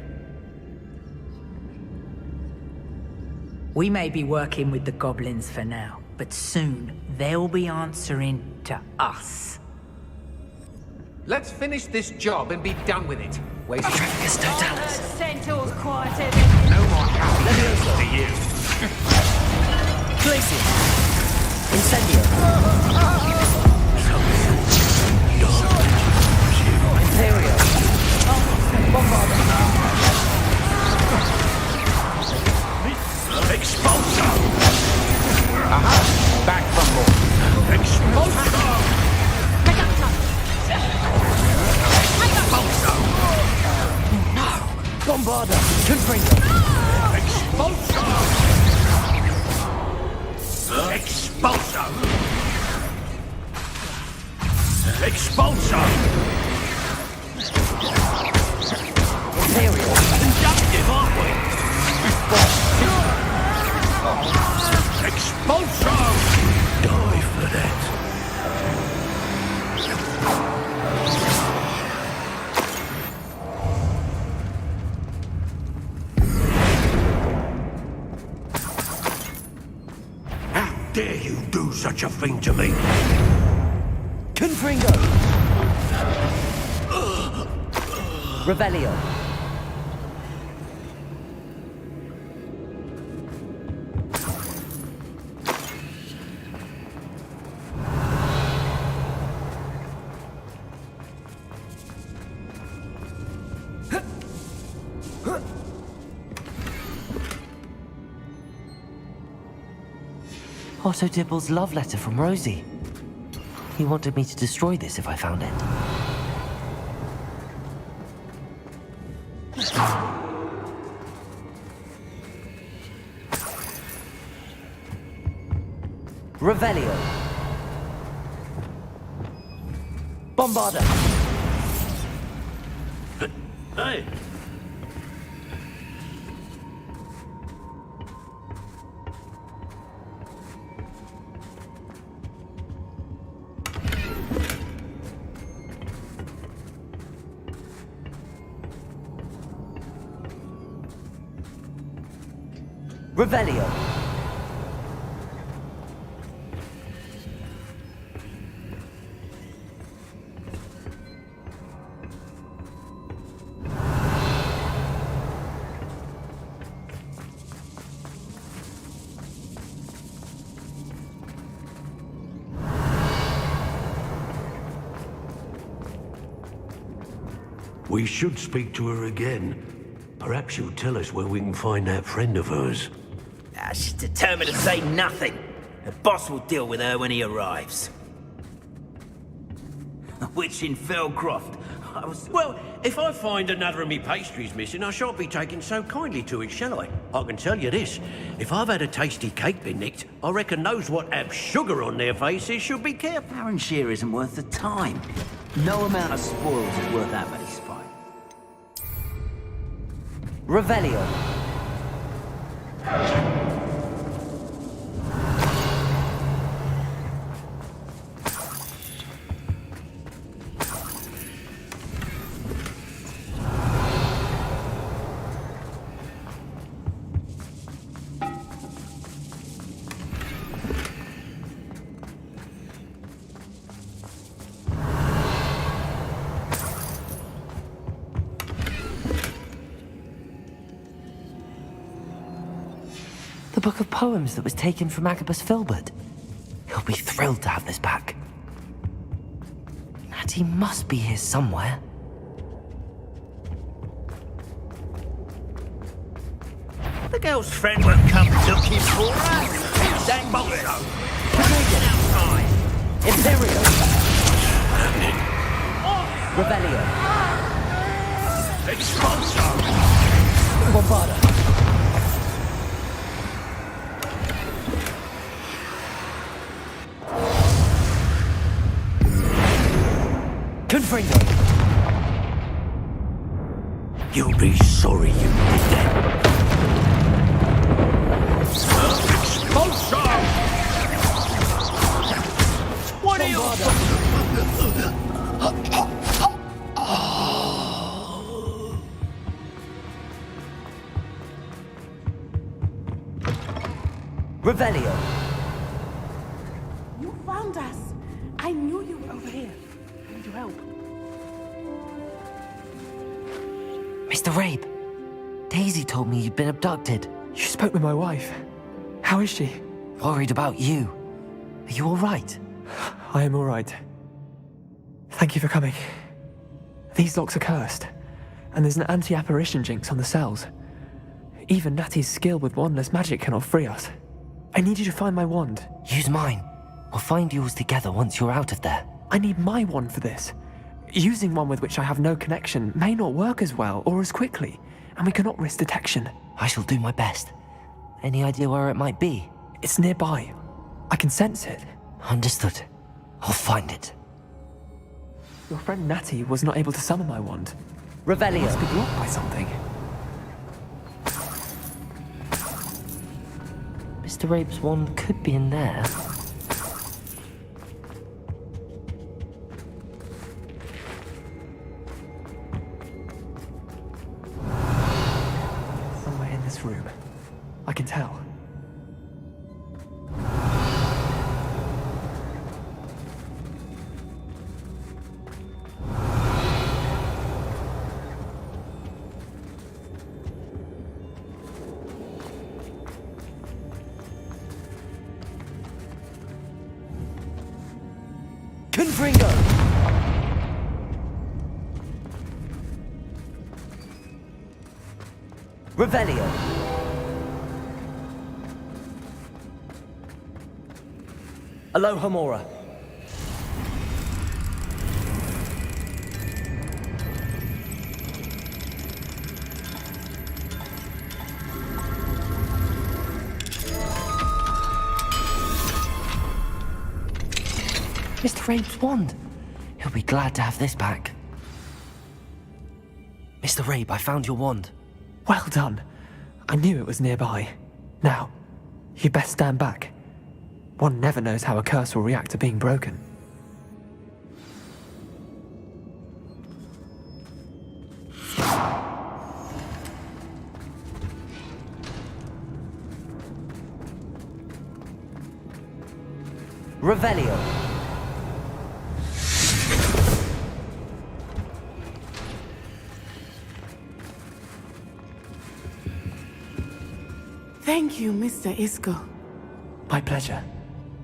We may be working with the goblins for now, but soon they'll be answering to us. Let's finish this job and be done with it. Wasting Centaur's quieted. no more happiness to you. Glacier. Incendio. Imperial. Bombarder. Expulsor! Aha! Back from more. Expulsor! Expulsor! No! Bombarder. Confringo. Expulsor! Expulsor! Expulsor! Imperial. Conductive, aren't we? Expulsor! Die for that. How dare you do such a thing to me? Confringo. Revelio. Otto Dibble's love letter from Rosie. He wanted me to destroy this if I found it. Revelio. Bombarder. Hey! Revelio. We should speak to her again. Perhaps she'll tell us where we can find that friend of hers. She's determined to say nothing. The boss will deal with her when he arrives. A witch in Felcroft. Well, if I find another of me pastries missing, I shan't be taking so kindly to it, shall I? I can tell you this. If I've had a tasty cake been nicked, I reckon those what have sugar on their faces should be careful. Baron Shear isn't worth the time. No amount of spoils is worth that many spite. Revelio. The book of poems that was taken from Agabus Filbert. He'll be thrilled to have this back. Natty must be here somewhere. The girl's friend won't come looking for her. Dang Bolso. Outside. Imperial. Revelio. Expulso. Bombarda. Confringo. You'll be sorry you did that. Expulso. What are you... Revelio. You found us. I knew you were over here. I need your help. Mr. Rabe, Daisy told me you'd been abducted. You spoke with my wife. How is she? Worried about you. Are you all right? I am all right. Thank you for coming. These locks are cursed, and there's an anti-apparition jinx on the cells. Even Natty's skill with wandless magic cannot free us. I need you to find my wand. Use mine. We'll find yours together once you're out of there. I need my wand for this. Using one with which I have no connection may not work as well or as quickly, and we cannot risk detection. I shall do my best. Any idea where it might be? It's nearby. I can sense it. Understood. I'll find it. Your friend Natty was not able to summon my wand. Revelio. It must be blocked by something. Mr. Rabe's wand could be in there. Somewhere in this room. I can tell. Confringo! Revelio. Alohomora. Mr. Rabe's wand. He'll be glad to have this back. Mr. Rabe, I found your wand. Well done. I knew it was nearby. Now, you best stand back. One never knows how a curse will react to being broken. Revelio. Thank you, Mr. Isco. My pleasure.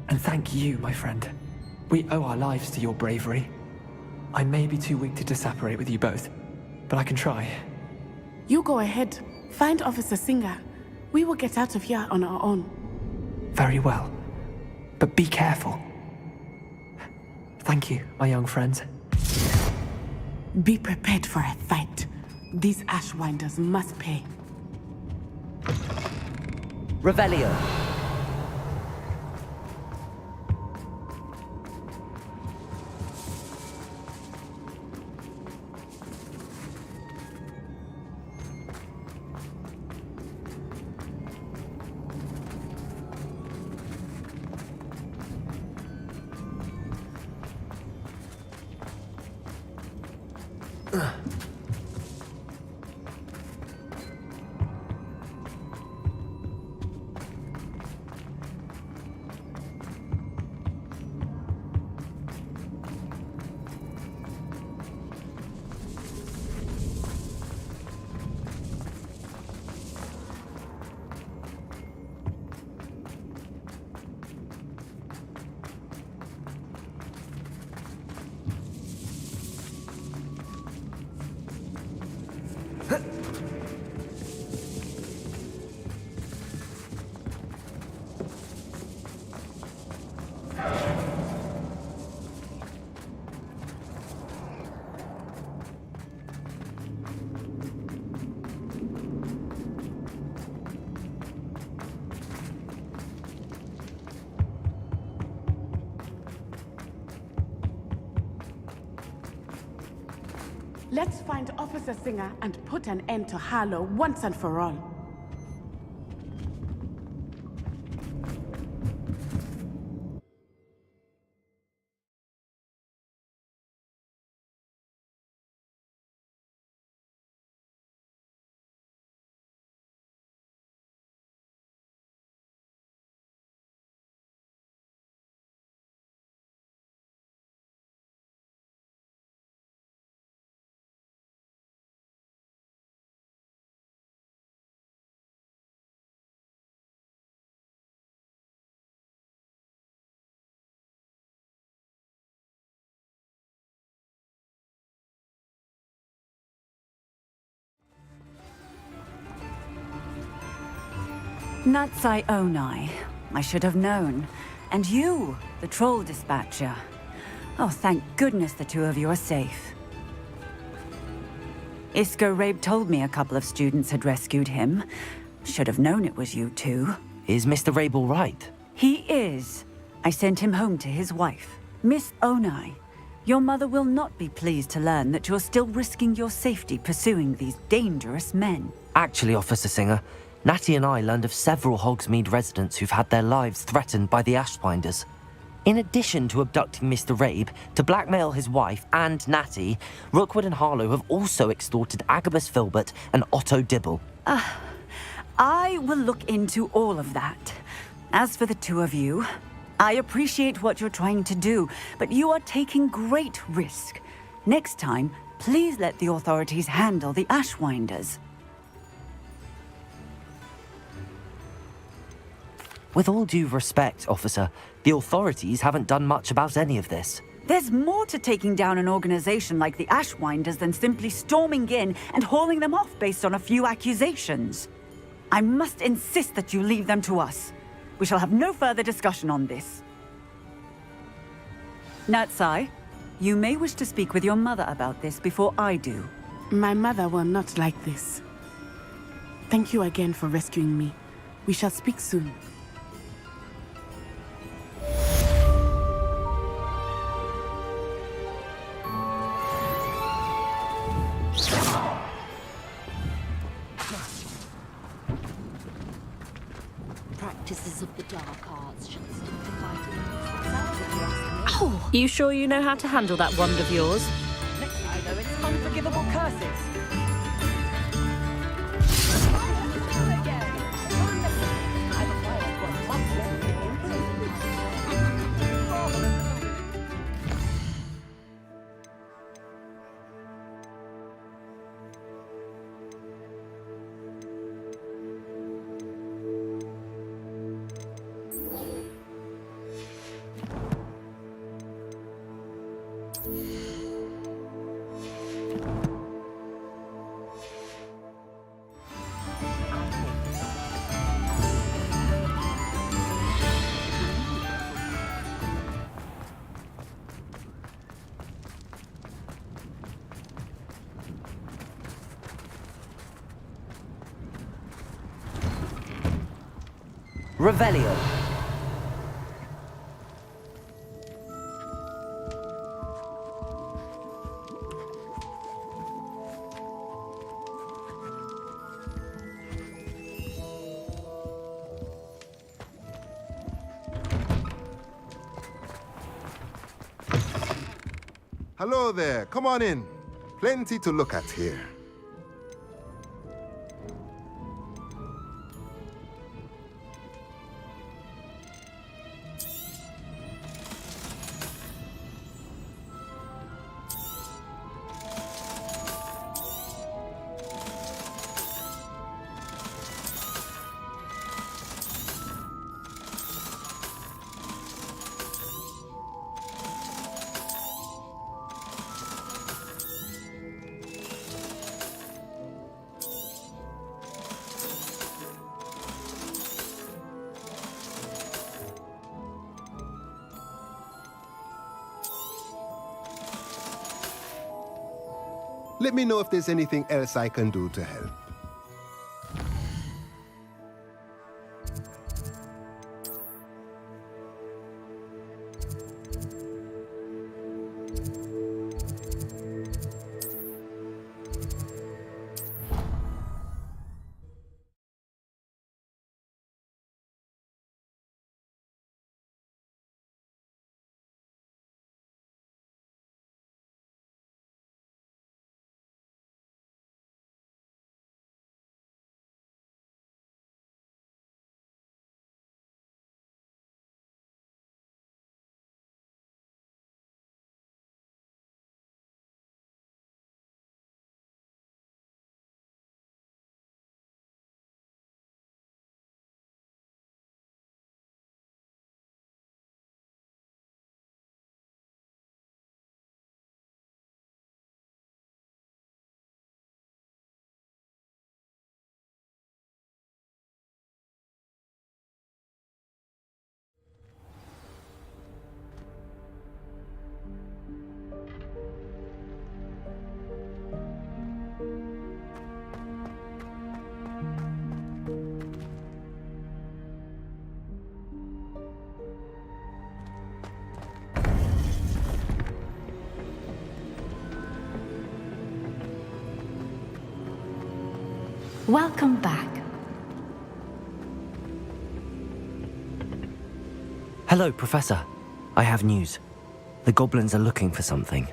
And thank you, my friend. We owe our lives to your bravery. I may be too weak to disapparate with you both, but I can try. You go ahead. Find Officer Singer. We will get out of here on our own. Very well. But be careful. Thank you, my young friends. Be prepared for a fight. These Ashwinders must pay. Revelio. Let's find Officer Singer and put an end to Harlow once and for all. Natsai Onai. I should have known. And you, the troll dispatcher. Oh, thank goodness the two of you are safe. Isco Rabe told me a couple of students had rescued him. Should have known it was you two. Is Mr. Rabe all right? He is. I sent him home to his wife. Miss Onai, your mother will not be pleased to learn that you're still risking your safety pursuing these dangerous men. Actually, Officer Singer, Natty and I learned of several Hogsmeade residents who've had their lives threatened by the Ashwinders. In addition to abducting Mr. Rabe to blackmail his wife and Natty, Rookwood and Harlow have also extorted Agabus Filbert and Otto Dibble. I will look into all of that. As for the two of you, I appreciate what you're trying to do, but you are taking great risk. Next time, please let the authorities handle the Ashwinders. With all due respect, officer, the authorities haven't done much about any of this. There's more to taking down an organization like the Ashwinders than simply storming in and hauling them off based on a few accusations. I must insist that you leave them to us. We shall have no further discussion on this. Natsai, you may wish to speak with your mother about this before I do. My mother will not like this. Thank you again for rescuing me. We shall speak soon. Practices of the dark arts should stick to fighting themselves if you ask me. You sure you know how to handle that wand of yours? Next thing I know, it's unforgivable curses. Revelio. Hello there, come on in. Plenty to look at here. Let me know if there's anything else I can do to help. Welcome back. Hello, Professor. I have news. The goblins are looking for something.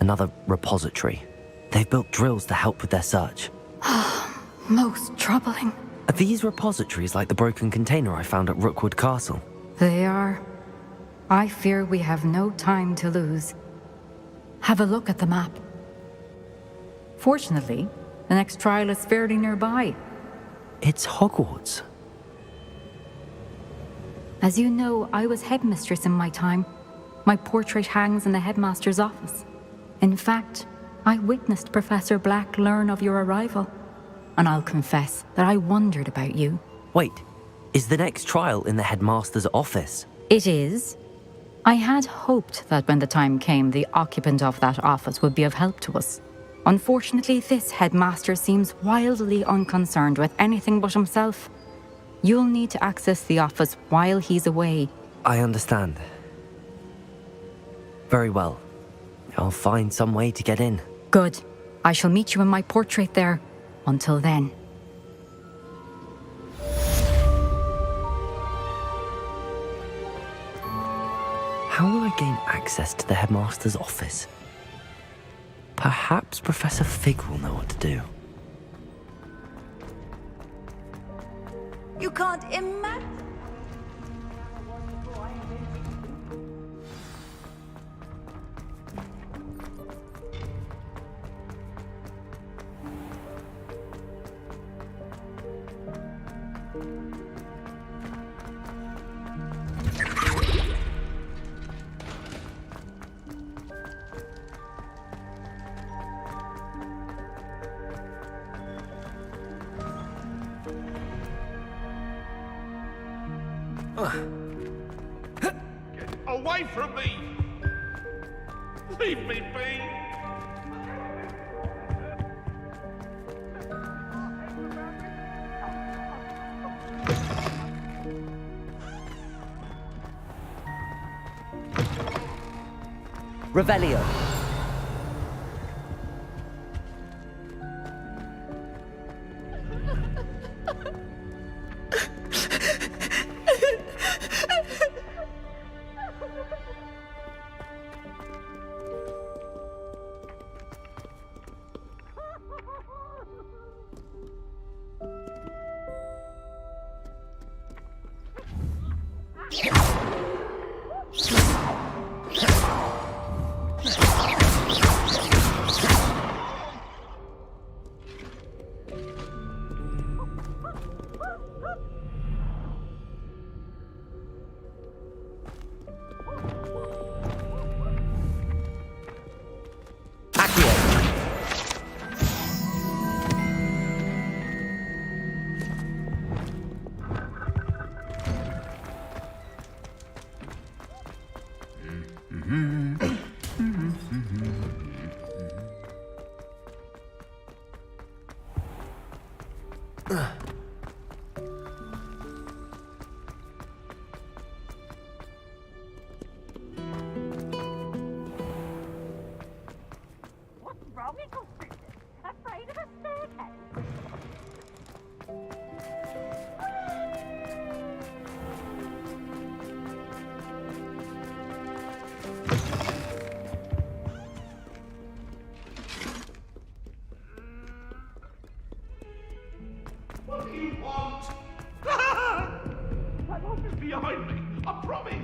Another repository. They've built drills to help with their search. Most troubling. Are these repositories like the broken container I found at Rookwood Castle? They are. I fear we have no time to lose. Have a look at the map. Fortunately, the next trial is fairly nearby. It's Hogwarts. As you know, I was headmistress in my time. My portrait hangs in the headmaster's office. In fact, I witnessed Professor Black learn of your arrival. And I'll confess that I wondered about you. Wait, is the next trial in the headmaster's office? It is. I had hoped that when the time came, the occupant of that office would be of help to us. Unfortunately, this headmaster seems wildly unconcerned with anything but himself. You'll need to access the office while he's away. I understand. Very well. I'll find some way to get in. Good. I shall meet you in my portrait there. Until then. How will I gain access to the headmaster's office? Perhaps Professor Fig will know what to do. You can't imagine. Get away from me! Leave me be! Revelio. What do you want? That lock is behind me, I promise.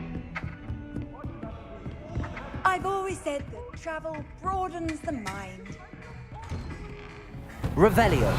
I've always said that travel broadens the mind. Revelio.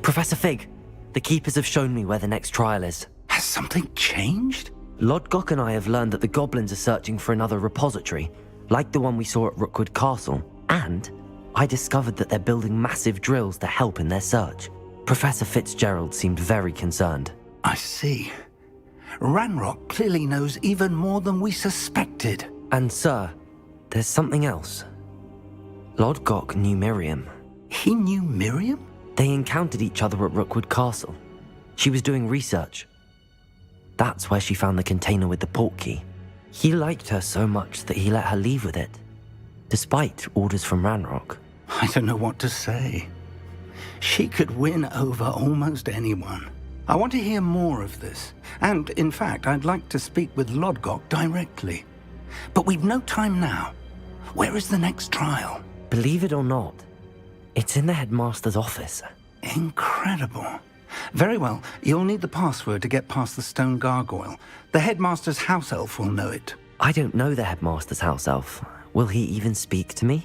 Professor Fig, the Keepers have shown me where the next trial is. Has something changed? Lodgok and I have learned that the goblins are searching for another repository, like the one we saw at Rookwood Castle. And I discovered that they're building massive drills to help in their search. Professor Fitzgerald seemed very concerned. I see. Ranrock clearly knows even more than we suspected. And sir, there's something else. Lodgok knew Miriam. He knew Miriam? They encountered each other at Rookwood Castle. She was doing research. That's where she found the container with the port key. He liked her so much that he let her leave with it, despite orders from Ranrock. I don't know what to say. She could win over almost anyone. I want to hear more of this. And, in fact, I'd like to speak with Lodgok directly. But we've no time now. Where is the next trial? Believe it or not, it's in the headmaster's office. Incredible. Very well, you'll need the password to get past the stone gargoyle. The headmaster's house elf will know it. I don't know the headmaster's house elf. Will he even speak to me?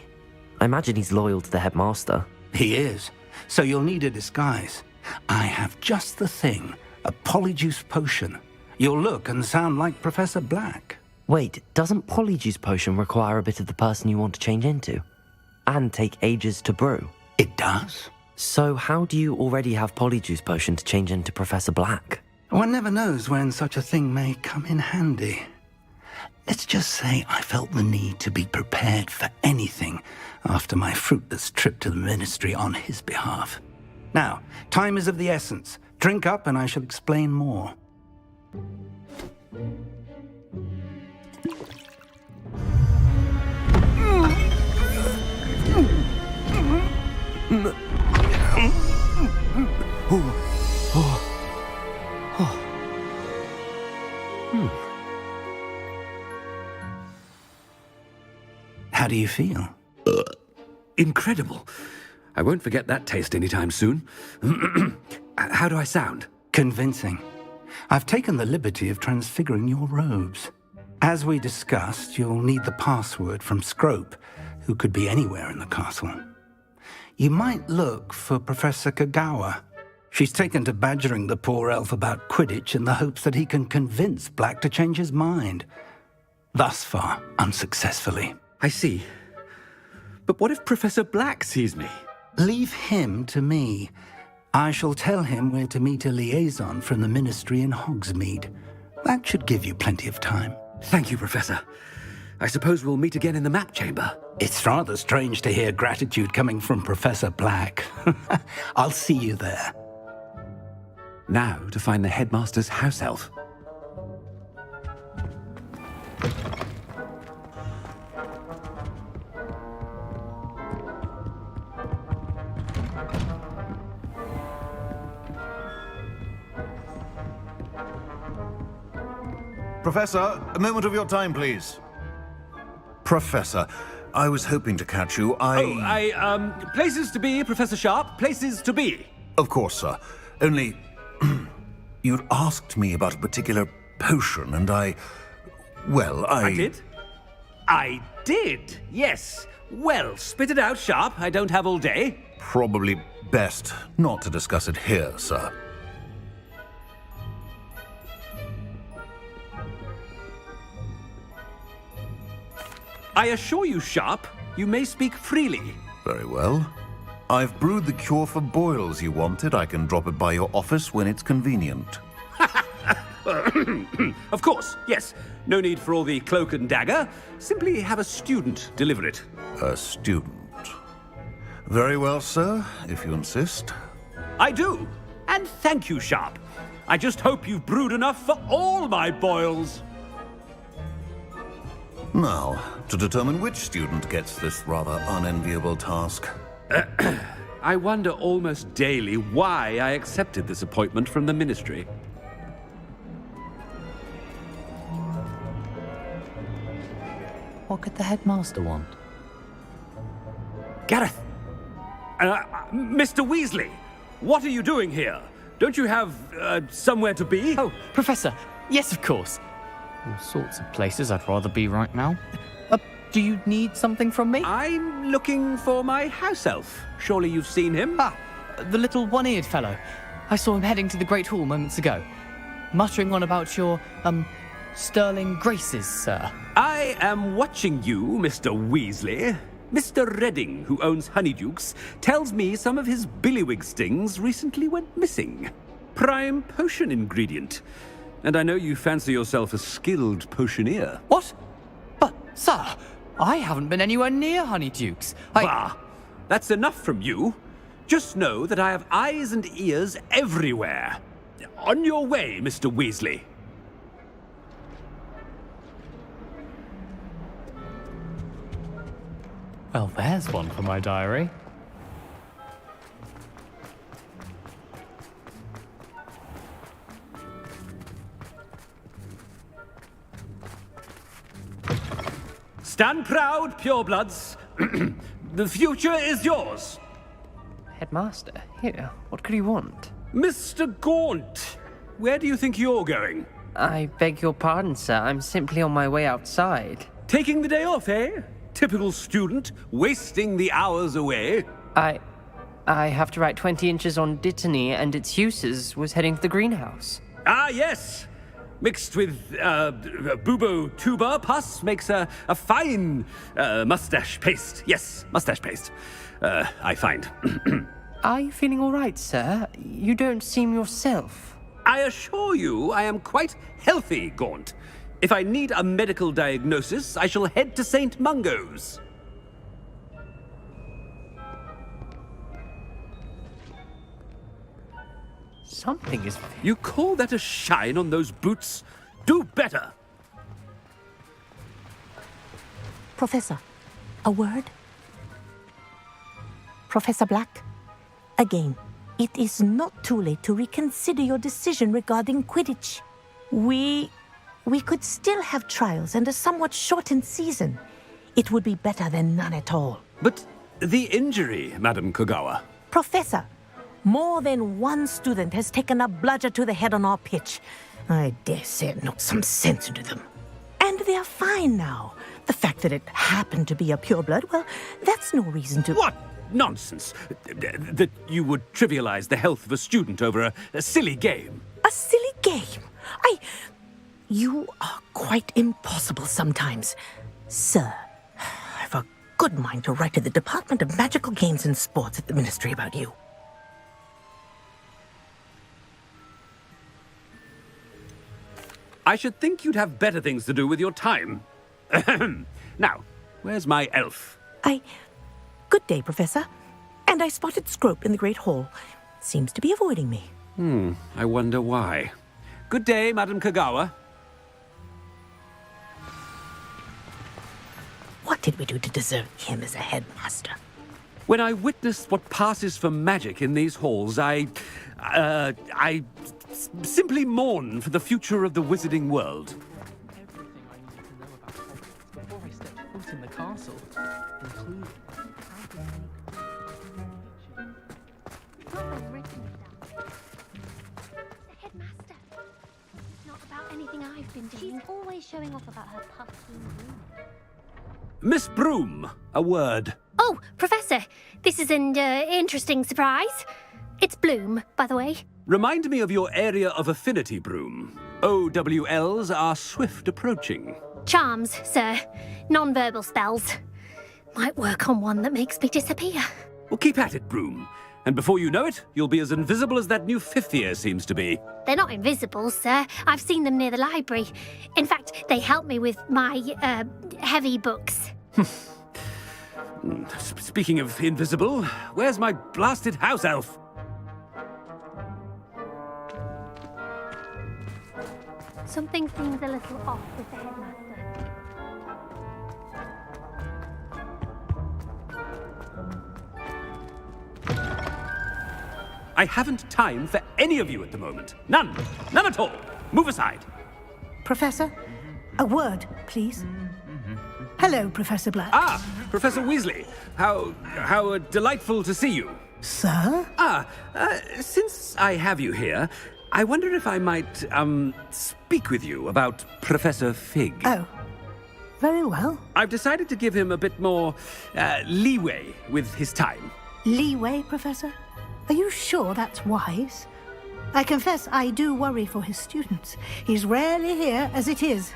I imagine he's loyal to the headmaster. He is. So you'll need a disguise. I have just the thing. A polyjuice potion. You'll look and sound like Professor Black. Wait, doesn't polyjuice potion require a bit of the person you want to change into? And take ages to brew? It does. So how do you already have polyjuice potion to change into Professor Black? One never knows when such a thing may come in handy. Let's just say I felt the need to be prepared for anything after my fruitless trip to the ministry on his behalf. Now, time is of the essence. Drink up and I shall explain more. How do you feel? Incredible. I won't forget that taste anytime soon. How do I sound? Convincing. I've taken the liberty of transfiguring your robes. As we discussed, you'll need the password from Scrope, who could be anywhere in the castle. You might look for Professor Kagawa. She's taken to badgering the poor elf about Quidditch in the hopes that he can convince Black to change his mind. Thus far, unsuccessfully. I see. But what if Professor Black sees me? Leave him to me. I shall tell him where to meet a liaison from the Ministry in Hogsmeade. That should give you plenty of time. Thank you, Professor. I suppose we'll meet again in the map chamber. It's rather strange to hear gratitude coming from Professor Black. I'll see you there. Now to find the headmaster's house elf. Professor, a moment of your time, please. Professor, I was hoping to catch you. Places to be, Professor Sharp. Places to be. Of course, sir. Only, you'd asked me about a particular potion, and I did? I did, yes. Well, spit it out, Sharp. I don't have all day. Probably best not to discuss it here, sir. I assure you, Sharp, you may speak freely. Very well. I've brewed the cure for boils you wanted. I can drop it by your office when it's convenient. Of course, yes. No need for all the cloak and dagger. Simply have a student deliver it. A student? Very well, sir, if you insist. I do. And thank you, Sharp. I just hope you've brewed enough for all my boils. Now, to determine which student gets this rather unenviable task. I wonder almost daily why I accepted this appointment from the Ministry. What could the headmaster want? Gareth! Mr. Weasley! What are you doing here? Don't you have, somewhere to be? Oh, Professor! Yes, of course! All sorts of places I'd rather be right now. Do you need something from me? I'm looking for my house elf. Surely you've seen him? Ah, the little one-eared fellow. I saw him heading to the Great Hall moments ago. Muttering on about your, sterling graces, sir. I am watching you, Mr. Weasley. Mr. Redding, who owns Honeydukes, tells me some of his billywig stings recently went missing. Prime potion ingredient. And I know you fancy yourself a skilled potioneer. What? But, sir, I haven't been anywhere near Honeydukes. Bah! That's enough from you. Just know that I have eyes and ears everywhere. On your way, Mr. Weasley. Well, there's one for my diary. Stand proud, purebloods. The future is yours. Headmaster, here, what could you want? Mr. Gaunt, where do you think you're going? I beg your pardon, sir. I'm simply on my way outside. Taking the day off, eh? Typical student, wasting the hours away. I have to write 20 inches on Dittany and its uses. Was heading to the greenhouse. Ah, yes. Mixed with bubo tuber pus makes a fine mustache paste. Yes, mustache paste. I find. Are you feeling all right, sir? You don't seem yourself. I assure you I am quite healthy, Gaunt. If I need a medical diagnosis, I shall head to St. Mungo's. Something is... You call that a shine on those boots? Do better! Professor, a word? Professor Black, again, it is not too late to reconsider your decision regarding Quidditch. We could still have trials and a somewhat shortened season. It would be better than none at all. But the injury, Madam Kogawa. Professor, more than one student has taken a bludger to the head on our pitch. I dare say it knocked some sense into them. And they are fine now. The fact that it happened to be a pureblood, well, that's no reason to... What nonsense! That you would trivialize the health of a student over a silly game. A silly game? You are quite impossible sometimes. Sir, I've a good mind to write to the Department of Magical Games and Sports at the Ministry about you. I should think you'd have better things to do with your time. Now, where's my elf? Good day, Professor. And I spotted Scrope in the Great Hall. Seems to be avoiding me. I wonder why. Good day, Madam Kagawa. What did we do to deserve him as a headmaster? When I witness what passes for magic in these halls, I simply mourn for the future of the wizarding world. Before I step foot in the castle, including The headmaster. It's not about anything I've been doing. She's always showing off about her puffy room. Miss Broom, a word. Oh, Professor, this is an interesting surprise. It's Bloom, by the way. Remind me of your area of affinity, Broom. OWLs are swift approaching. Charms, sir. Non-verbal spells. Might work on one that makes me disappear. Well, keep at it, Broom. And before you know it, you'll be as invisible as that new fifth year seems to be. They're not invisible, sir. I've seen them near the library. In fact, they help me with my, heavy books. Speaking of invisible, where's my blasted house elf? Something seems a little off with the headmaster. I haven't time for any of you at the moment. None. None at all. Move aside. Professor, a word, please. Hello, Professor Black. Ah, Professor Weasley. How delightful to see you. Sir? Since I have you here, I wonder if I might, speak with you about Professor Fig. Oh, very well. I've decided to give him a bit more, leeway with his time. Leeway, Professor? Are you sure that's wise? I confess I do worry for his students. He's rarely here as it is.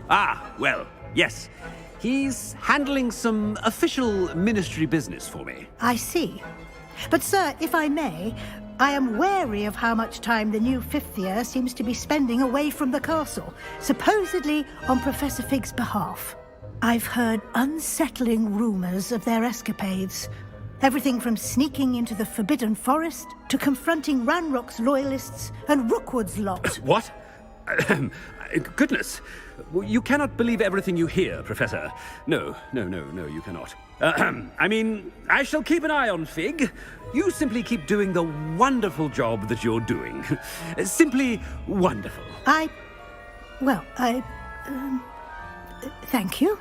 Ah, well, yes. He's handling some official ministry business for me. I see. But, sir, if I may, I am wary of how much time the new fifth year seems to be spending away from the castle, supposedly on Professor Fig's behalf. I've heard unsettling rumors of their escapades. Everything from sneaking into the Forbidden Forest to confronting Ranrock's loyalists and Rookwood's lot. What? Goodness. You cannot believe everything you hear, Professor. No, you cannot. I mean, I shall keep an eye on Fig. You simply keep doing the wonderful job that you're doing. Simply wonderful. Thank you.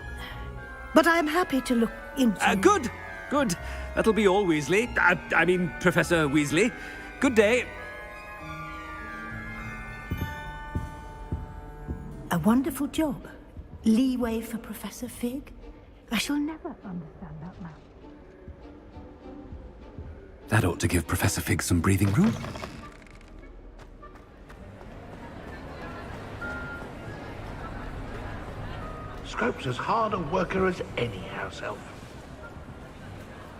But I'm happy to look into... Good. That'll be all, Weasley. I mean, Professor Weasley. Good day. A wonderful job. Leeway for Professor Fig. I shall never understand that man. That ought to give Professor Fig some breathing room. Scrope's as hard a worker as any house elf.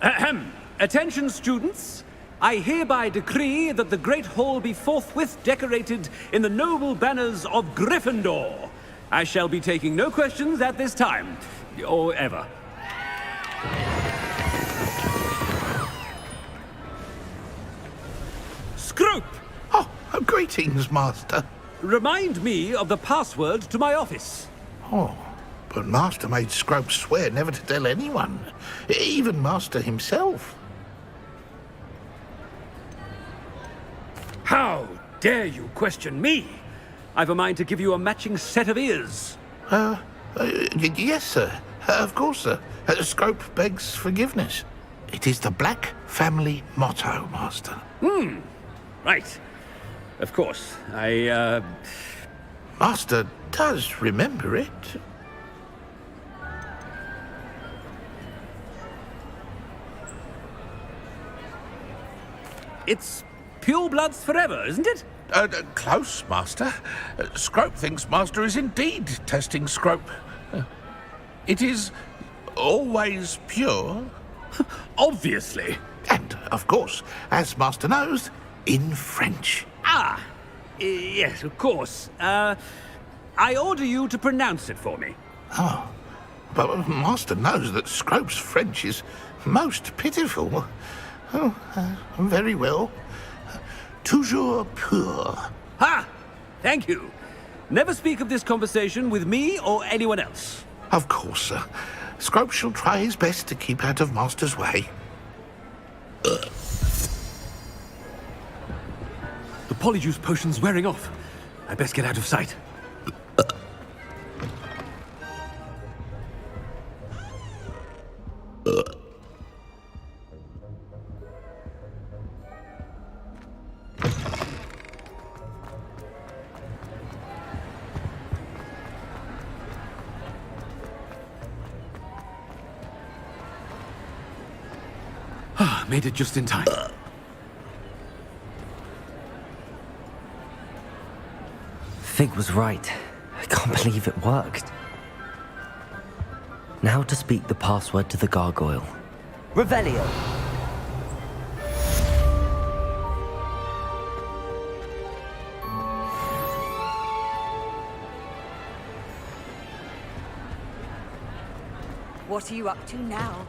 Ahem. Attention, students. I hereby decree that the Great Hall be forthwith decorated in the noble banners of Gryffindor. I shall be taking no questions at this time, or ever. Scrope! Oh, greetings, Master. Remind me of the password to my office. Oh, but Master made Scrope swear never to tell anyone, even Master himself. How dare you question me? I've a mind to give you a matching set of ears. Yes, sir. Of course, sir. Scrope begs forgiveness. It is the Black family motto, Master. Right. Of course. Master does remember it. It's pure bloods forever, isn't it? Close, Master. Scrope thinks Master is indeed testing Scrope. It is always pure. Obviously. And, of course, as Master knows, in French. Ah, yes, of course. I order you to pronounce it for me. Oh, but Master knows that Scrope's French is most pitiful. Oh, very well. Toujours pur. Ha! Thank you. Never speak of this conversation with me or anyone else. Of course, sir. Scrope shall try his best to keep out of Master's way. The polyjuice potion's wearing off. I best get out of sight. Made it just in time. Fig was right. I can't believe it worked. Now to speak the password to the gargoyle. Revelio! What are you up to now?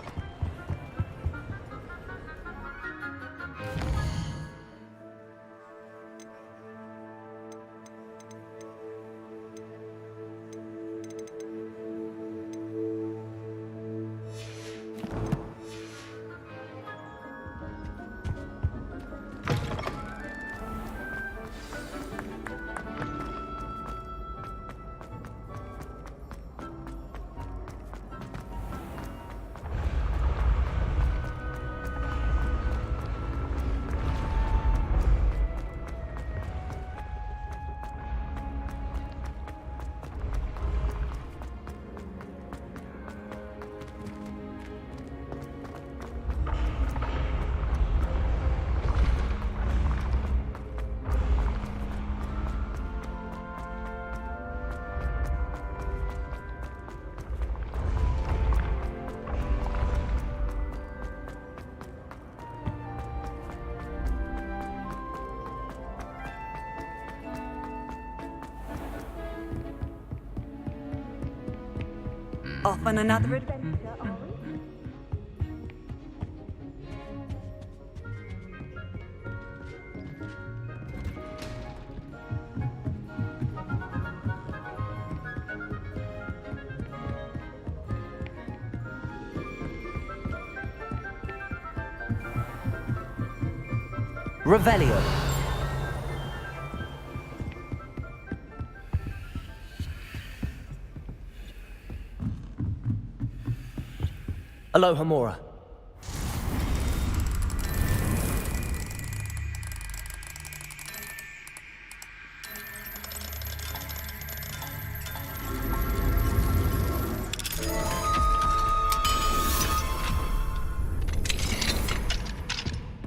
Off on another adventure, are we? Revelio. Aloha Mora.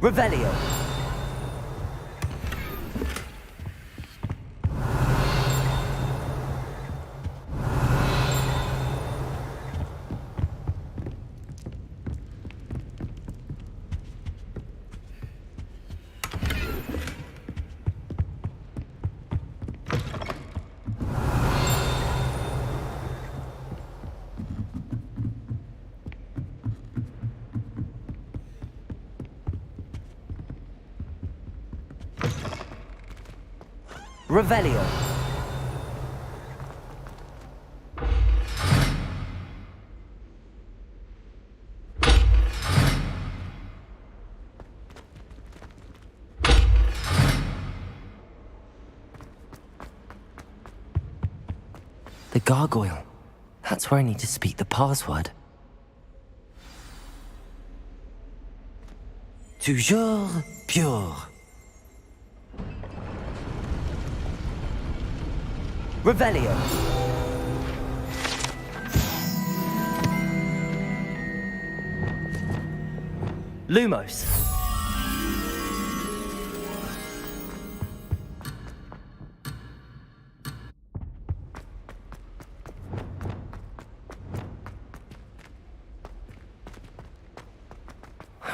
Revelio. Revelio. The gargoyle. That's where I need to speak the password. Toujours pure. Revelio. Lumos.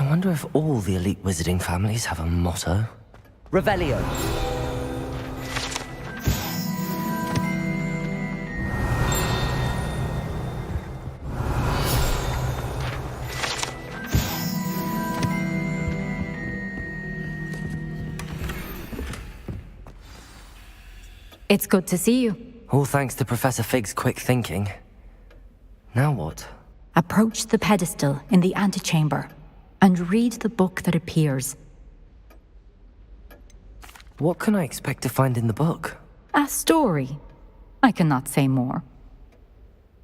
I wonder if all the elite wizarding families have a motto. Revelio. It's good to see you. All thanks to Professor Fig's quick thinking. Now what? Approach the pedestal in the antechamber and read the book that appears. What can I expect to find in the book? A story. I cannot say more.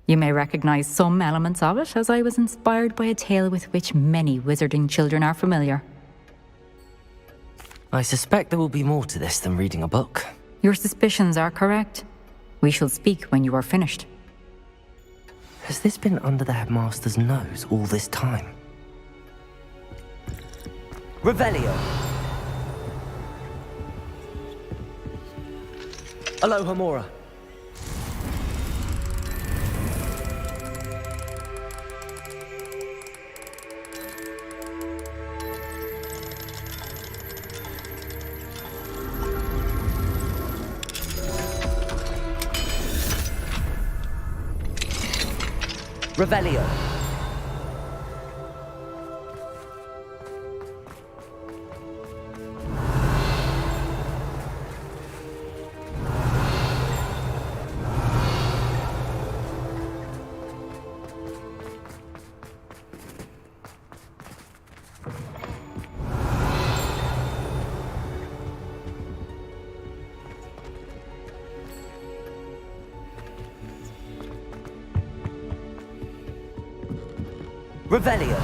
You may recognize some elements of it, as I was inspired by a tale with which many wizarding children are familiar. I suspect there will be more to this than reading a book. Your suspicions are correct. We shall speak when you are finished. Has this been under the headmaster's nose all this time? Revelio! Aloha Mora. Revelio. Revelio.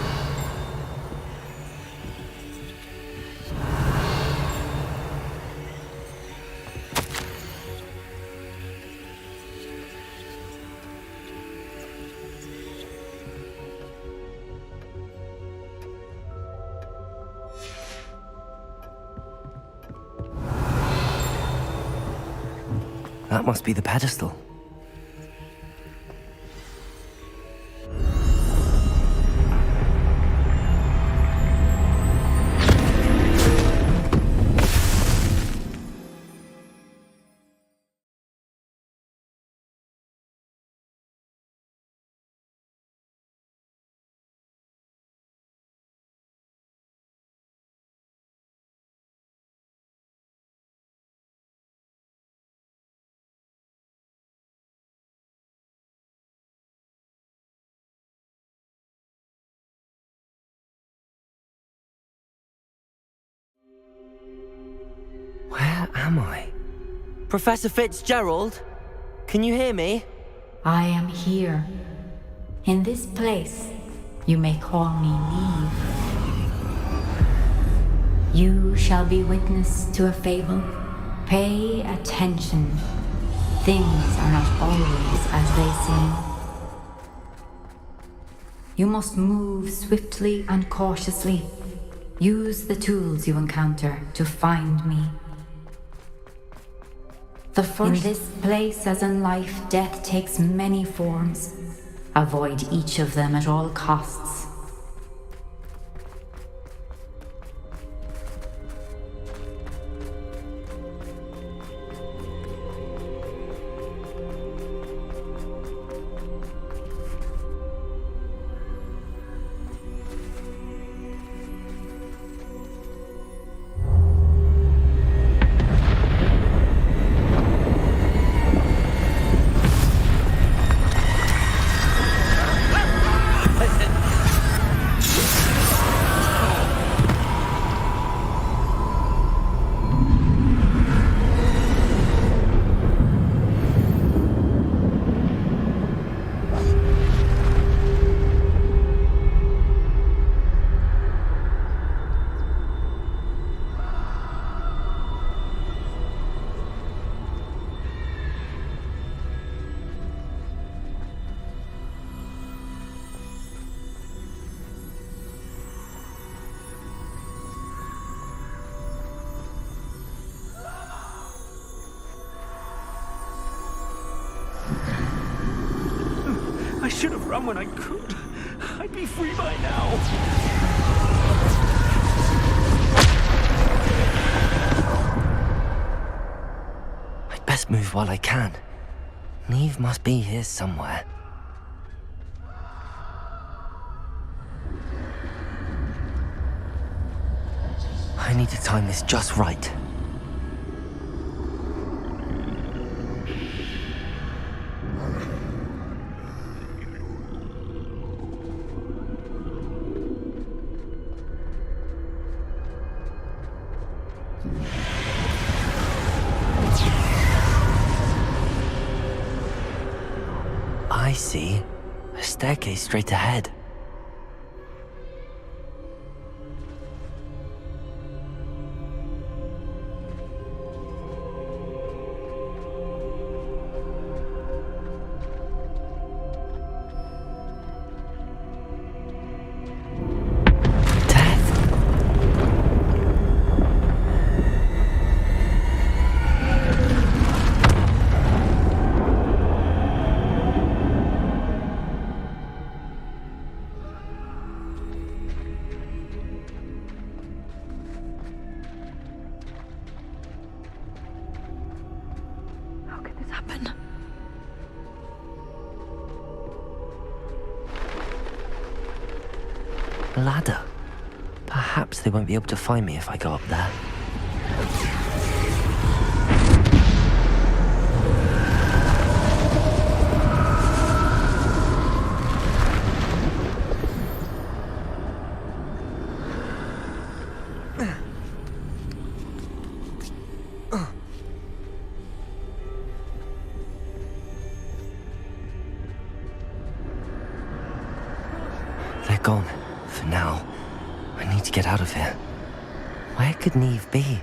That must be the pedestal. Where am I? Professor Fitzgerald? Can you hear me? I am here. In this place, you may call me Neve. You shall be witness to a fable. Pay attention. Things are not always as they seem. You must move swiftly and cautiously. Use the tools you encounter to find me. In this place, as in life, death takes many forms. Avoid each of them at all costs. I should have run when I could. I'd be free by now. I'd best move while I can. Neve must be here somewhere. I need to time this just right. I see. A staircase straight ahead. A ladder. Perhaps they won't be able to find me if I go up there. They're gone. For now. I need to get out of here. Where could Neve be?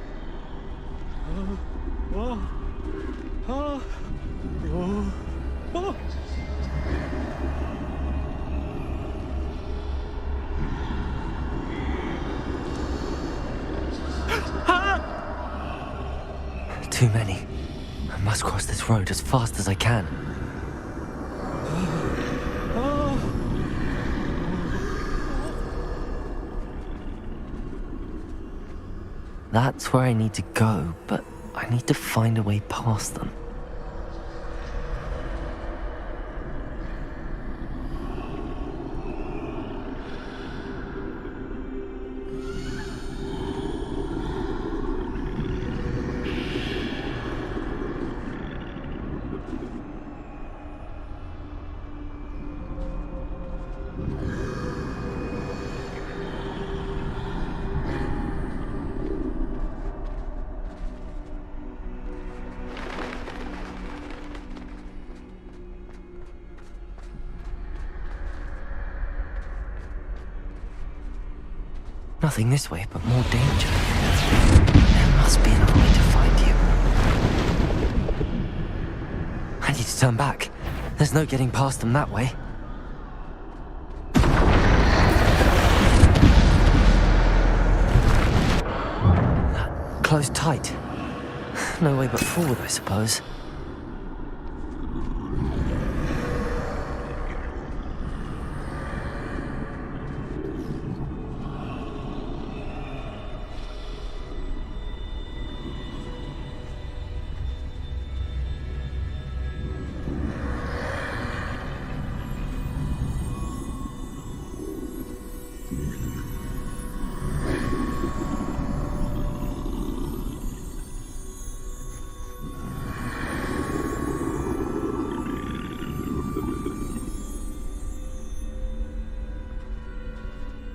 Too many. I must cross this road as fast as I can. That's where I need to go, but I need to find a way past them. Nothing this way, but more danger. There must be another way to find you. I need to turn back. There's no getting past them that way. Closed tight. No way but forward, I suppose.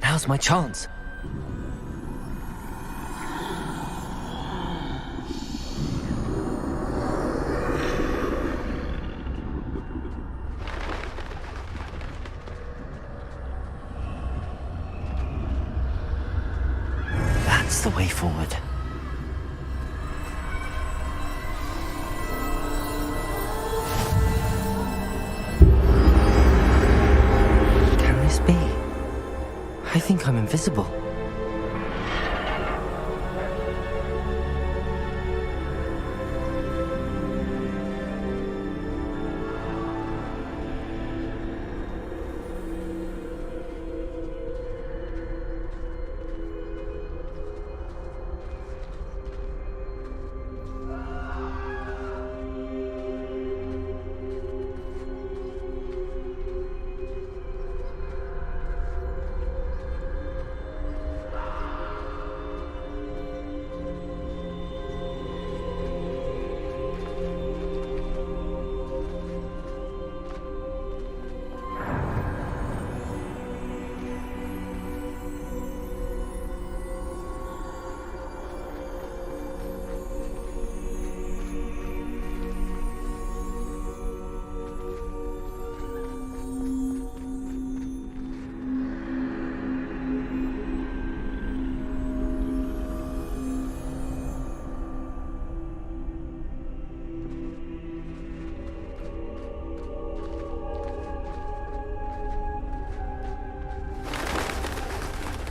Now's my chance. That's the way forward. Can this be? I think I'm invisible.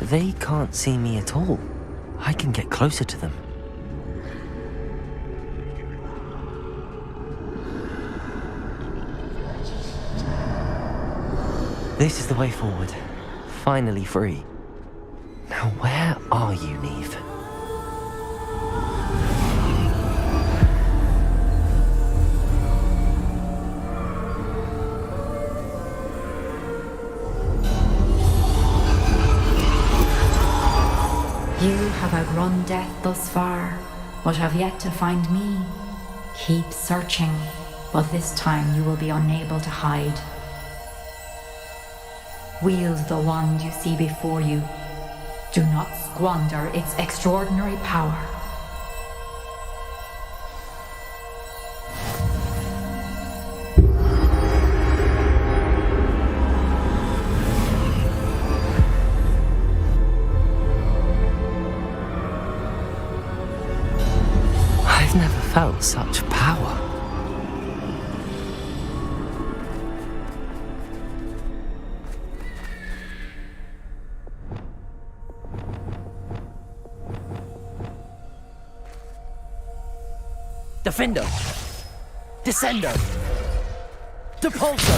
They can't see me at all. I can get closer to them. This is the way forward. Finally free. Now where are you, Neve? You have outrun death thus far, but have yet to find me. Keep searching, but this time you will be unable to hide. Wield the wand you see before you. Do not squander its extraordinary power. I've never felt such power. Defender! Descender! Depulso!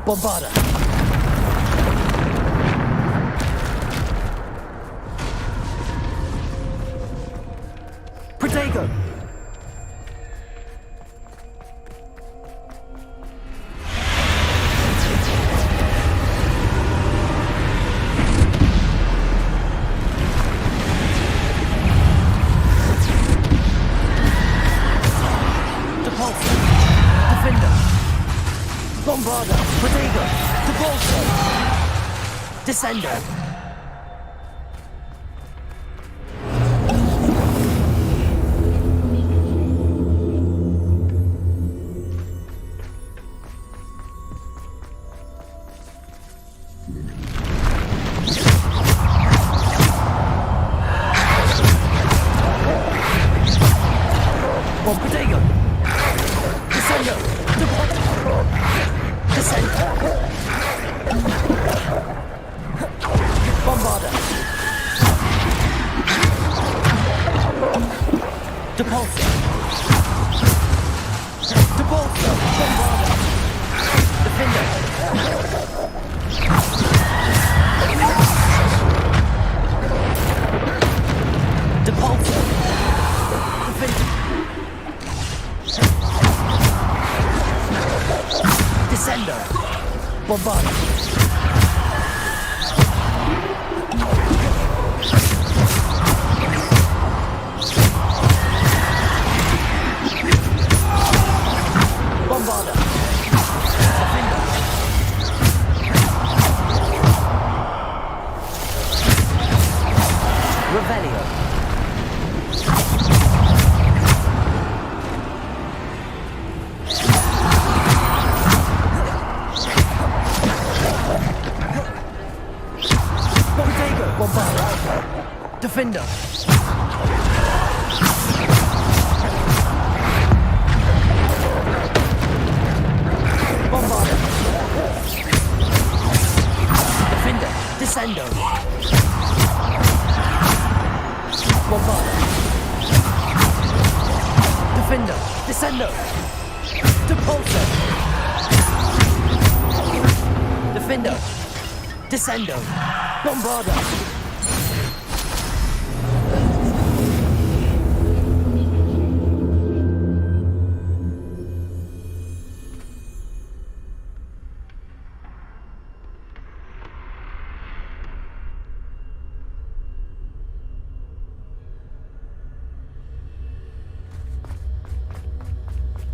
Bombarda! Protego! Bombarda, Protego, Depulso, Descender. Protego, Descender, Bombarda. Depulso. Depulso. Bombarda. Defender. Depulso. Defender. Descender. Bombarda. Bombarda. Defender. Revelio. Bombarda. Defender. Bombarda. Defender. Descendo. Bombarda. Defender. Descendo. Depulso. Defender. Descendo. Bombarda.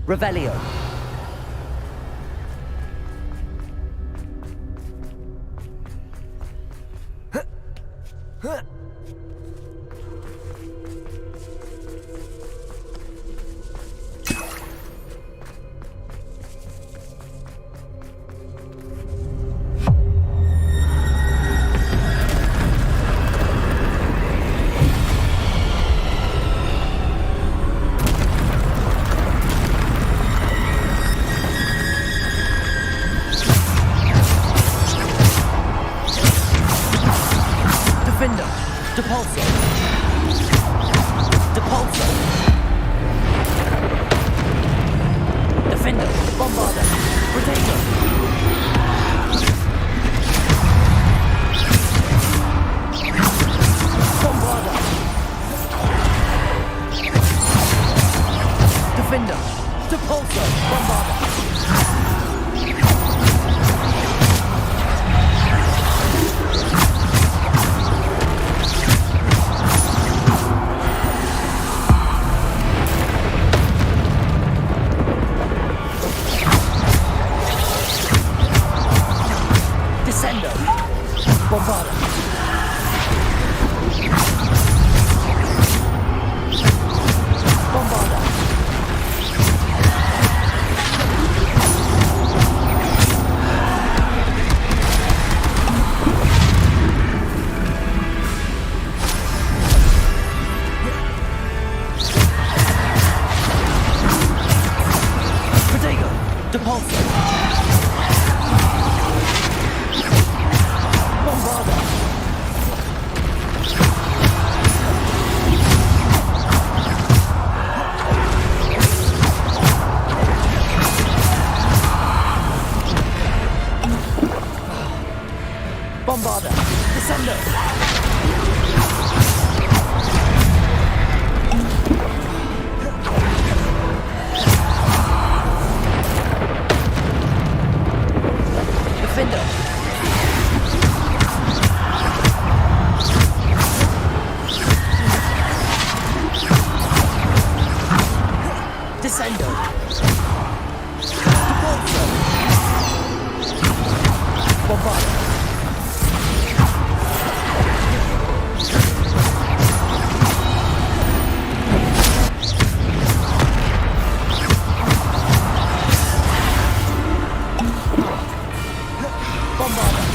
Revelio. Depulso. Depulso. Defender. Bombarder. Protego. Bombarder. Defender. Depulso. Bombarder. Descendo. Bombarder. Bombarder. Protego. Depulso. Bombarder. Bombarder. Descendo. Defender. Descendo. Depulso. Bombarder. Bombarder.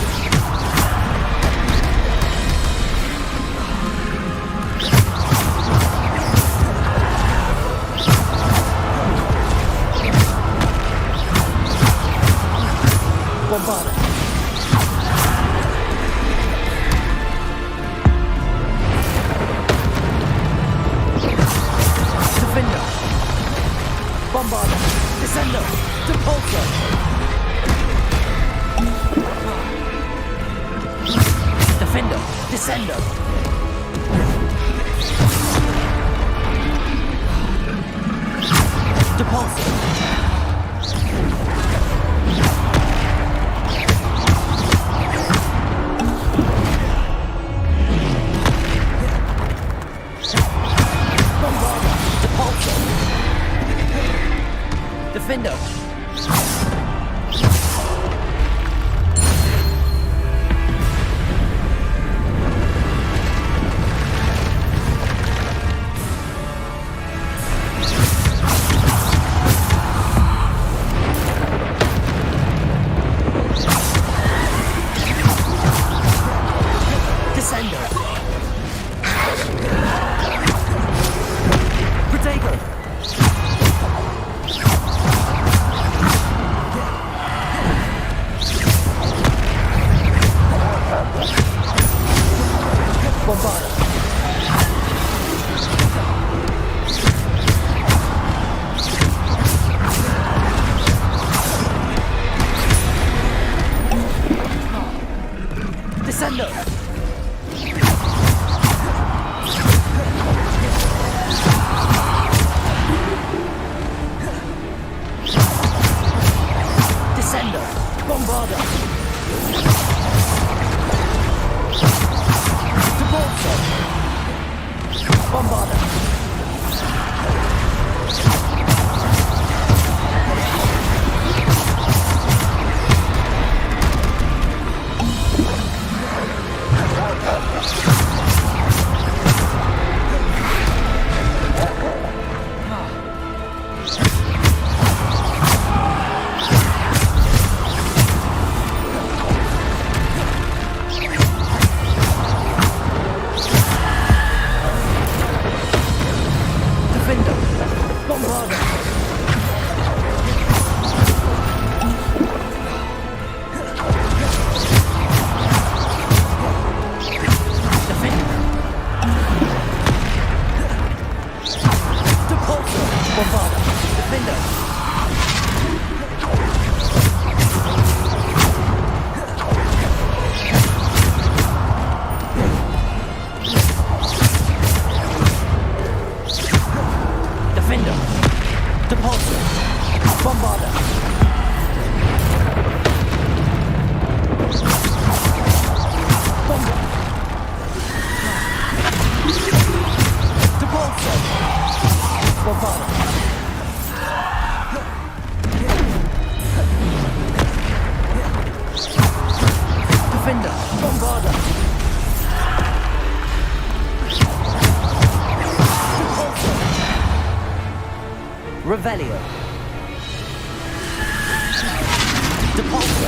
Bombarder. Defender. Bombarder. Descendo. Depulso. Defender. Descendo. Depulso. Bombarder. Depulso. Defender. Descendo. Protego. Bombarder. Descendo. Descendo. Bombarder. Depulso. Bombarder. Defender. Bombarder. Gryffindor, Bombarda! Revelio. Depulso.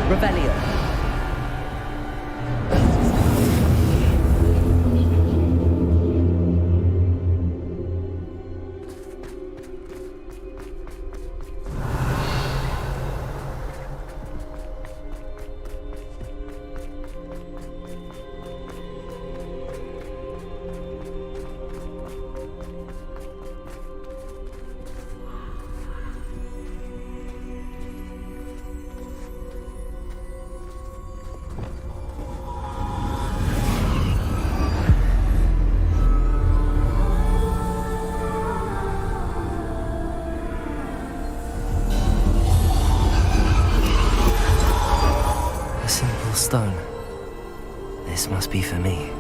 Revelio. Stone. This must be for me.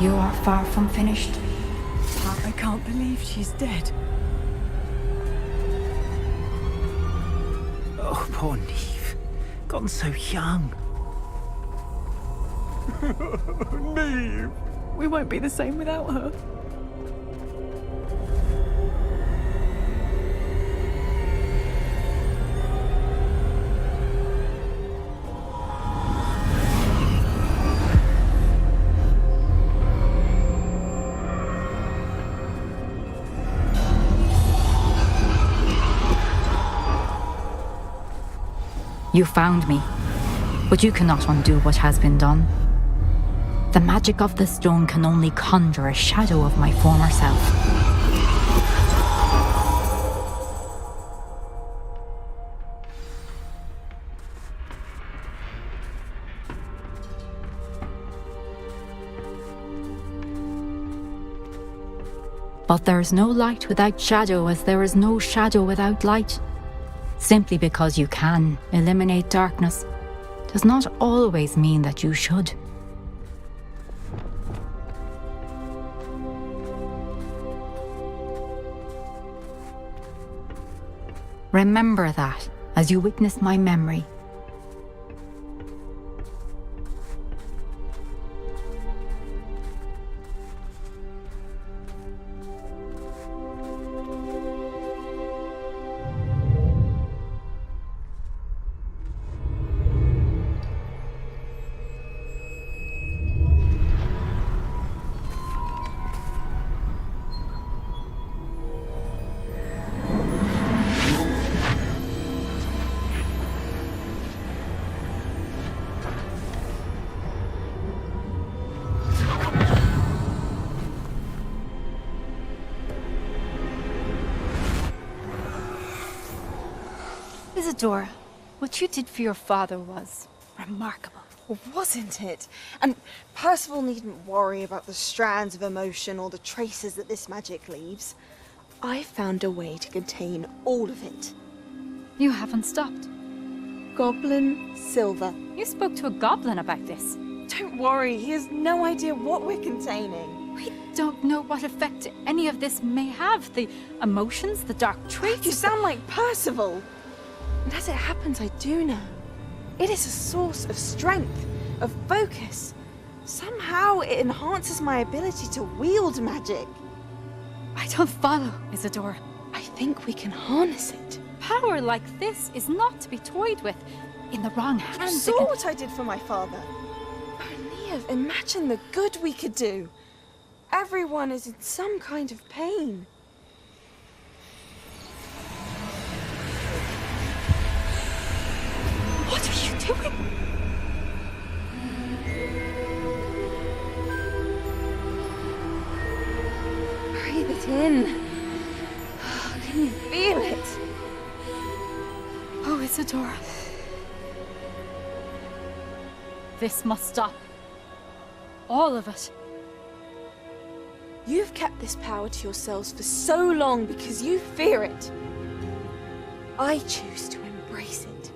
You are far from finished. I can't believe she's dead. Oh, poor Neve. Gone so young. Neve! We won't be the same without her. You found me, but you cannot undo what has been done. The magic of the stone can only conjure a shadow of my former self. But there is no light without shadow, as there is no shadow without light. Simply because you can eliminate darkness does not always mean that you should. Remember that as you witness my memory. Isadora, what you did for your father was remarkable. Well, wasn't it? And Percival needn't worry about the strands of emotion or the traces that this magic leaves. I found a way to contain all of it. You haven't stopped. Goblin Silver. You spoke to a goblin about this. Don't worry, he has no idea what we're containing. We don't know what effect any of this may have. The emotions, the dark traits. You sound like Percival. And as it happens, I do know. It is a source of strength, of focus. Somehow it enhances my ability to wield magic. I don't follow, Isadora. I think we can harness it. Power like this is not to be toyed with. In the wrong hands. You saw what I did for my father. Oh, Neve, imagine the good we could do. Everyone is in some kind of pain. What are you doing? Breathe it in. Can you feel it? Oh, Isadora. This must stop. All of it. You've kept this power to yourselves for so long because you fear it. I choose to embrace it.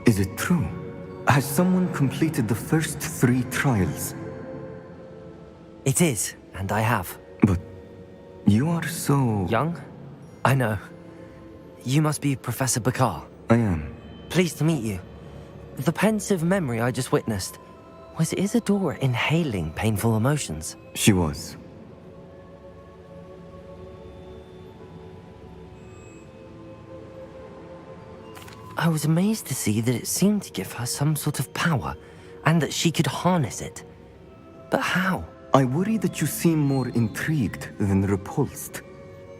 Is it true? Has someone completed the first 3 trials? It is, and I have. But you are so... Young? I know. You must be Professor Bakar. I am. Pleased to meet you. The pensive memory I just witnessed, was Isadora inhaling painful emotions? She was. I was amazed to see that it seemed to give her some sort of power, and that she could harness it. But how? I worry that you seem more intrigued than repulsed.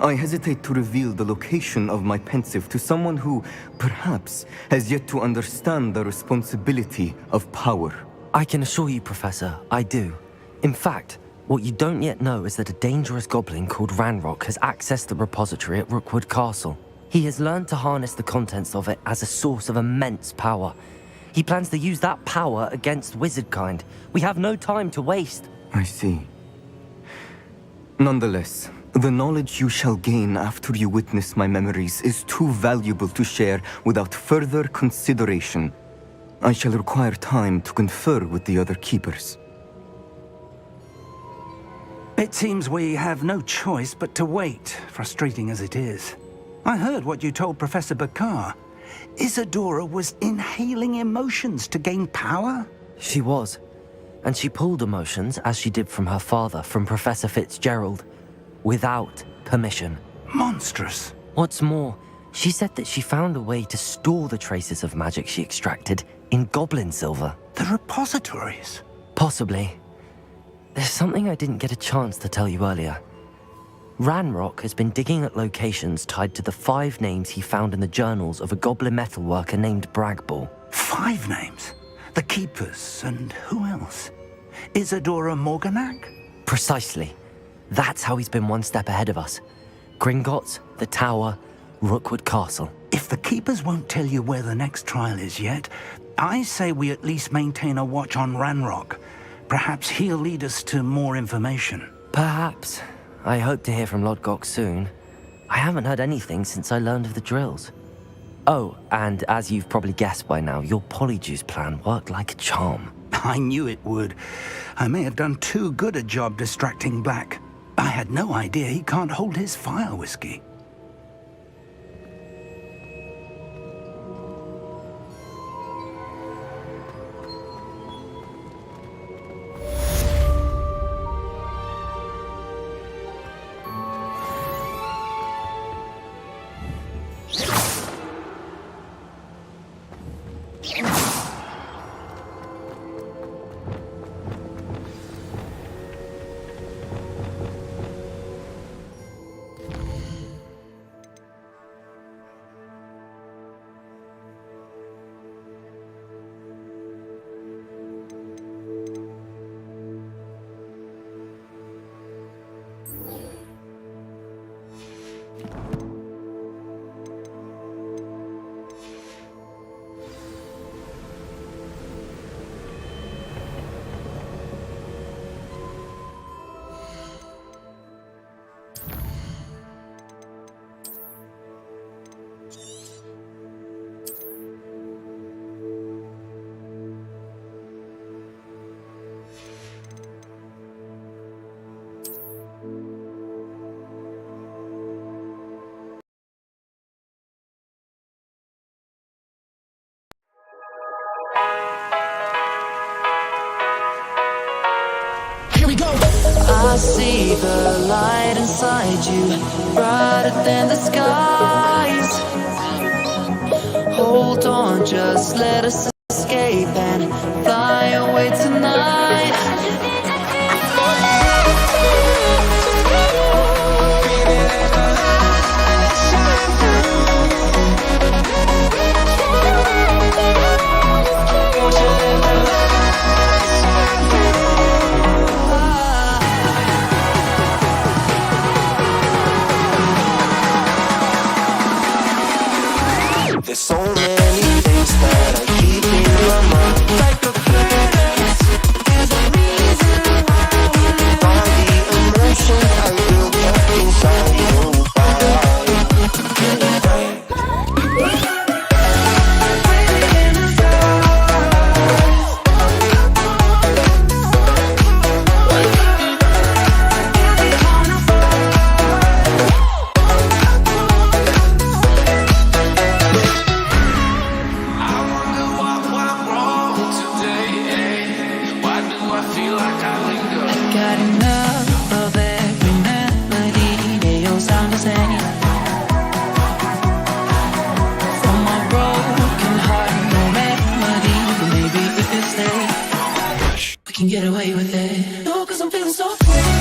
I hesitate to reveal the location of my pensive to someone who, perhaps, has yet to understand the responsibility of power. I can assure you, Professor, I do. In fact, what you don't yet know is that a dangerous goblin called Ranrock has accessed the repository at Rookwood Castle. He has learned to harness the contents of it as a source of immense power. He plans to use that power against wizardkind. We have no time to waste. I see. Nonetheless, the knowledge you shall gain after you witness my memories is too valuable to share without further consideration. I shall require time to confer with the other keepers. It seems we have no choice but to wait, frustrating as it is. I heard what you told Professor Bakar. Isadora was inhaling emotions to gain power? She was. And she pulled emotions, as she did from her father, from Professor Fitzgerald, without permission. Monstrous. What's more, she said that she found a way to store the traces of magic she extracted in goblin silver. The repositories? Possibly. There's something I didn't get a chance to tell you earlier. Ranrock has been digging at locations tied to the 5 names he found in the journals of a goblin metalworker named Bragball. 5 names? The Keepers, and who else? Isadora Morganac? Precisely. That's how he's been one step ahead of us. Gringotts, the Tower, Rookwood Castle. If the Keepers won't tell you where the next trial is yet, I say we at least maintain a watch on Ranrock. Perhaps he'll lead us to more information. Perhaps. I hope to hear from Lodgok soon. I haven't heard anything since I learned of the drills. Oh, and as you've probably guessed by now, your Polyjuice plan worked like a charm. I knew it would. I may have done too good a job distracting Black. I had no idea he can't hold his fire whiskey. I see the light inside you, brighter than the skies. Hold on, just let us escape and fly away tonight. There's so many things that I keep in my mind. Like a curse, there's a reason why. All the emotions I built up inside you. Got enough of every melody, they all sound the same. From my broken heart, no remedy, but maybe if you stay, we can get away with it. No, 'cause I'm feeling so free.